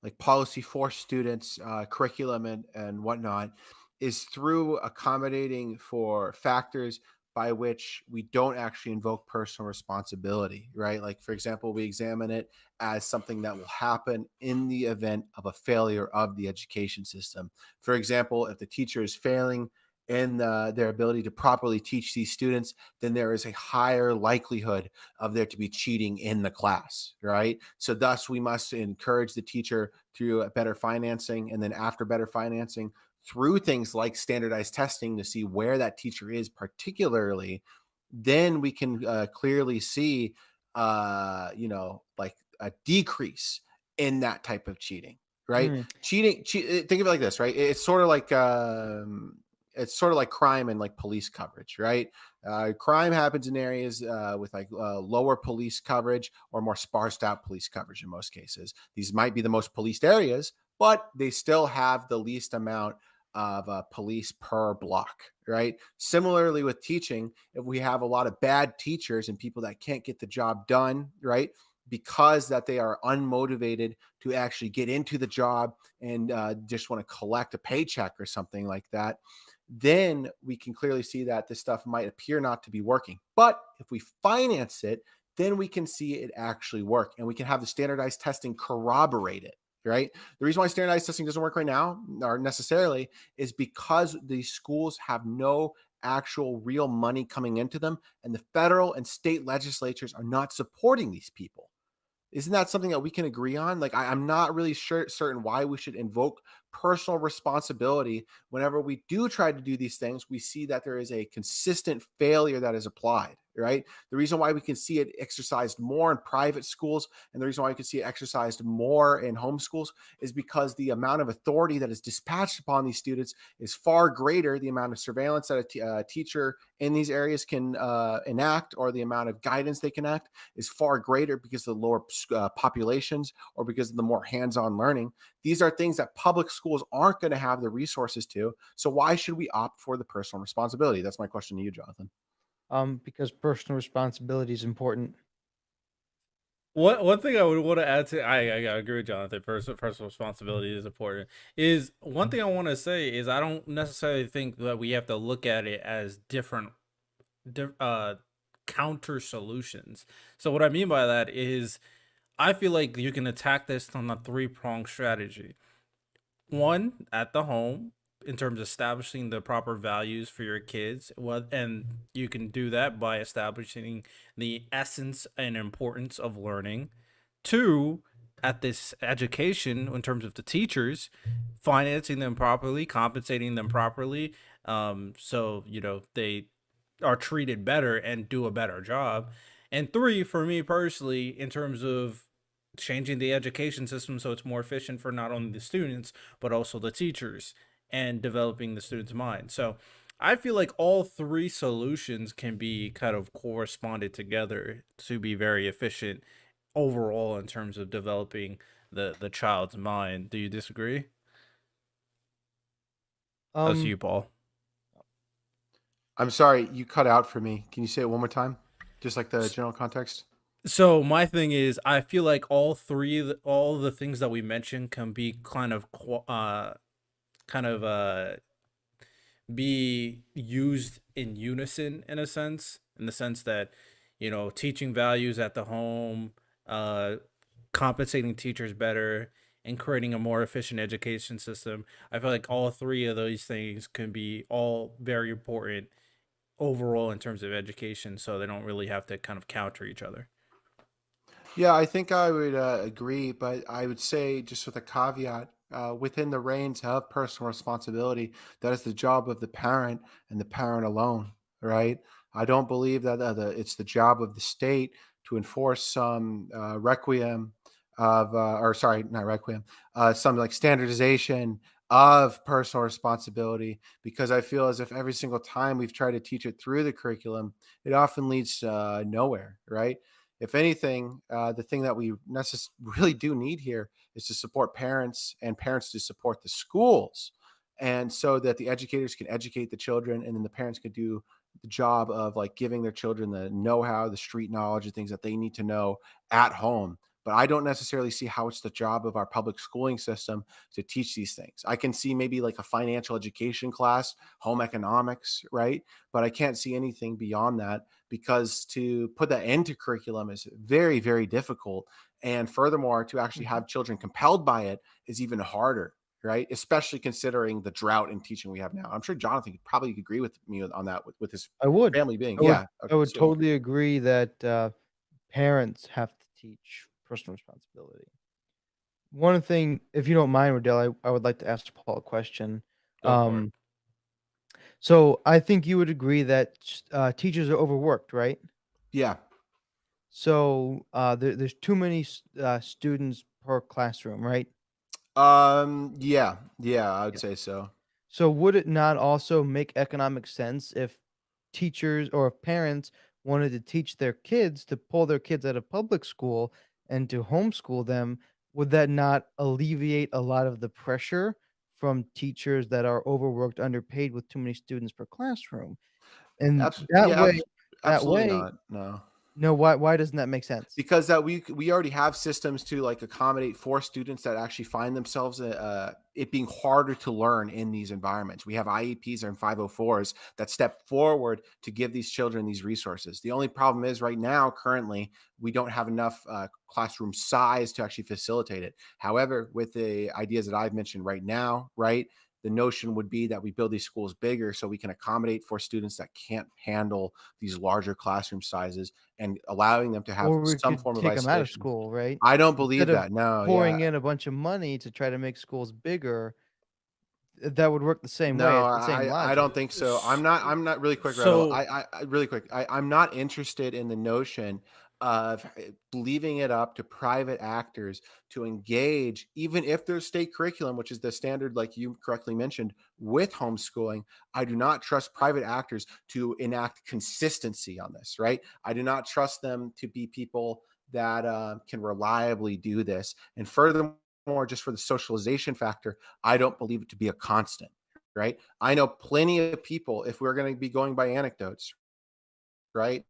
like policy for students, curriculum and whatnot, is through accommodating for factors by which we don't actually invoke personal responsibility, right? Like, for example, we examine it as something that will happen in the event of a failure of the education system. For example, if the teacher is failing in their ability to properly teach these students, then there is a higher likelihood of there to be cheating in the class, right? So, thus, we must encourage the teacher through better financing, and then after better financing, through things like standardized testing to see where that teacher is, particularly. Then we can clearly see, like a decrease in that type of cheating, right? Mm, Think of it like this, right? It's sort of like crime and like police coverage, right? Crime happens in areas with like lower police coverage or more sparsed out police coverage in most cases. These might be the most policed areas, but they still have the least amount of police per block, right? Similarly with teaching, if we have a lot of bad teachers and people that can't get the job done, right? Because that they are unmotivated to actually get into the job and just want to collect a paycheck or something like that, then we can clearly see that this stuff might appear not to be working. But if we finance it, then we can see it actually work, and we can have the standardized testing corroborate it, right? The reason why standardized testing doesn't work right now, or necessarily, is because these schools have no actual real money coming into them, and the federal and state legislatures are not supporting these people. Isn't that something that we can agree on? Like, I'm not really certain why we should invoke personal responsibility whenever we do try to do these things. We see that there is a consistent failure that is applied, right? The reason why we can see it exercised more in private schools and the reason why we can see it exercised more in homeschools is because the amount of authority that is dispatched upon these students is far greater. The amount of surveillance that a teacher in these areas can enact, or the amount of guidance they can act, is far greater because of the lower populations or because of the more hands-on learning. These are things that public schools aren't going to have the resources to. So why should we opt for the personal responsibility? That's my question to you, Jonathan. because personal responsibility is important. One thing I would want to add to I agree with Jonathan. Personal responsibility is important. Is one thing I want to say is I don't necessarily think that we have to look at it as different di- uh counter solutions. So what I mean by that is I feel like you can attack this on a three-pronged strategy. One, at the home, in terms of establishing the proper values for your kids. What and you can do that by establishing the essence and importance of learning. Two, at this education, in terms of the teachers, financing them properly, compensating them properly, so they are treated better and do a better job. And three, for me personally, in terms of changing the education system so it's more efficient for not only the students but also the teachers and developing the students' mind. So I feel like all three solutions can be kind of corresponded together to be very efficient overall in terms of developing the child's mind. Do you disagree? That's Um, you, Paul. I'm sorry, you cut out for me. Can you say it one more time? Just like the S- general context? So my thing is, I feel like all the things that we mentioned can be kind of be used in unison in a sense, in the sense that, teaching values at the home, uh, compensating teachers better, and creating a more efficient education system. I feel like all three of those things can be all very important overall in terms of education, so they don't really have to kind of counter each other. Yeah, I think I would agree, but I would say just with a caveat, within the reins of personal responsibility, that is the job of the parent and the parent alone, right? I don't believe that it's the job of the state to enforce some requiem or sorry, not requiem, some like standardization of personal responsibility, because I feel as if every single time we've tried to teach it through the curriculum, it often leads nowhere, right? If anything, the thing that we really do need here is to support parents and parents to support the schools. And so that the educators can educate the children and then the parents could do the job of like giving their children the know-how, the street knowledge, and things that they need to know at home. But I don't necessarily see how it's the job of our public schooling system to teach these things. I can see maybe like a financial education class, home economics, right? But I can't see anything beyond that, because to put that into curriculum is very, very difficult. And furthermore, to actually Mhm. have children compelled by it is even harder, right? Especially considering the drought in teaching we have now. I'm sure Jonathan could probably agree with me on that with his I would. family being. I would Yeah. I Okay. would So totally agree that, parents have to teach personal responsibility. One thing, if you don't mind, Rodell, I would like to ask Paul a question. Go for it. Um, so I think you would agree that teachers are overworked, right? yeah. So there's too many students per classroom, right? Yeah. Yeah, I would Yeah. say so. So would it not also make economic sense if teachers or if parents wanted to teach their kids to pull their kids out of public school and to homeschool them? Would that not alleviate a lot of the pressure from teachers that are overworked, underpaid with too many students per classroom? And Yeah, that absolutely way, not. No. no, why doesn't that make sense? Because that we already have systems to like accommodate for students that actually find themselves it being harder to learn in these environments. We have IEPs and 504s that step forward to give these children these resources. The only problem is right now, currently, we don't have enough classroom size to actually facilitate it. However, with the ideas that I've mentioned right now, right, the notion would be that we build these schools bigger so we can accommodate for students that can't handle these larger classroom sizes, and allowing them to have Or we some could form of take them out of isolation. school, right? I don't Instead believe of that. No, yeah. pouring in a bunch of money to try to make schools bigger, that would work the same way, No, it's the same I don't logic. think so. S- I'm not really quick, Rattle. So I really quick. I'm not interested in the notion of leaving it up to private actors to engage, even if there's state curriculum, which is the standard, like you correctly mentioned, with homeschooling. I do not trust private actors to enact consistency on this, right? I do not trust them to be people that can reliably do this. And furthermore, just for the socialization factor, I don't believe it to be a constant, right? I know plenty of people, if we're going to be going by anecdotes, right?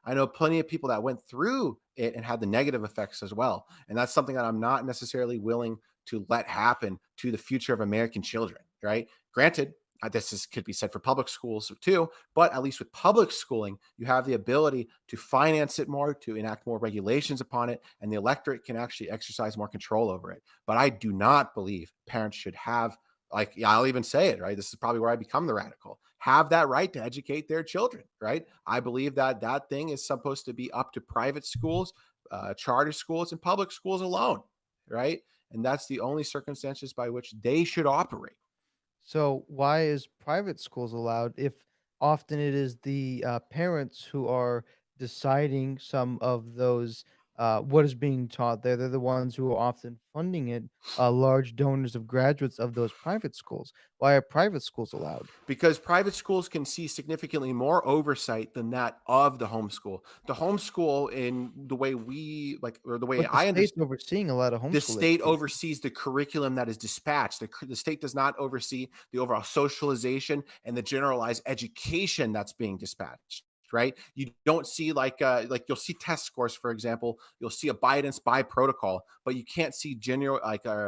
I know plenty of people that went through it and had the negative effects as well. And that's something that I'm not necessarily willing to let happen to the future of American children, right? Granted, Could be said for public schools too, but at least with public schooling, you have the ability to finance it more, to enact more regulations upon it, and the electorate can actually exercise more control over it. But I do not believe parents should have, like, yeah, I'll even say it, right? This is probably where I become the radical. Have that right to educate their children, right? I believe that that thing is supposed to be up to private schools, charter schools, and public schools alone, right? And that's the only circumstances by which they should operate. So why is private schools allowed if often it is the parents who are deciding some of those what is being taught there? They're the ones who are often funding it, large donors of graduates of those private schools. Why are private schools allowed? Because private schools can see significantly more oversight than that of the homeschool. The homeschool, in the way we like, or the way But the I state's understand, overseeing a lot of the homeschool state education. oversees the curriculum that is dispatched. The state does not oversee the overall socialization and the generalized education that's being dispatched. Right? You don't see like you'll see test scores, for example. You'll see a by protocol, but you can't see general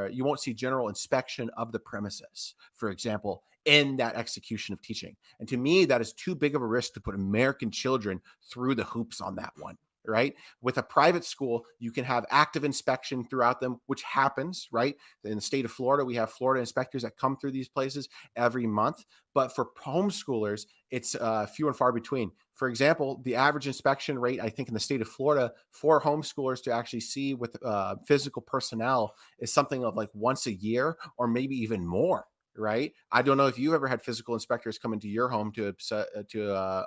you won't see general inspection of the premises, for example, in that execution of teaching. And to me, that is too big of a risk to put American children through the hoops on that one. Right? With a private school, you can have active inspection throughout them, which happens, right? In the state of Florida, we have Florida inspectors that come through these places every month. But for homeschoolers, it's few and far between. For example, the average inspection rate, I think, in the state of Florida for homeschoolers to actually see with physical personnel is something of like once a year or maybe even more. Right. I don't know if you ever had physical inspectors come into your home to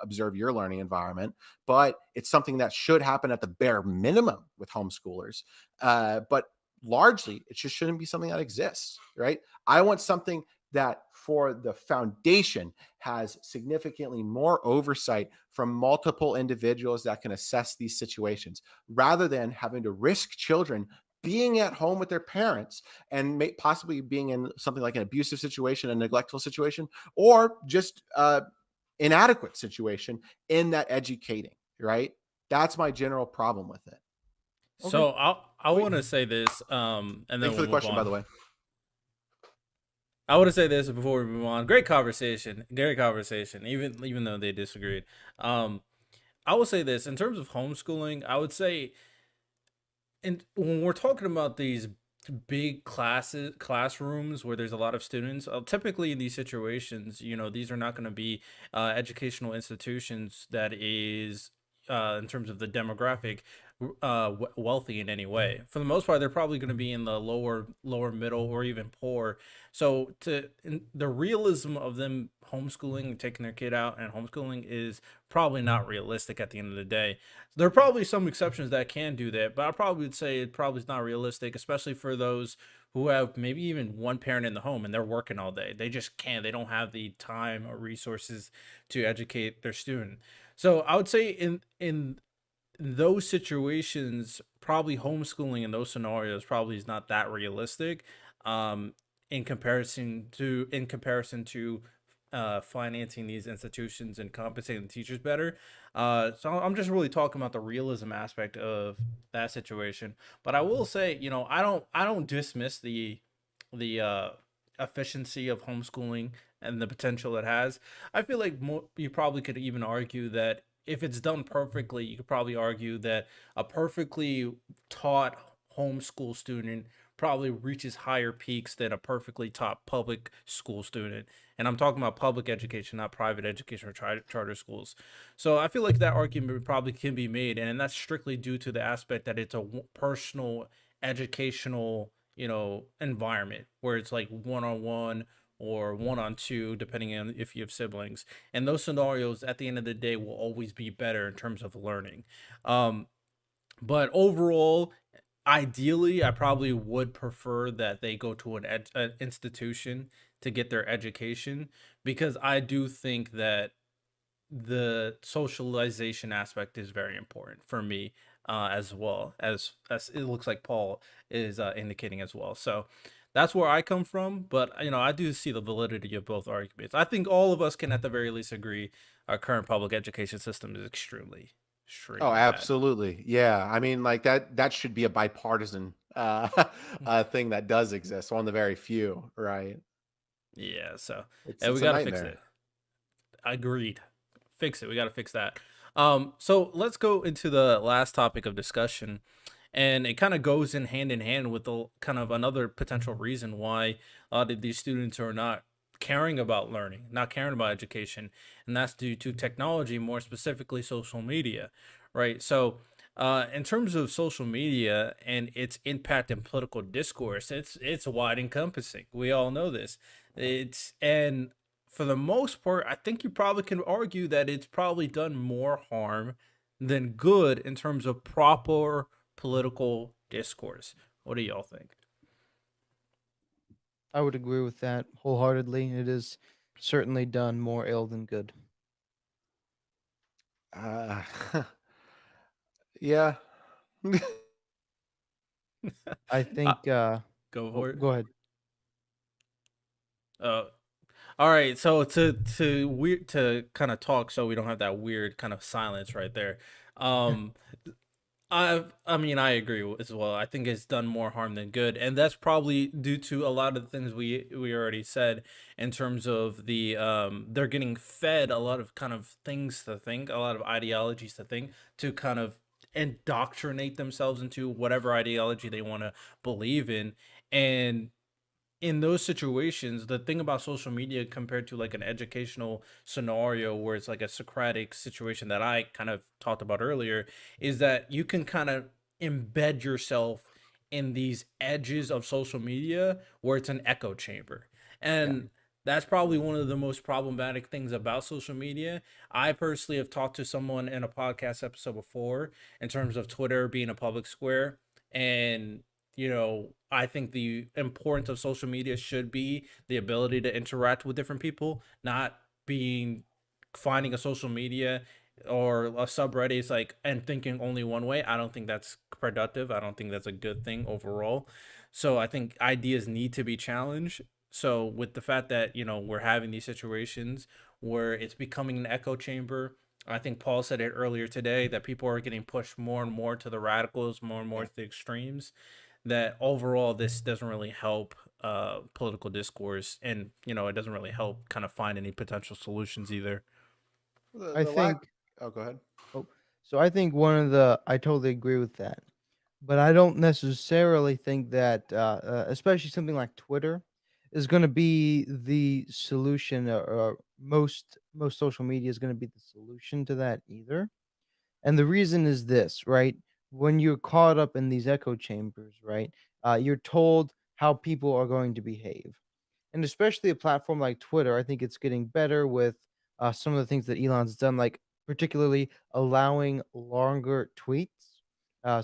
observe your learning environment, but it's something that should happen at the bare minimum with homeschoolers. But largely, it just shouldn't be something that exists, right? I want something that for the foundation has significantly more oversight from multiple individuals that can assess these situations rather than having to risk children being at home with their parents and possibly being in something like an abusive situation, a neglectful situation, or just inadequate situation in that educating, right? That's my general problem with it. Okay. So I Wait. want to say this, and then Thanks for we'll the move question, by on. the way. I want to say this before we move on. Great conversation, great conversation. Even though they disagreed, I will say this in terms of homeschooling. I would say, and when we're talking about these big classrooms where there's a lot of students, typically in these situations, these are not going to be educational institutions that is in terms of the demographic wealthy in any way. For the most part, they're probably going to be in the lower middle or even poor. So the realism of them homeschooling and taking their kid out and homeschooling is probably not realistic at the end of the day. There are probably some exceptions that can do that, but I probably would say it probably is not realistic, especially for those who have maybe even one parent in the home and they're working all day. They just can't. They don't have the time or resources to educate their student. So I would say in those situations, probably homeschooling in those scenarios probably is not that realistic. Um, in comparison to financing these institutions and compensating the teachers better. So I'm just really talking about the realism aspect of that situation. But I will say, I don't dismiss the efficiency of homeschooling and the potential it has. I feel like you probably could even argue that if it's done perfectly, you could probably argue that a perfectly taught homeschool student probably reaches higher peaks than a perfectly taught public school student. And I'm talking about public education, not private education or charter schools. So I feel like that argument probably can be made, and that's strictly due to the aspect that it's a personal educational, environment where it's like one on one or one on two, depending on if you have siblings. And those scenarios, at the end of the day, will always be better in terms of learning. Um, but overall, ideally, I probably would prefer that they go to an institution to get their education, because I do think that the socialization aspect is very important for me, as well as it looks like Paul is indicating as well. So that's where I come from, but I do see the validity of both arguments. I think all of us can at the very least agree our current public education system is Oh, extremely bad. absolutely. Yeah. I mean, like that should be a bipartisan thing that does exist. One of the very few, right? Yeah, so It's yeah, we it's a got to fix nightmare. it. Agreed. Fix it. We got to fix that. So let's go into the last topic of discussion, and it kind of goes in hand with the kind of another potential reason why a lot of these students are not caring about learning, not caring about education, and that's due to technology, more specifically social media, right? So, in terms of social media and its impact in political discourse, it's wide encompassing. We all know this. It's and for the most part, I think you probably can argue that it's probably done more harm than good in terms of proper political discourse. What do y'all think? I would agree with that wholeheartedly. It is certainly done more ill than good. Uh, yeah. I uh, think. Go Oh, for it. go ahead. Uh, all right. So to kind of talk, so we don't have that weird kind of silence right there. Um, I mean, I agree as well. I think it's done more harm than good, and that's probably due to a lot of the things we already said in terms of they're getting fed a lot of kind of things to think, a lot of ideologies to think, to kind of indoctrinate themselves into whatever ideology they want to believe in. And in those situations, the thing about social media compared to like an educational scenario where it's like a Socratic situation that I kind of talked about earlier is that you can kind of embed yourself in these edges of social media where it's an echo chamber. Yeah. And that's probably one of the most problematic things about social media. I personally have talked to someone in a podcast episode before in terms of Twitter being a public square. And I think the importance of social media should be the ability to interact with different people, not being finding a social media or a subreddit is like and thinking only one way. I don't think that's productive. I don't think that's a good thing overall. So I think ideas need to be challenged. So with the fact that, we're having these situations where it's becoming an echo chamber, I think Paul said it earlier today that people are getting pushed more and more to the radicals, more and more Yeah. to the extremes, that overall this doesn't really help political discourse, and it doesn't really help kind of find any potential solutions either. I The lack. think. Oh, go ahead. Oh, so I think one of the. I totally agree with that, but I don't necessarily think that, especially something like Twitter, is going to be the solution, or most social media is going to be the solution to that either. And the reason is this, right? When you're caught up in these echo chambers, right? You're told how people are going to behave, and especially a platform like Twitter, I think it's getting better with some of the things that Elon's done, like particularly allowing longer tweets.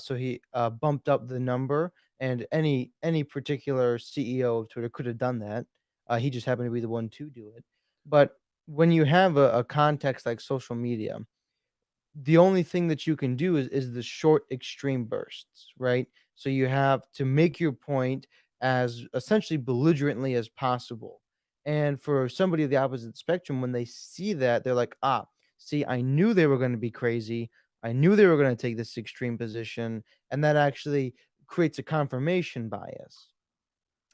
So he bumped up the number, and any particular CEO of Twitter could have done that. He just happened to be the one to do it. But when you have a context like social media, the only thing that you can do is the short extreme bursts, right? So you have to make your point as essentially belligerently as possible. And for somebody of the opposite spectrum, when they see that, they're like, ah, see, I knew they were going to be crazy. I knew they were going to take this extreme position. And that actually creates a confirmation bias,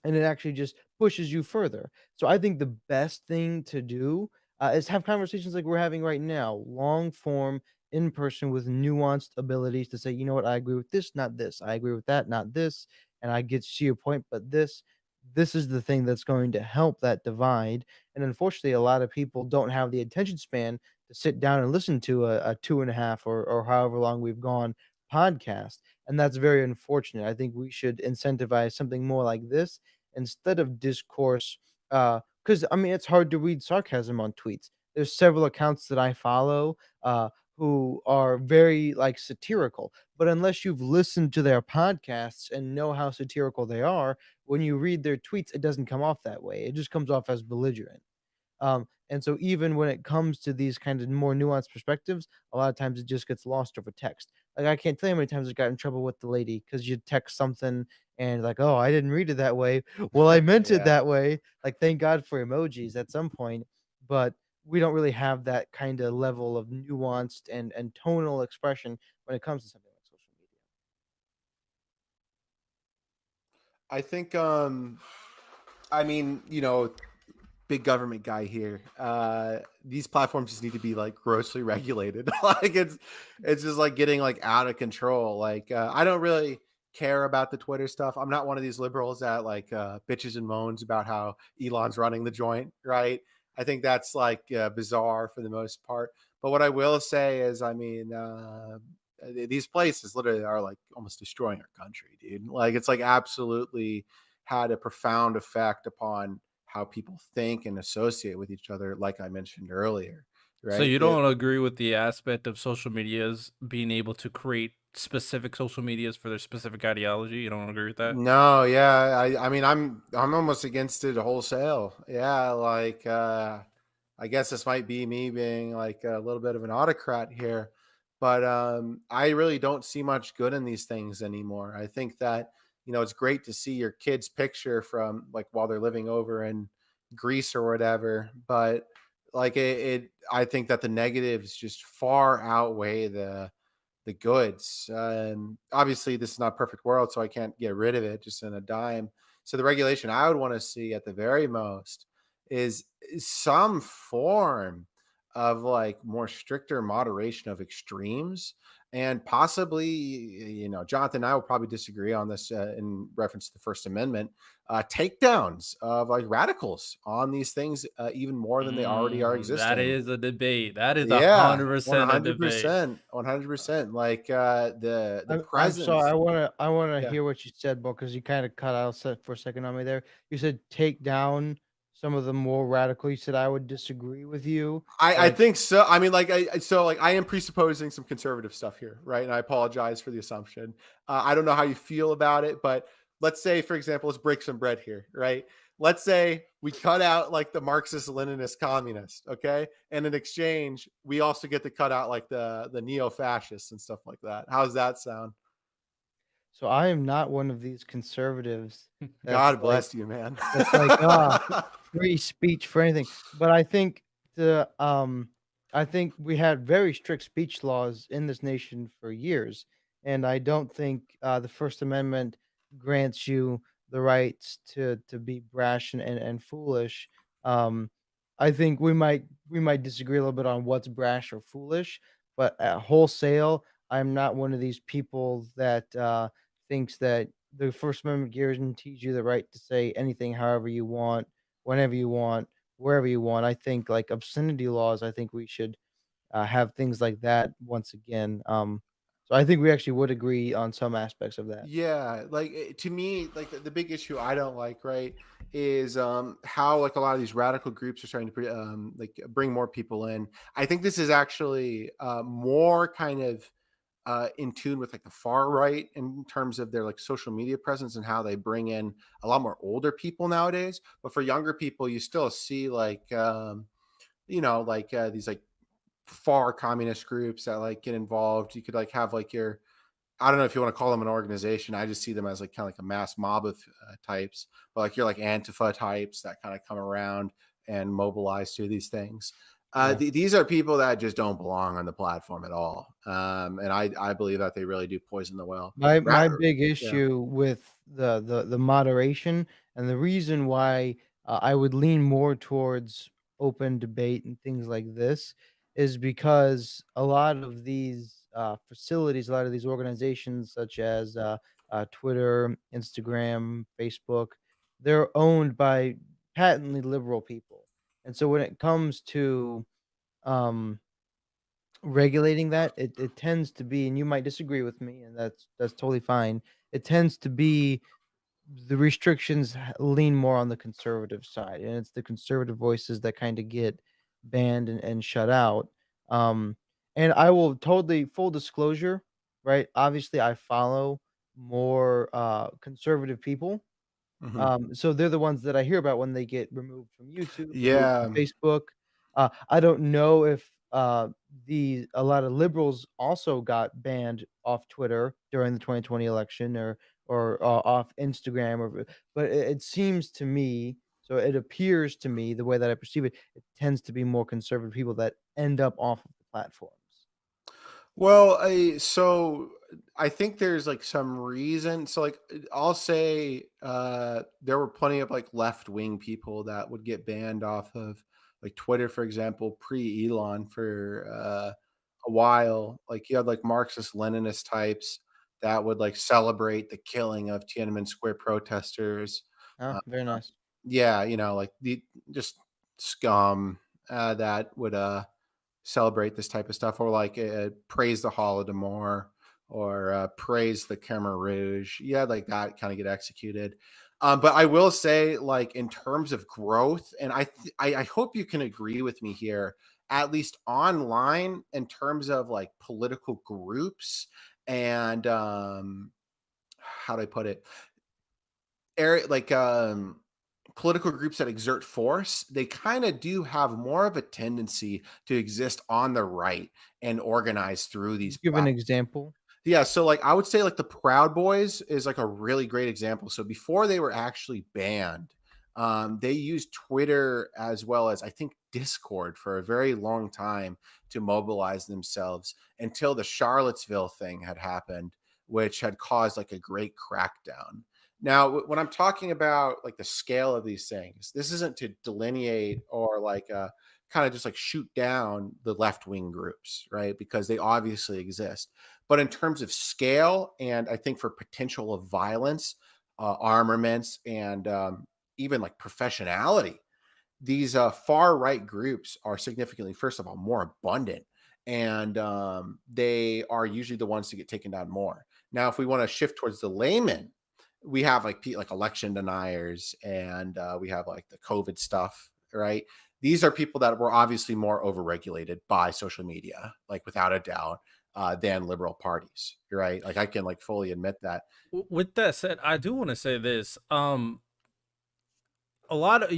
and it actually just pushes you further. So I think the best thing to do is have conversations like we're having right now, long form, in person, with nuanced abilities to say, you know what, I agree with this, not this. I agree with that, not this. And I get to see your point, but this is the thing that's going to help that divide. And unfortunately, a lot of people don't have the attention span to sit down and listen to a 2.5 or however long we've gone podcast. And that's very unfortunate. I think we should incentivize something more like this instead of discourse. Because I mean, it's hard to read sarcasm on tweets. There's several accounts that I follow who are very like satirical, but unless you've listened to their podcasts and know how satirical they are, when you read their tweets, it doesn't come off that way. It just comes off as belligerent. And so even when it comes to these kind of more nuanced perspectives, a lot of times it just gets lost over text. Like I can't tell you how many times I got in trouble with the lady because you text something and like, oh, I didn't read it that way. Well, I meant it Yeah. that way. Like, thank God for emojis at some point, but we don't really have that kind of level of nuanced and tonal expression when it comes to something like social media. I think I mean, big government guy here. These platforms just need to be like grossly regulated. Like it's just like getting like out of control. Like I don't really care about the Twitter stuff. I'm not one of these liberals that like bitches and moans about how Elon's running the joint, right? I think that's like bizarre for the most part. But what I will say is, I mean, these places literally are like almost destroying our country, dude. Like it's like absolutely had a profound effect upon how people think and associate with each other, like I mentioned earlier, So right? you don't agree with the aspect of social medias being able to create specific social medias for their specific ideology? You don't agree with that? No, yeah, I mean, I'm almost against it wholesale. Yeah, like I guess this might be me being like a little bit of an autocrat here, but I really don't see much good in these things anymore. I think that it's great to see your kid's picture from like while they're living over in Greece or whatever, but like I think that the negatives just far outweigh the goods. Obviously, this is not a perfect world, so I can't get rid of it just in a dime. So the regulation I would want to see at the very most is some form of like more stricter moderation of extremes, and possibly, Jonathan and I will probably disagree on this in reference to the First Amendment, takedowns of like radicals on these things, even more than they already are That existing. is a debate. That is Yeah, 100% a debate. 100%, 100%. Like, the I'm sorry. presence. I wanna Yeah. hear what you said, bro, because you kind of cut out for a second on me there. You said take down some of the more radical. You said I would disagree with you. I Like, think so. I mean, like, I am presupposing some conservative stuff here, right? And I apologize for the assumption. I don't know how you feel about it, but let's say, for example, let's break some bread here, right? Let's say we cut out like the Marxist Leninist communist, okay? And in exchange, we also get to cut out like the neo fascists and stuff like that. How's that sound? so I am not one of these conservatives that's God like bless you, man. that's like free speech for anything. But the I think we had very strict speech laws in this nation for years, and I don't think the First Amendment grants you the rights to be brash and foolish. Um, I think we might disagree a little bit on what's brash or foolish, but at wholesale, I'm not one of these people that thinks that the First Amendment guarantees you the right to say anything however you want, whenever you want, wherever you want. I think like obscenity laws, I think we should have things like that once again. So I think we actually would agree on some aspects of that. Yeah, like to me, like the big issue I don't like, right, is how like a lot of these radical groups are starting to like bring more people in. I think this is actually more kind of in tune with like the far right in terms of their like social media presence and how they bring in a lot more older people nowadays. But for younger people, you still see like like these like far communist groups that like get involved. You could like have like your, I don't know if you want to call them an organization. I just see them as like kind of like a mass mob of types, but like you're like Antifa types that kind of come around and mobilize to these things. Yeah. These are people that just don't belong on the platform at all, and I believe that they really do poison the well. My Rat, big yeah. issue with the moderation and the reason why I would lean more towards open debate and things like this is because a lot of these facilities, a lot of these organizations, such as Twitter, Instagram, Facebook, they're owned by patently liberal people, and so when it comes to um, regulating that, it tends to be, and you might disagree with me, and that's totally fine. It tends to be the restrictions lean more on the conservative side, and it's the conservative voices that kind of get banned and shut out. Um, and I will totally full disclosure, right? Obviously, I follow more conservative people, Mhm. so they're the ones that I hear about when they get removed from YouTube, removed from Yeah. Facebook. I don't know if a lot of liberals also got banned off Twitter during the 2020 election or off Instagram but it seems to me, so it appears to me the way that I perceive it, it tends to be more conservative people that end up off of the platforms. Well, so I think there's like some reason. So like I'll say there were plenty of like left wing people that would get banned off of like Twitter, for example, pre Elon for a while. Like you had like Marxist Leninist types that would like celebrate the killing of Tiananmen Square protesters. Oh, Uh, very nice. yeah, like the just scum that would celebrate this type of stuff, or like praise the Holodomor, or praise the Khmer Rouge. Yeah, like that kind of get executed. But I will say, like in terms of growth, and I hope you can agree with me here, at least online, in terms of like political groups and how do I put it? Area like political groups that exert force, they kind of do have more of a tendency to exist on the right and organize through these Give an platforms. example. Yeah, so, like, I would say, like, the Proud Boys is, like, a really great example. So before they were actually banned, they used Twitter as well as, I think, Discord for a very long time to mobilize themselves until the Charlottesville thing had happened, which had caused, like, a great crackdown. Now, when I'm talking about, like, the scale of these things, this isn't to delineate or, like, kinda just, like, shoot down the left-wing groups, right? Because they obviously exist. But in terms of scale, and I think for potential of violence, armaments, and even like professionality, these far right groups are significantly, first of all, more abundant, and they are usually the ones to get taken down more. Now, if we want to shift towards the layman, we have like like election deniers, and we have like the COVID stuff, right? These are people that were obviously more overregulated by social media, like without a doubt, than liberal parties, right? Like I can like fully admit that. With that said, I do want to say this. A lot of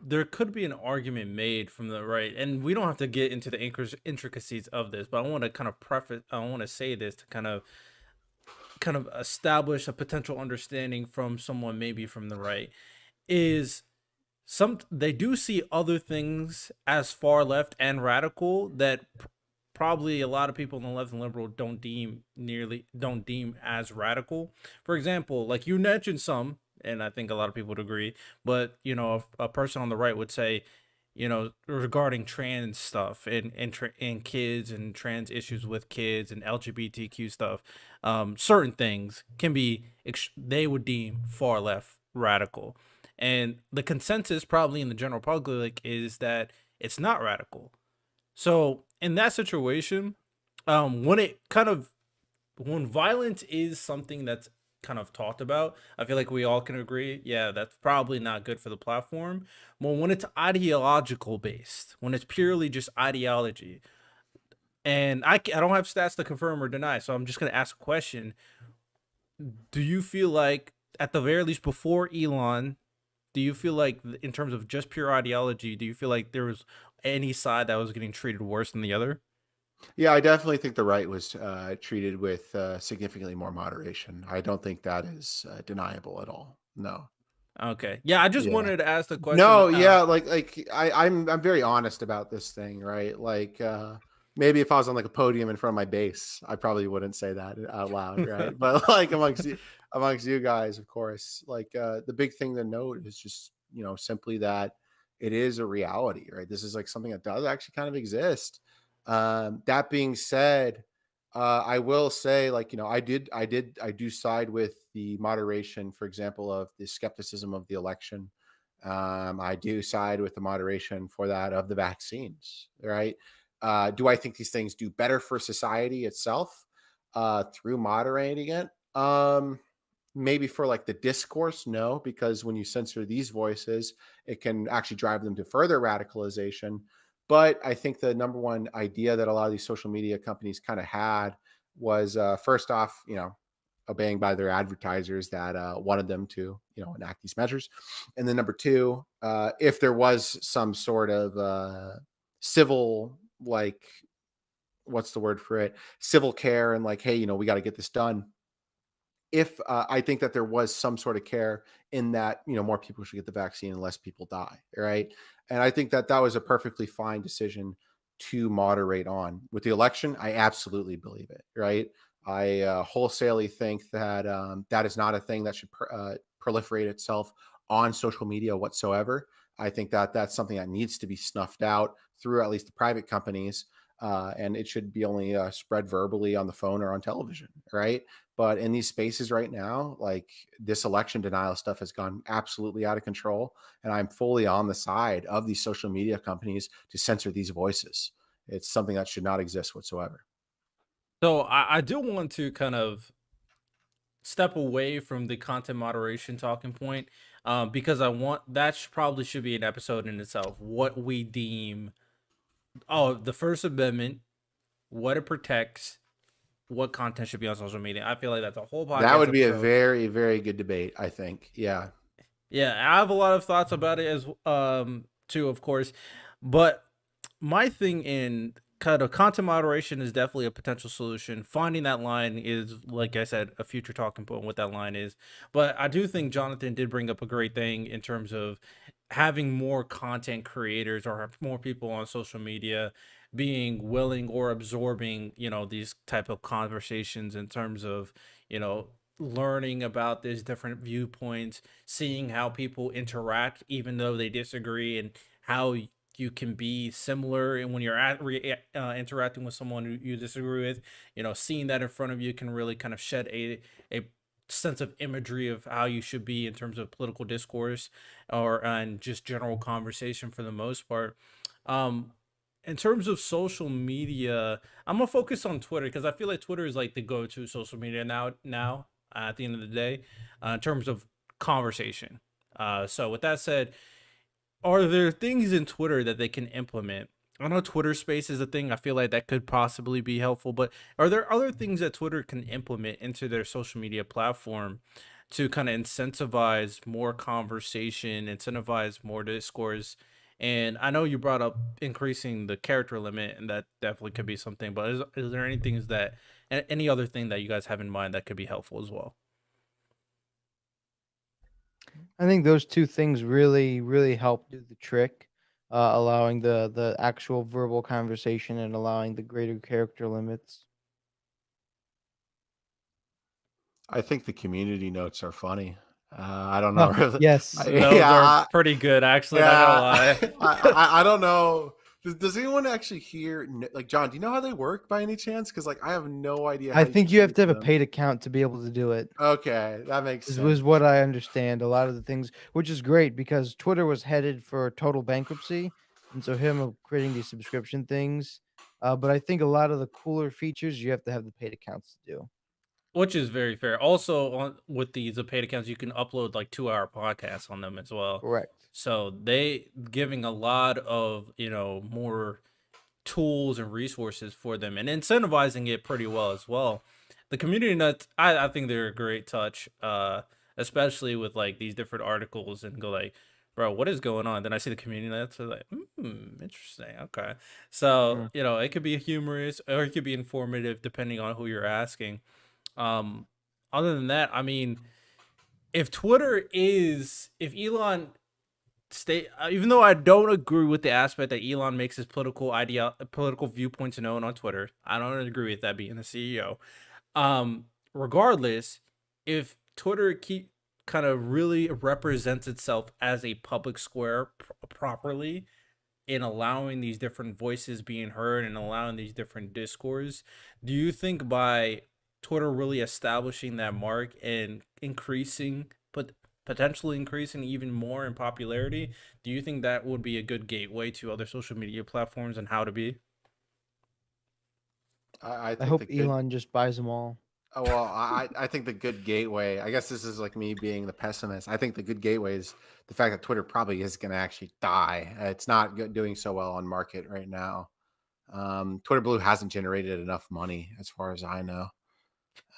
there could be an argument made from the right, and we don't have to get into the intricacies of this, but I want to kind of preface, I want to say this to kind of establish a potential understanding from someone maybe from the right is they do see other things as far left and radical that probably a lot of people in the left and liberal don't deem as radical. For example, like you mentioned some, and I think a lot of people would agree, but a person on the right would say, regarding trans stuff and kids and trans issues with kids and LGBTQ stuff, certain things can be they would deem far left radical, and the consensus probably in the general public is that it's not radical. So in that situation, when it kind of when violence is something that's kind of talked about, I feel like we all can agree, yeah, that's probably not good for the platform. Well, when it's ideological based, when it's purely just ideology, and I don't have stats to confirm or deny, so I'm just gonna ask a question: do you feel like, at the very least, before Elon, do you feel like, in terms of just pure ideology, do you feel like there was any side that was getting treated worse than the other? Yeah, I definitely think the right was treated with significantly more moderation. I don't think that is deniable at all. No. Okay. Yeah, I just Yeah. wanted to ask the question. No, yeah, like I'm very honest about this thing, right? Like maybe if I was on like a podium in front of my base, I probably wouldn't say that out loud, right? But like amongst you guys, of course, like the big thing to note is just, simply that it is a reality, right? This is like something that does actually kind of exist. That being said, I will say, like, I do side with the moderation, for example, of the skepticism of the election. I do side with the moderation for that of the vaccines, right? Do I think these things do better for society itself through moderating it? Maybe for like the discourse, no, because when you censor these voices, it can actually drive them to further radicalization. But I think the number one idea that a lot of these social media companies kind of had was first off, obeying by their advertisers that wanted them to, enact these measures. And then number two, if there was some sort of civil, like, what's the word for it? Civil care, and like, hey, we got to get this done. If I think that there was some sort of care in that, more people should get the vaccine and less people die, right? And I think that that was a perfectly fine decision to moderate on. With the election, I absolutely believe it, right? I wholesalely think that that is not a thing that should proliferate itself on social media whatsoever. I think that that's something that needs to be snuffed out through at least the private companies, and it should be only spread verbally on the phone or on television, right? But in these spaces right now, like this election denial stuff has gone absolutely out of control, and I'm fully on the side of these social media companies to censor these voices. It's something that should not exist whatsoever. So I do want to kind of step away from the content moderation talking point, because I want that probably should be an episode in itself. What we deem, the First Amendment, what it protects, what content should be on social media. I feel like that's a whole That podcast would be a episode. very, very good debate, I think. Yeah. Yeah, I have a lot of thoughts about it as too, of course. But my thing in kind of content moderation is definitely a potential solution. Finding that line is, like I said, a future talking point what that line is. But I do think Jonathan did bring up a great thing in terms of having more content creators or more people on social media being willing or absorbing, these type of conversations in terms of, learning about these different viewpoints, seeing how people interact even though they disagree, and how you can be similar, and when you're interacting with someone who you disagree with, seeing that in front of you can really kind of shed a sense of imagery of how you should be in terms of political discourse, or and just general conversation for the most part. um in terms of social media, I'm gonna focus on Twitter because I feel like Twitter is like the go-to social media now, at the end of the day, in terms of conversation. So with that said, are there things in Twitter that they can implement? I know Twitter Space is a thing. I feel like that could possibly be helpful, but are there other things that Twitter can implement into their social media platform to kind of incentivize more conversation, incentivize more discourse? And I know you brought up increasing the character limit, and that definitely could be something. But is there any things that, any other thing that you guys have in mind that could be helpful as well? I think those two things really, really help do the trick, allowing the actual verbal conversation and allowing the greater character limits. I think the community notes are funny. I don't know. Huh, yes. Those are Yeah. pretty good, actually. Not gonna Yeah. lie. I don't know. Does anyone actually hear, like, John, do you know how they work by any chance? Because, like, I have no idea I how you think you have contribute to to have a them. paid account to be able to do it. Okay. That makes Is sense. was what I understand. A lot of the things, which is great because Twitter was headed for total bankruptcy, and so him of creating these subscription things. But I think a lot of the cooler features you have to have the paid accounts to do. Which is very fair. Also, on with these paid accounts, you can upload like 2-hour podcasts on them as well. Correct. So they giving a lot of, more tools and resources for them, and incentivizing it pretty well as well. The community nuts, I think they're a great touch, especially with like these different articles, and go like, bro, what is going on? Then I see the community nuts, are like, interesting, okay. So Mhm. it could be humorous or it could be informative depending on who you're asking. um, Other than that, I mean, if Elon stay, even though I don't agree with the aspect that Elon makes his political viewpoints known on Twitter, I don't agree with that being the CEO. Regardless, if Twitter keep kind of really represents itself as a public square properly, in allowing these different voices being heard and allowing these different discourse, do you think by Twitter really establishing that mark and increasing, but potentially increasing even more in popularity, do you think that would be a good gateway to other social media platforms and how to be? I I think the hope good Elon just buys them all. well, I think the good gateway, I guess this is like me being the pessimist. I think the good gateway is the fact that Twitter probably is going to actually die. It's not doing so well on market right now. Twitter Blue hasn't generated enough money as far as I know.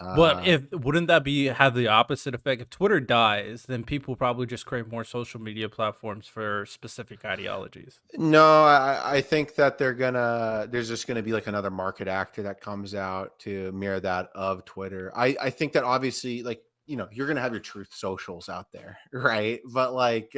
But Uh, if wouldn't that be have the opposite effect? If Twitter dies, then people probably just create more social media platforms for specific ideologies. no, I think that there's just gonna be like another market actor that comes out to mirror that of Twitter. I think that obviously, like, you're gonna have your truth socials out there, right? But like,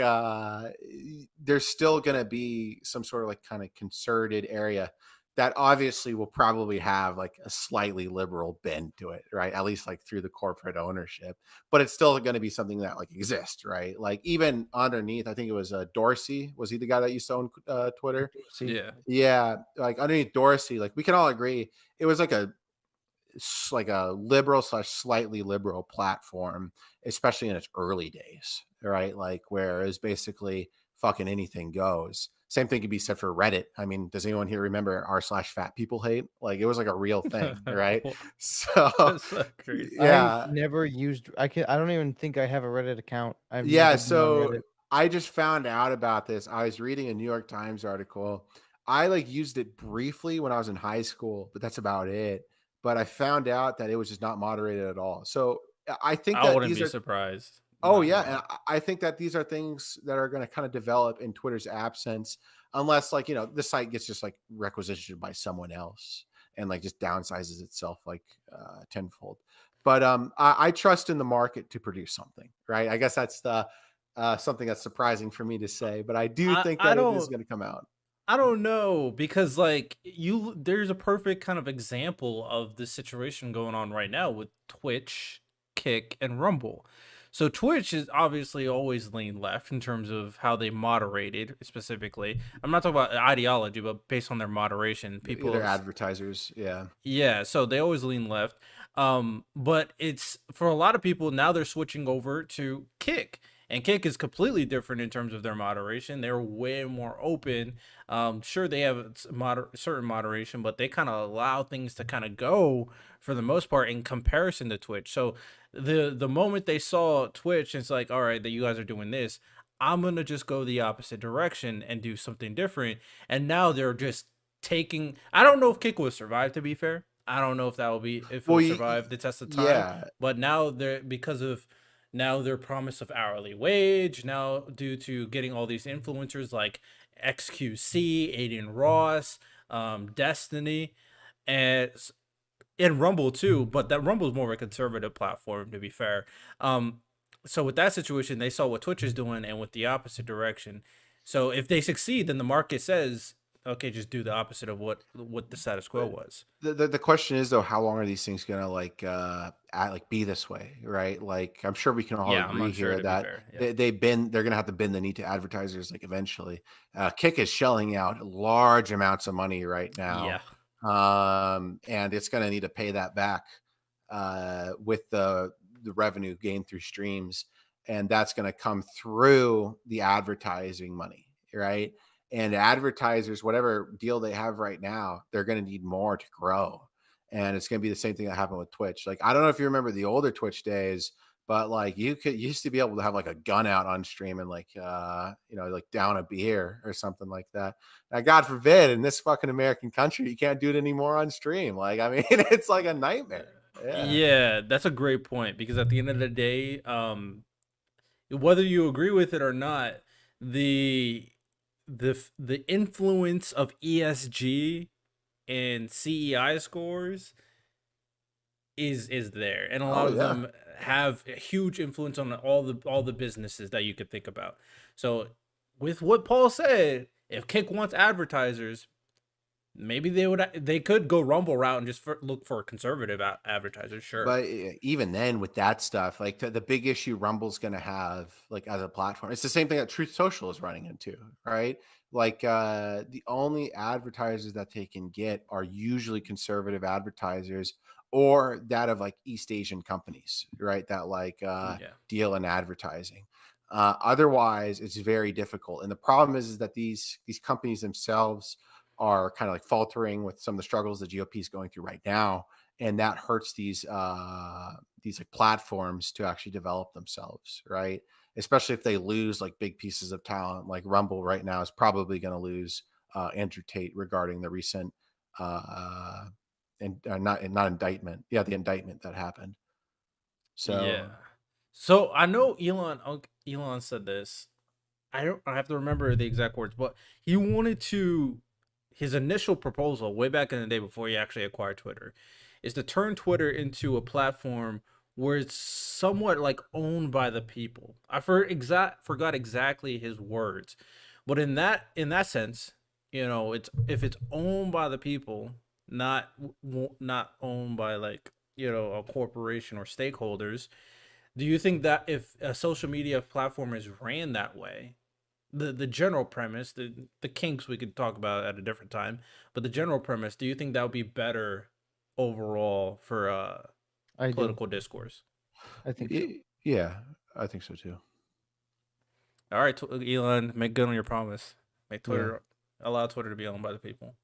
there's still gonna be some sort of like kind of concerted area that obviously will probably have like a slightly liberal bend to it, right? At least like through the corporate ownership, but it's still going to be something that like exists, right? Like even underneath, I think it was Dorsey. Was he the guy that used to own Twitter? See, Yeah. Yeah, like underneath Dorsey, like we can all agree it was like a liberal slash slightly liberal platform, especially in its early days, right? Like where it's basically fucking anything goes. Same thing could be said for Reddit. I mean, does anyone here remember r slash fat people hate? Like it was like a real thing, right? So That's so crazy. I yeah, never used. I don't even think I have a Reddit account. I've yeah. never been on So Reddit. I just found out about this. I was reading a New York Times article. I like used it briefly when I was in high school, but that's about it. But I found out that it was just not moderated at all. So I think I that wouldn't these be are surprised. oh Not yeah, gonna and lie. I think that these are things that are going to kind of develop in Twitter's absence, unless like the site gets just like requisitioned by someone else and like just downsizes itself like tenfold. But I trust in the market to produce something, right? I guess that's the something that's surprising for me to say, but I do I think I that it is don't going to come out. I don't know because like there's a perfect kind of example of the situation going on right now with Twitch, Kick, and Rumble. So Twitch is obviously always lean left in terms of how they moderated specifically. I'm not talking about ideology, but based on their moderation, Either people advertisers, yeah. yeah, so they always lean left. But it's for a lot of people now they're switching over to Kick. And Kick is completely different in terms of their moderation. They're way more open. Sure, they have certain moderation, but they kind of allow things to kind of go for the most part in comparison to Twitch. So the moment they saw Twitch, it's like, all right, that you guys are doing this, I'm gonna just go the opposite direction and do something different. And now they're just taking I don't know if Kick will survive, to be fair. I don't know if that will be if it Well, will survive the test of time. yeah, But now they're because of now their promise of hourly wage, now due to getting all these influencers like XQC, Aiden Ross, Destiny, and Rumble too, but that Rumble is more of a conservative platform, to be fair. Um, so with that situation, they saw what Twitch is doing and with the opposite direction. So if they succeed, then the market says, okay, just do the opposite of what the status quo was. the question is though, how long are these things gonna like be this way, right? Like I'm sure we can all Yeah, I'm agree unsure, here to be that fair. Yeah. they're gonna have to bend the knee to advertisers like eventually. Kick is shelling out large amounts of money right now, Yeah. and it's gonna need to pay that back with the revenue gained through streams, and that's gonna come through the advertising money, right? And advertisers, whatever deal they have right now, they're going to need more to grow. And it's going to be the same thing that happened with Twitch. Like, I don't know if you remember the older Twitch days, but like you used to be able to have like a gun out on stream and like, like down a beer or something like that. Now, God forbid, in this fucking American country, you can't do it anymore on stream. Like, I mean, it's like a nightmare. Yeah. Yeah, that's a great point because at the end of the day, whether you agree with it or not, the the influence of ESG and CEI scores is there, and a Oh, lot of yeah. them have a huge influence on all the businesses that you could think about. So with what Paul said, if Kick wants advertisers, maybe they could go Rumble route and just look for conservative advertisers. Sure. But even then, with that stuff, like the big issue Rumble's going to have, like as a platform, it's the same thing that Truth Social is running into, right? Like the only advertisers that they can get are usually conservative advertisers or that of like East Asian companies, right? That like Yeah. deal in advertising. Otherwise, it's very difficult. And the problem is that these companies themselves are kind of like faltering with some of the struggles the GOP is going through right now, and that hurts these like platforms to actually develop themselves, right? Especially if they lose like big pieces of talent, like Rumble right now is probably going to lose Andrew Tate regarding the recent uh, and not indictment, yeah, the indictment that happened. Yeah. So So I know Elon said this. I have to remember the exact words, but he wanted to his initial proposal way back in the day before he actually acquired Twitter is to turn Twitter into a platform where it's somewhat like owned by the people. Forgot exactly his words, but in that sense, it's if it's owned by the people, not owned by like a corporation or stakeholders. Do you think that if a social media platform is ran that way, the general premise, the kinks we could talk about at a different time, but the general premise, do you think that would be better overall for I do. political discourse? I think so. Yeah, I think so too. All right, Elon, make good on your promise. Make Yeah. Twitter allow Twitter to be owned by the people,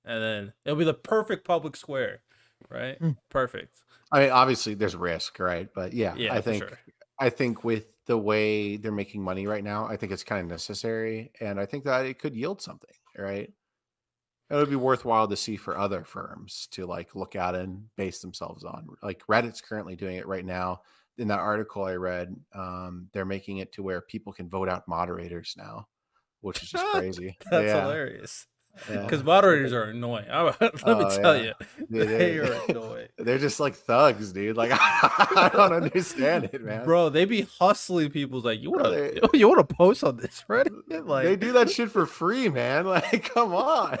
and then it'll be the perfect public square, right? Mm. Perfect. I mean, obviously there's risk, right? But yeah, Yeah, for sure. I think with the way they're making money right now, I think it's kind of necessary, and I think that it could yield something, right? It would be worthwhile to see for other firms to like look at and base themselves on. Like Reddit's currently doing it right now. In that article I read, they're making it to where people can vote out moderators now, which is just crazy. That's Yeah, hilarious. Because yeah. moderators are annoying. Let me Oh tell yeah, you, they dude, are annoying. they're just like thugs, dude. Like I don't understand it, man. Bro, they be hustling people's like, you wanna They you wanna post on this Reddit? they Like, do that shit for free, man. Like, come on.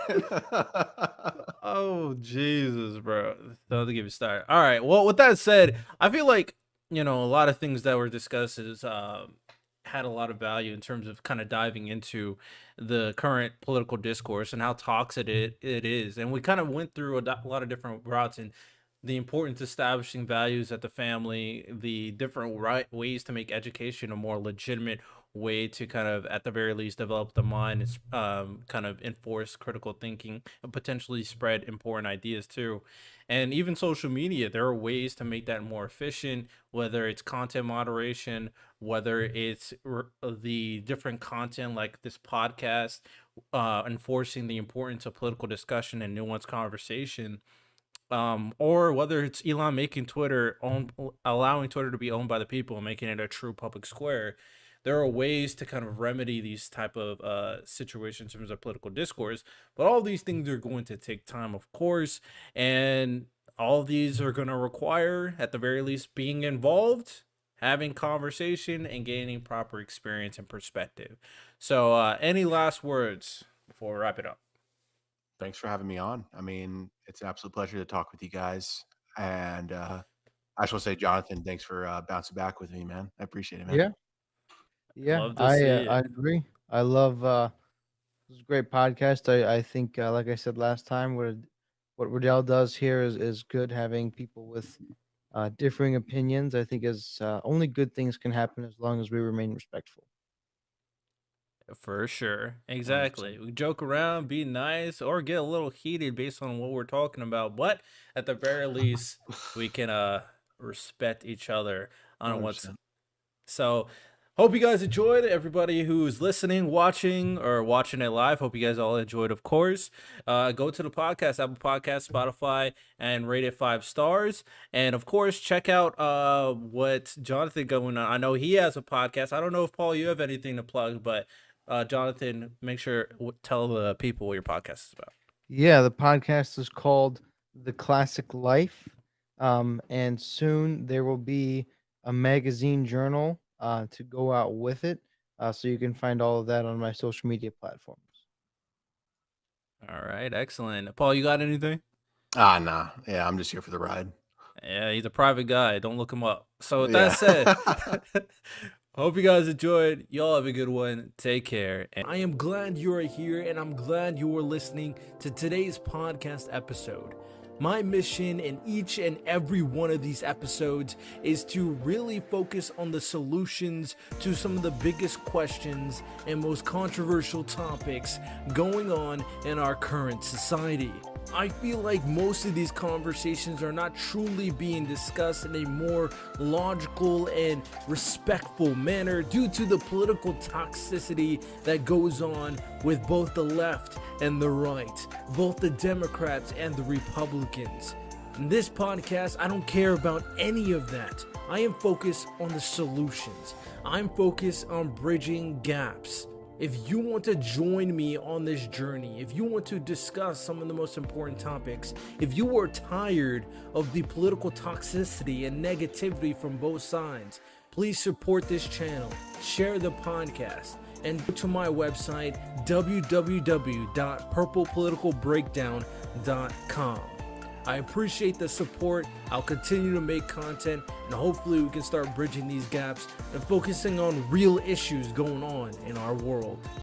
oh Jesus, bro. Don't give me started. All right. Well, with that said, I feel like a lot of things that were discussed is had a lot of value in terms of kind of diving into the current political discourse and how toxic it is. And we kind of went through a lot of different routes and the importance of establishing values at the family, the different ways to make education a more legitimate way to kind of, at the very least, develop the mind and kind of enforce critical thinking and potentially spread important ideas too. And even social media, there are ways to make that more efficient, whether it's content moderation, whether it's the different content like this podcast, enforcing the importance of political discussion and nuanced conversation, or whether it's Elon making allowing Twitter to be owned by the people and making it a true public square. There are ways to kind of remedy these type of situations in terms of political discourse, but all these things are going to take time, of course, and all these are going to require, at the very least, being involved, having conversation, and gaining proper experience and perspective. So, any last words before we wrap it up? Thanks for having me on. I mean, it's an absolute pleasure to talk with you guys. And I just want to say, Jonathan, thanks for bouncing back with me, man. I appreciate it, man. Yeah, yeah. Love to see I it. agree. I love this is a great podcast. I think like I said last time, what Riddell does here is good. Having people with differing opinions, I think, is only good things can happen as long as we remain respectful. For sure. 100%. Exactly. We joke around, be nice, or get a little heated based on what we're talking about. But at the very least, we can respect each other on what's 100%. so. Hope you guys enjoyed. Everybody who's listening, watching, or watching it live, hope you guys all enjoyed, of course. Go to the podcast, Apple Podcast, Spotify, and rate it 5 stars. And of course, check out what Jonathan going on. I know he has a podcast. I don't know if Paul, you have anything to plug, but Jonathan, make sure tell the people what your podcast is about. Yeah, the podcast is called The Classic Life. And soon there will be a magazine journal to go out with it. So you can find all of that on my social media platforms. All right, excellent. Paul, you got anything? Ah, nah. Yeah, I'm just here for the ride. Yeah, he's a private guy. Don't look him up. So with that Yeah. said, hope you guys enjoyed. Y'all have a good one. Take care. And I am glad you are here, and I'm glad you are listening to today's podcast episode. My mission in each and every one of these episodes is to really focus on the solutions to some of the biggest questions and most controversial topics going on in our current society. I feel like most of these conversations are not truly being discussed in a more logical and respectful manner due to the political toxicity that goes on with both the left and the right, both the Democrats and the Republicans. In this podcast, I don't care about any of that. I am focused on the solutions. I'm focused on bridging gaps. If you want to join me on this journey, if you want to discuss some of the most important topics, if you are tired of the political toxicity and negativity from both sides, please support this channel, share the podcast, and go to my website, www.purplepoliticalbreakdown.com. I appreciate the support. I'll continue to make content, and hopefully we can start bridging these gaps and focusing on real issues going on in our world.